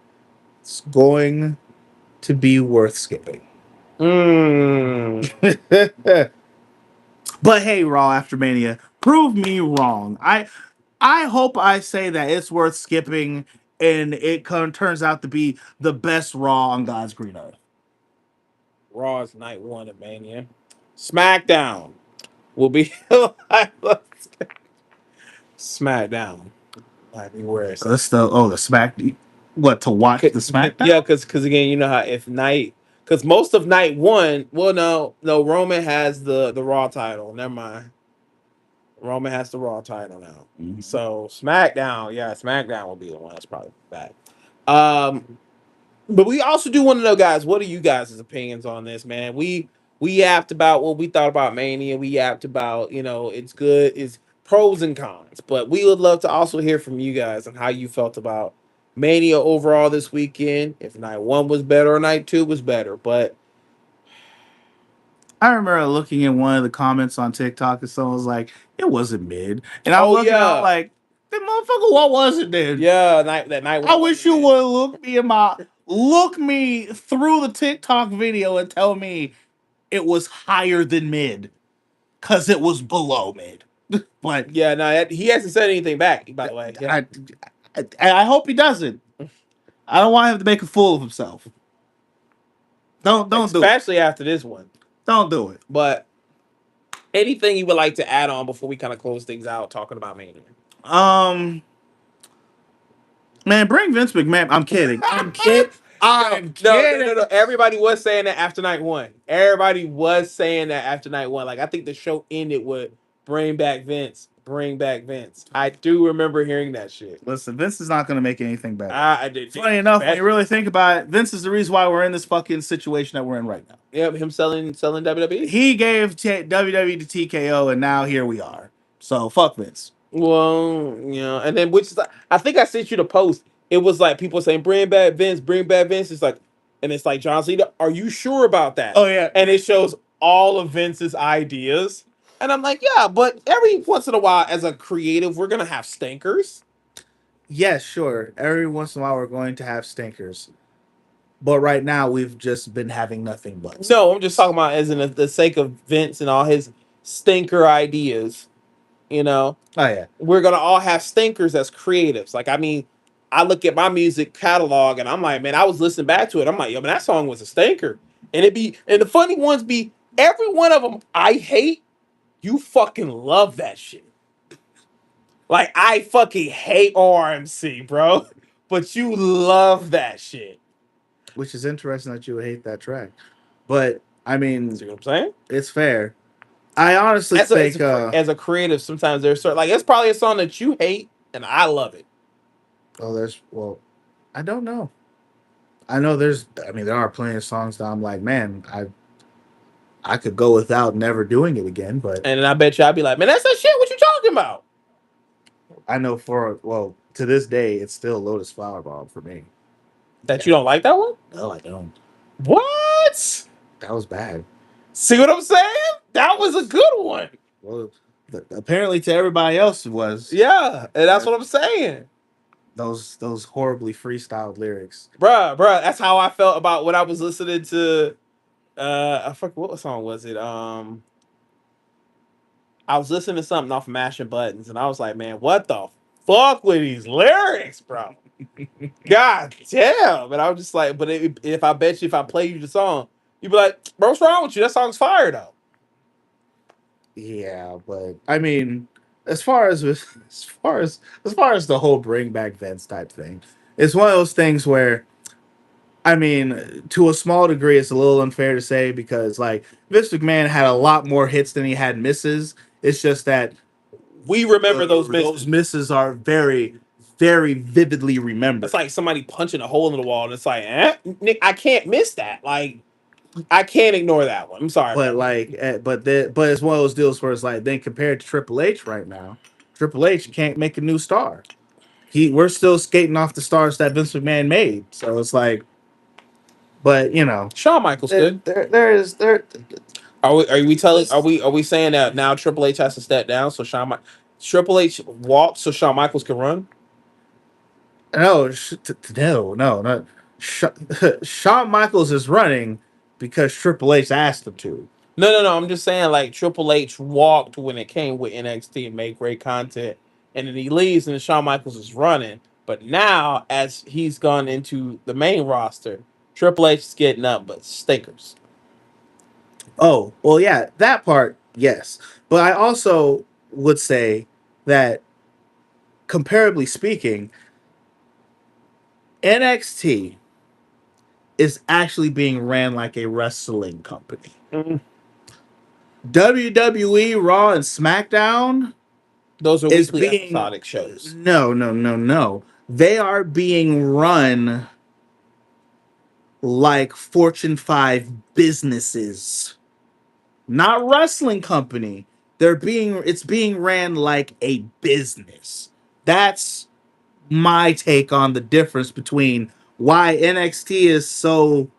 it's going to be worth skipping. Mm. But hey, Raw after Mania, prove me wrong. I hope I say that it's worth skipping, and it turns out to be the best Raw on God's green earth. Raw is night one of Mania. SmackDown will be SmackDown. Like where it's at. That's the Smack. What to watch the Yeah, SmackDown? because again, you know how if night because most of night one, well, no, Roman has the Raw title. Never mind, Roman has the Raw title now. Mhm. So SmackDown, yeah, SmackDown will be the one that's probably back. Um, but we also do want to know, guys, what are you guys' opinions on this, man? We yapped about what we thought about Mania. We yapped about it's good, it's pros and cons. But we would love to also hear from you guys and how you felt about Mania overall this weekend. If night one was better or night two was better, but I remember looking in one of the comments on TikTok and someone was like, "It wasn't mid," and I'm Oh looking, I'm yeah, like, "That motherfucker, what was it then?" yeah. That night I one wish wasn't you mid. would look me through the TikTok video and tell me it was higher than mid because it was below mid. But Yeah, no, he hasn't said anything back. By the way, yeah. I hope he doesn't. I don't want him to make a fool of himself. Don't do it. Especially after this one. Don't do it. But anything you would like to add on before we kind of close things out talking about Mania? Um, man, bring Vince McMahon. I'm kidding. I'm kidding. I'm kidding. No. Everybody was saying that after night one. Everybody was saying that after night one. Like I think the show ended with "Bring back Vince, bring back Vince." I do remember hearing that shit. Listen, Vince is not going to make anything better. I did. Funny enough, when you really think about it, Vince is the reason why we're in this fucking situation that we're in right now. Yeah, him selling WWE. He gave WWE to TKO, and now here we are. So fuck Vince. Well, yeah, and then which is like, I think I sent you the post. It was like people saying bring back Vince, bring back Vince. It's like, and it's like John Cena. Are you sure about that? Oh yeah, and it shows all of Vince's ideas, and I'm like, yeah, but every once in a while, as a creative, we're gonna have stinkers. yes, sure. Every once in a while, we're going to have stinkers, but right now we've just been having nothing but. No, I'm just talking about as in the sake of Vince and all his stinker ideas. You know, Oh yeah, we're gonna all have stinkers as creatives. Like, I mean, I look at my music catalog and I'm like, man, I was listening back to it. I'm like, yo, man, that song was a stinker. And the funny ones be every one of them I hate. You fucking love that shit. Like, I fucking hate RMC, bro, but you love that shit. which is interesting that you would hate that track, but I mean, See what I'm saying? it's fair. I honestly think, as a creative, sometimes there's certain like it's probably a song that you hate and I love it. I don't know. I know there's. I mean, there are plenty of songs that I'm like, man, I could go without never doing it again. But And then I bet you I'd be like, man, that's that shit. What you talking about? I know to this day, it's still Lotus Flower Bomb for me. That you don't like that one? No, I don't. What? That was bad. See what I'm saying? That was a good one. Well, apparently to everybody else it was. Yeah, and that's what I'm saying. Those horribly freestyled lyrics. Bruh. That's how I felt about when I was listening to I forget what song was it? I was listening to something off Mashing Buttons, and I was like, man, what the fuck with these lyrics, bro? God damn. And I was just like, but if I bet you if I play you the song, you'd be like, bro, what's wrong with you? That song's fire though. Yeah, but I mean, as far as the whole bring back Vince type thing, it's one of those things where, I mean, to a small degree, it's a little unfair to say because like Vince McMahon had a lot more hits than he had misses. It's just that We remember those those misses. misses are very, very vividly remembered. It's like somebody punching a hole in the wall, and it's like, Nick, I can't miss that. Like, I can't ignore that one. I'm sorry. But like, but it's one of those deals where it's like, then compared to Triple H right now, Triple H can't make a new star. We're still skating off the stars that Vince McMahon made. So it's like, but you know, Shawn Michaels good. there. Are we saying that now Triple H has to step down so Triple H walks so Shawn Michaels can run? No, no. Shawn Michaels is running because Triple H asked him to. No. I'm just saying like Triple H walked when it came with NXT and made great content, and then he leaves and Shawn Michaels is running. But now as he's gone into the main roster, Triple H is getting up but stinkers. Oh, well, yeah, that part, yes. But I also would say that, comparably speaking, NXT is actually being ran like a wrestling company. Mm. WWE Raw and SmackDown Those are is weekly being episodic shows. no. They are being run like Fortune 5 businesses, not wrestling company. It's being ran like a business. That's my take on the difference between why NXT is so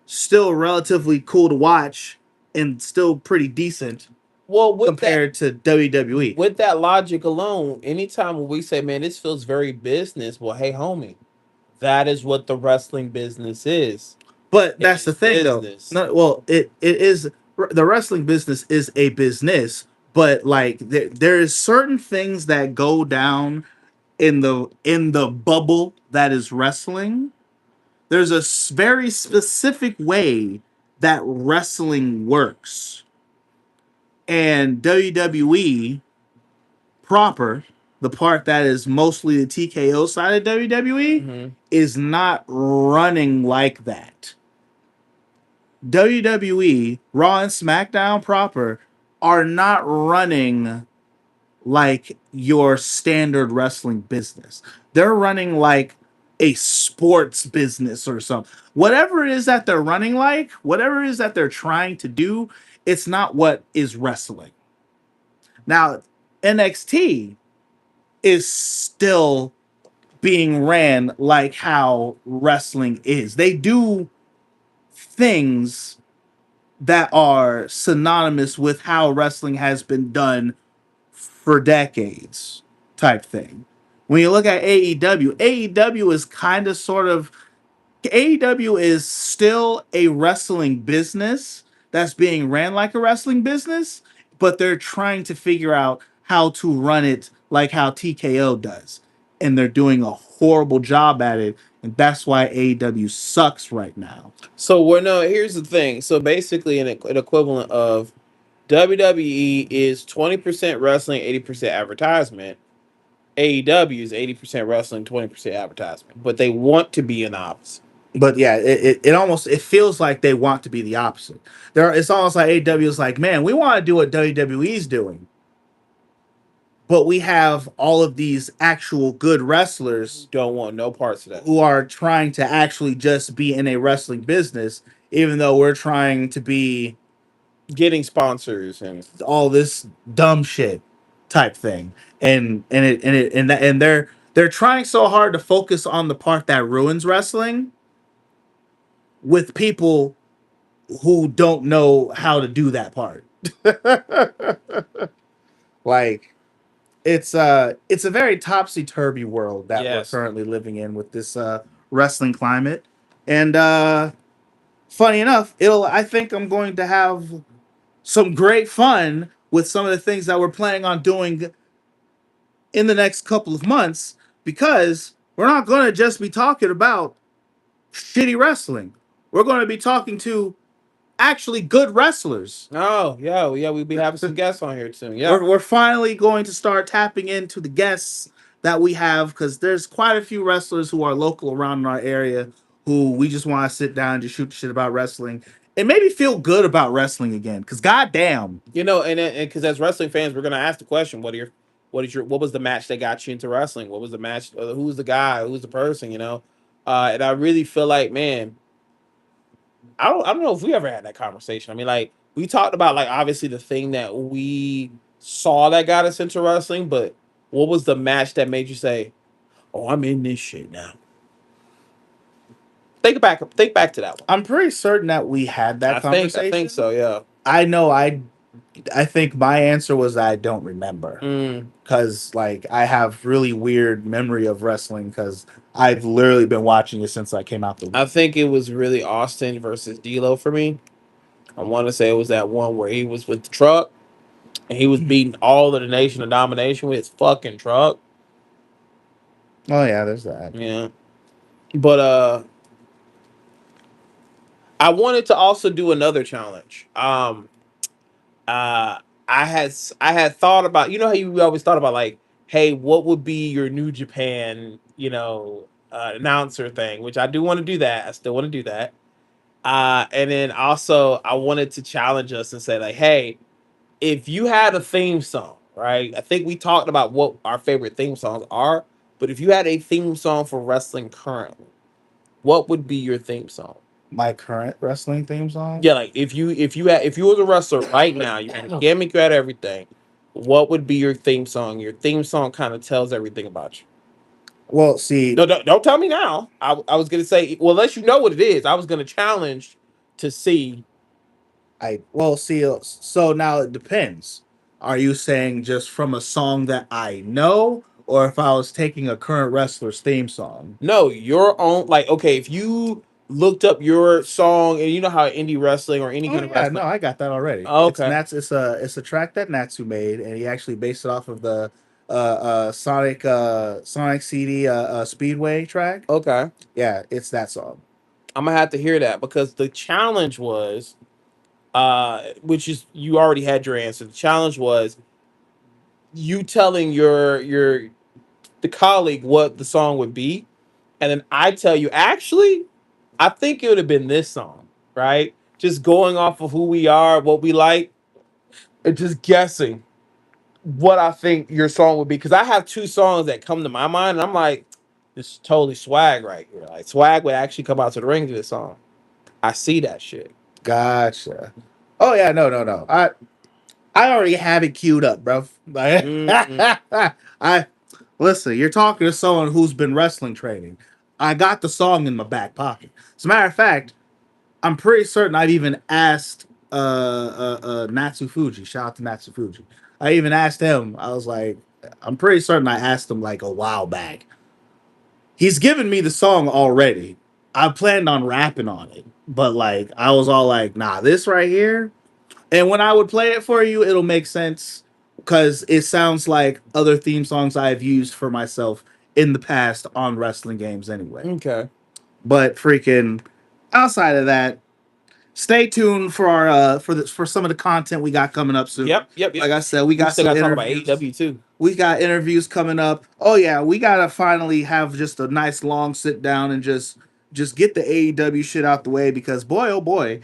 still relatively cool to watch and still pretty decent Well, compared to WWE. with that logic alone, anytime when we say, "Man, this feels very business," well, hey, homie, that is what the wrestling business is. But It that's the is thing, though. business. No, well, it is the wrestling business is a business, but like there is certain things that go down in the bubble that is wrestling. There's a very specific way that wrestling works, and WWE proper, the part that is mostly the TKO side of WWE, Mm-hmm. is not running like that. WWE, Raw and SmackDown proper are not running like your standard wrestling business. They're running like a sports business or something. Whatever it is that they're running like, whatever it is that they're trying to do, it's not what is wrestling. Now, NXT is still being ran like how wrestling is. They do things that are synonymous with how wrestling has been done for decades, type thing. When you look at AEW, AEW is kind of sort of AEW is still a wrestling business that's being ran like a wrestling business, but they're trying to figure out how to run it like how TKO does. And they're doing a horrible job at it. And that's why AEW sucks right now. So we're no. Here's the thing. So basically, an equivalent of WWE is 20% wrestling, 80% advertisement. AEW is 80% wrestling, 20% advertisement. But they want to be an opposite. But yeah, it almost it feels like they want to be the opposite. It's almost like AEW is like, man, we want to do what WWE's doing, but we have all of these actual good wrestlers Don't want no parts of that. who are trying to actually just be in a wrestling business, even though we're trying to be Getting sponsors and all this dumb shit type thing. And they're trying so hard to focus on the part that ruins wrestling with people who don't know how to do that part. Like it's a very topsy turvy world that we're yes. currently living in with this wrestling climate. And funny enough, it'll I think I'm going to have some great fun with some of the things that we're planning on doing in the next couple of months, because we're not going to just be talking about shitty wrestling. We're going to be talking to actually good wrestlers. Oh, yeah, yeah, we'll be having some guests on here soon. Yeah. We're finally going to start tapping into the guests that we have, because there's quite a few wrestlers who are local around in our area who we just want to sit down and just shoot the shit about wrestling and maybe feel good about wrestling again. Because goddamn, You know, and because as wrestling fans, we're gonna ask the question: what was the match that got you into wrestling? What was the match? Who's the guy? Who's the person? You know, and I really feel like, man, I don't know if we ever had that conversation. I mean, like we talked about like obviously the thing that we saw that got us into wrestling, but what was the match that made you say, "Oh, I'm in this shit now"? Think back to that one. I'm pretty certain that we had that I think conversation. so. Yeah. I know I think my answer was I don't remember, Mm. because like I have really weird memory of wrestling because I've literally been watching it since I came out the. I think it was really Austin versus D'Lo for me. I want to say it was that one where he was with the truck and he was beating all of the Nation of Domination with his fucking truck. Oh yeah, there's that. Yeah. But I wanted to also do another challenge. Uh I had thought about, you know how you always thought about like, hey, what would be your New Japan, announcer thing, which I do want to do that. I still want to do that. And then also I wanted to challenge us and say like, hey, if you had a theme song, right? I think we talked about what our favorite theme songs are, but if you had a theme song for wrestling currently, what would be your theme song? My current wrestling theme song. Yeah, like if you was a wrestler right now, you had a gimmick, you had everything. What would be your theme song? Your theme song kind of tells everything about you. Well, see, No, don't tell me now. I was gonna say, well, unless you know what it is, I was gonna challenge to see. I well see. So now it depends. Are you saying just from a song that I know, or if I was taking a current wrestler's theme song? No, your own. Like, okay, if you looked up your song and you know how indie wrestling or any Oh kind of yeah, no, wrestling. I got that already. Oh, It's okay, Nats. It's a track that Natsu made, and he actually based it off of the Sonic CD Speedway track. okay. Yeah, it's that song. I'm gonna have to hear that because the challenge was, which is you already had your answer. The challenge was you telling your the colleague what the song would be, and then I tell you, actually, I think it would have been this song, right? Just going off of who we are, what we like, and just guessing what I think your song would be. Because I have two songs that come to my mind, and I'm like, this is totally swag right here. Like swag would actually come out to the ring to this song. I see that shit. Gotcha. Oh yeah, no. I already have it queued up, bro. Like, Mm, I listen. You're talking to someone who's been wrestling training. I got the song in my back pocket. As a matter of fact, I'm pretty certain I've even asked Natsu Fuji. Shout out to Natsu Fuji. I even asked him. I was like, I'm pretty certain I asked him like a while back. He's given me the song already. I planned on rapping on it, but like I was all like, nah, this right here. And when I would play it for you, it'll make sense because it sounds like other theme songs I've used for myself in the past on wrestling games anyway. okay. But freaking outside of that, stay tuned for our for some of the content we got coming up soon. Yep. Like I said, we We got still some got to talk about interviews. AEW too. We got interviews coming up. Oh yeah, we gotta finally have just a nice long sit down and just get the AEW shit out the way because boy oh boy,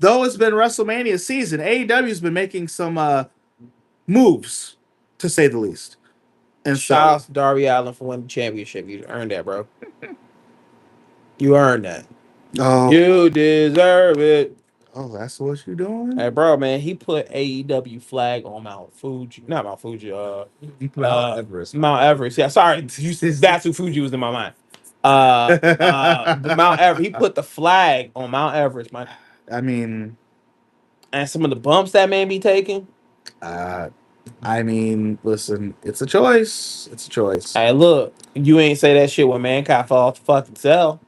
though it's been WrestleMania season, AEW's been making some moves to say the least. And Shout so out to Darby Allen for winning the championship. You earned that, bro. You earned that. oh You deserve it. that's what you doing? Hey, bro, man, he put AEW flag on Mount Fuji, not Mount Fuji, Mount Everest. Mount Everest. Yeah, sorry, you said that's who Fuji was in my mind. But Mount Everest, he put the flag on Mount Everest, man, I mean, and some of the bumps that man be taking. uh, listen, it's a choice. It's a choice. Hey, look, you ain't say that shit when mankind fall off the fucking cell.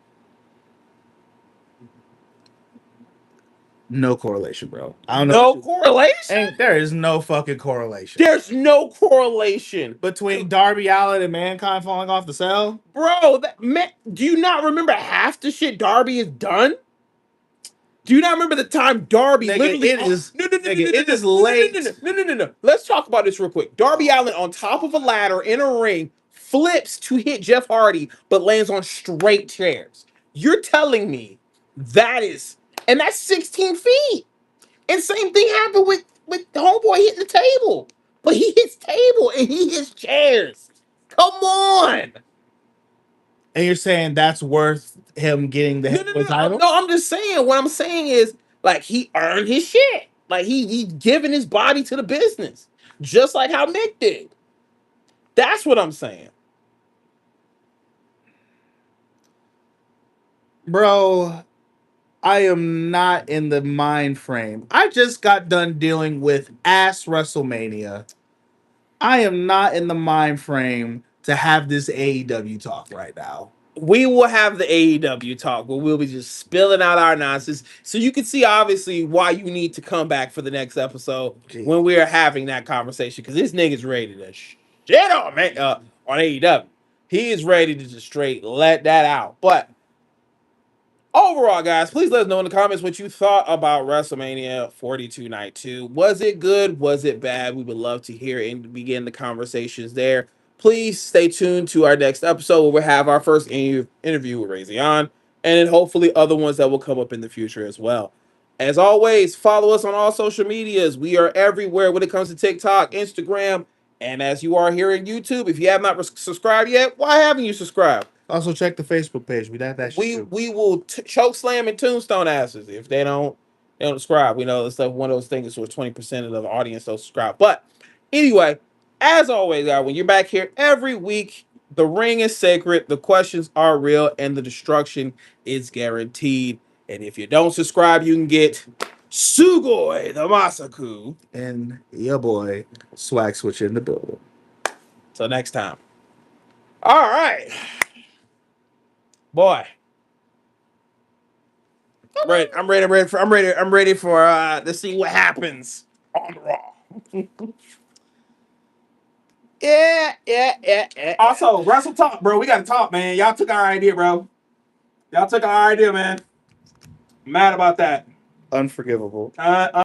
No correlation, bro. I don't know. No correlation. Ain't there is no fucking correlation There's no correlation between Darby Allin and Mankind falling off the cell. bro. That man, do you not remember half the shit Darby has done? Do you not remember the time Darby Nigga, literally? it is. No, no, no, Nigga, no, no, it no, is no, no, no, late. no, no, no, no. Let's talk about this real quick. Darby Allin on top of a ladder in a ring flips to hit Jeff Hardy, but lands on straight chairs. You're telling me that is, and that's 16 feet. And same thing happened with homeboy hitting the table, but he hits table and he hits chairs. Come on. And you're saying that's worth him getting the No, no, heavyweight no, title? no. I'm just saying. What I'm saying is, like, he earned his shit. Like he's giving his body to the business, just like how Nick did. That's what I'm saying. Bro, I am not in the mind frame. I just got done dealing with ass WrestleMania. I am not in the mind frame to have this AEW talk right now. We will have the AEW talk where we'll be just spilling out our nonsense, so you can see obviously why you need to come back for the next episode Gee. when we are having that conversation. Because this nigga's ready to shit on man on AEW. He is ready to just straight let that out, but. Overall, guys, please let us know in the comments what you thought about WrestleMania 42 Night 2. Was it good? Was it bad? We would love to hear and begin the conversations there. Please stay tuned to our next episode where we'll have our first interview with Razion and then hopefully other ones that will come up in the future as well. As always, follow us on all social medias. We are everywhere when it comes to TikTok, Instagram, and as you are here in YouTube. If you have not subscribed yet, why haven't you subscribed? Also, check the Facebook page. We got that shit we too. we will choke slam and tombstone asses if they don't subscribe. We know it's like one of those things where 20% of the audience don't subscribe. But anyway, as always, guys, when you're back here every week, the ring is sacred, the questions are real, and the destruction is guaranteed. And if you don't subscribe, you can get Sugoi the Masaku. And your boy, Swag Switch in the building. Till next time. All right. Boy. I'm ready for to see what happens on Raw. Yeah. Also, Wrestle Talk, bro. We gotta talk, man. Y'all took our idea, bro. Y'all took our idea, man. I'm mad about that. Unforgivable.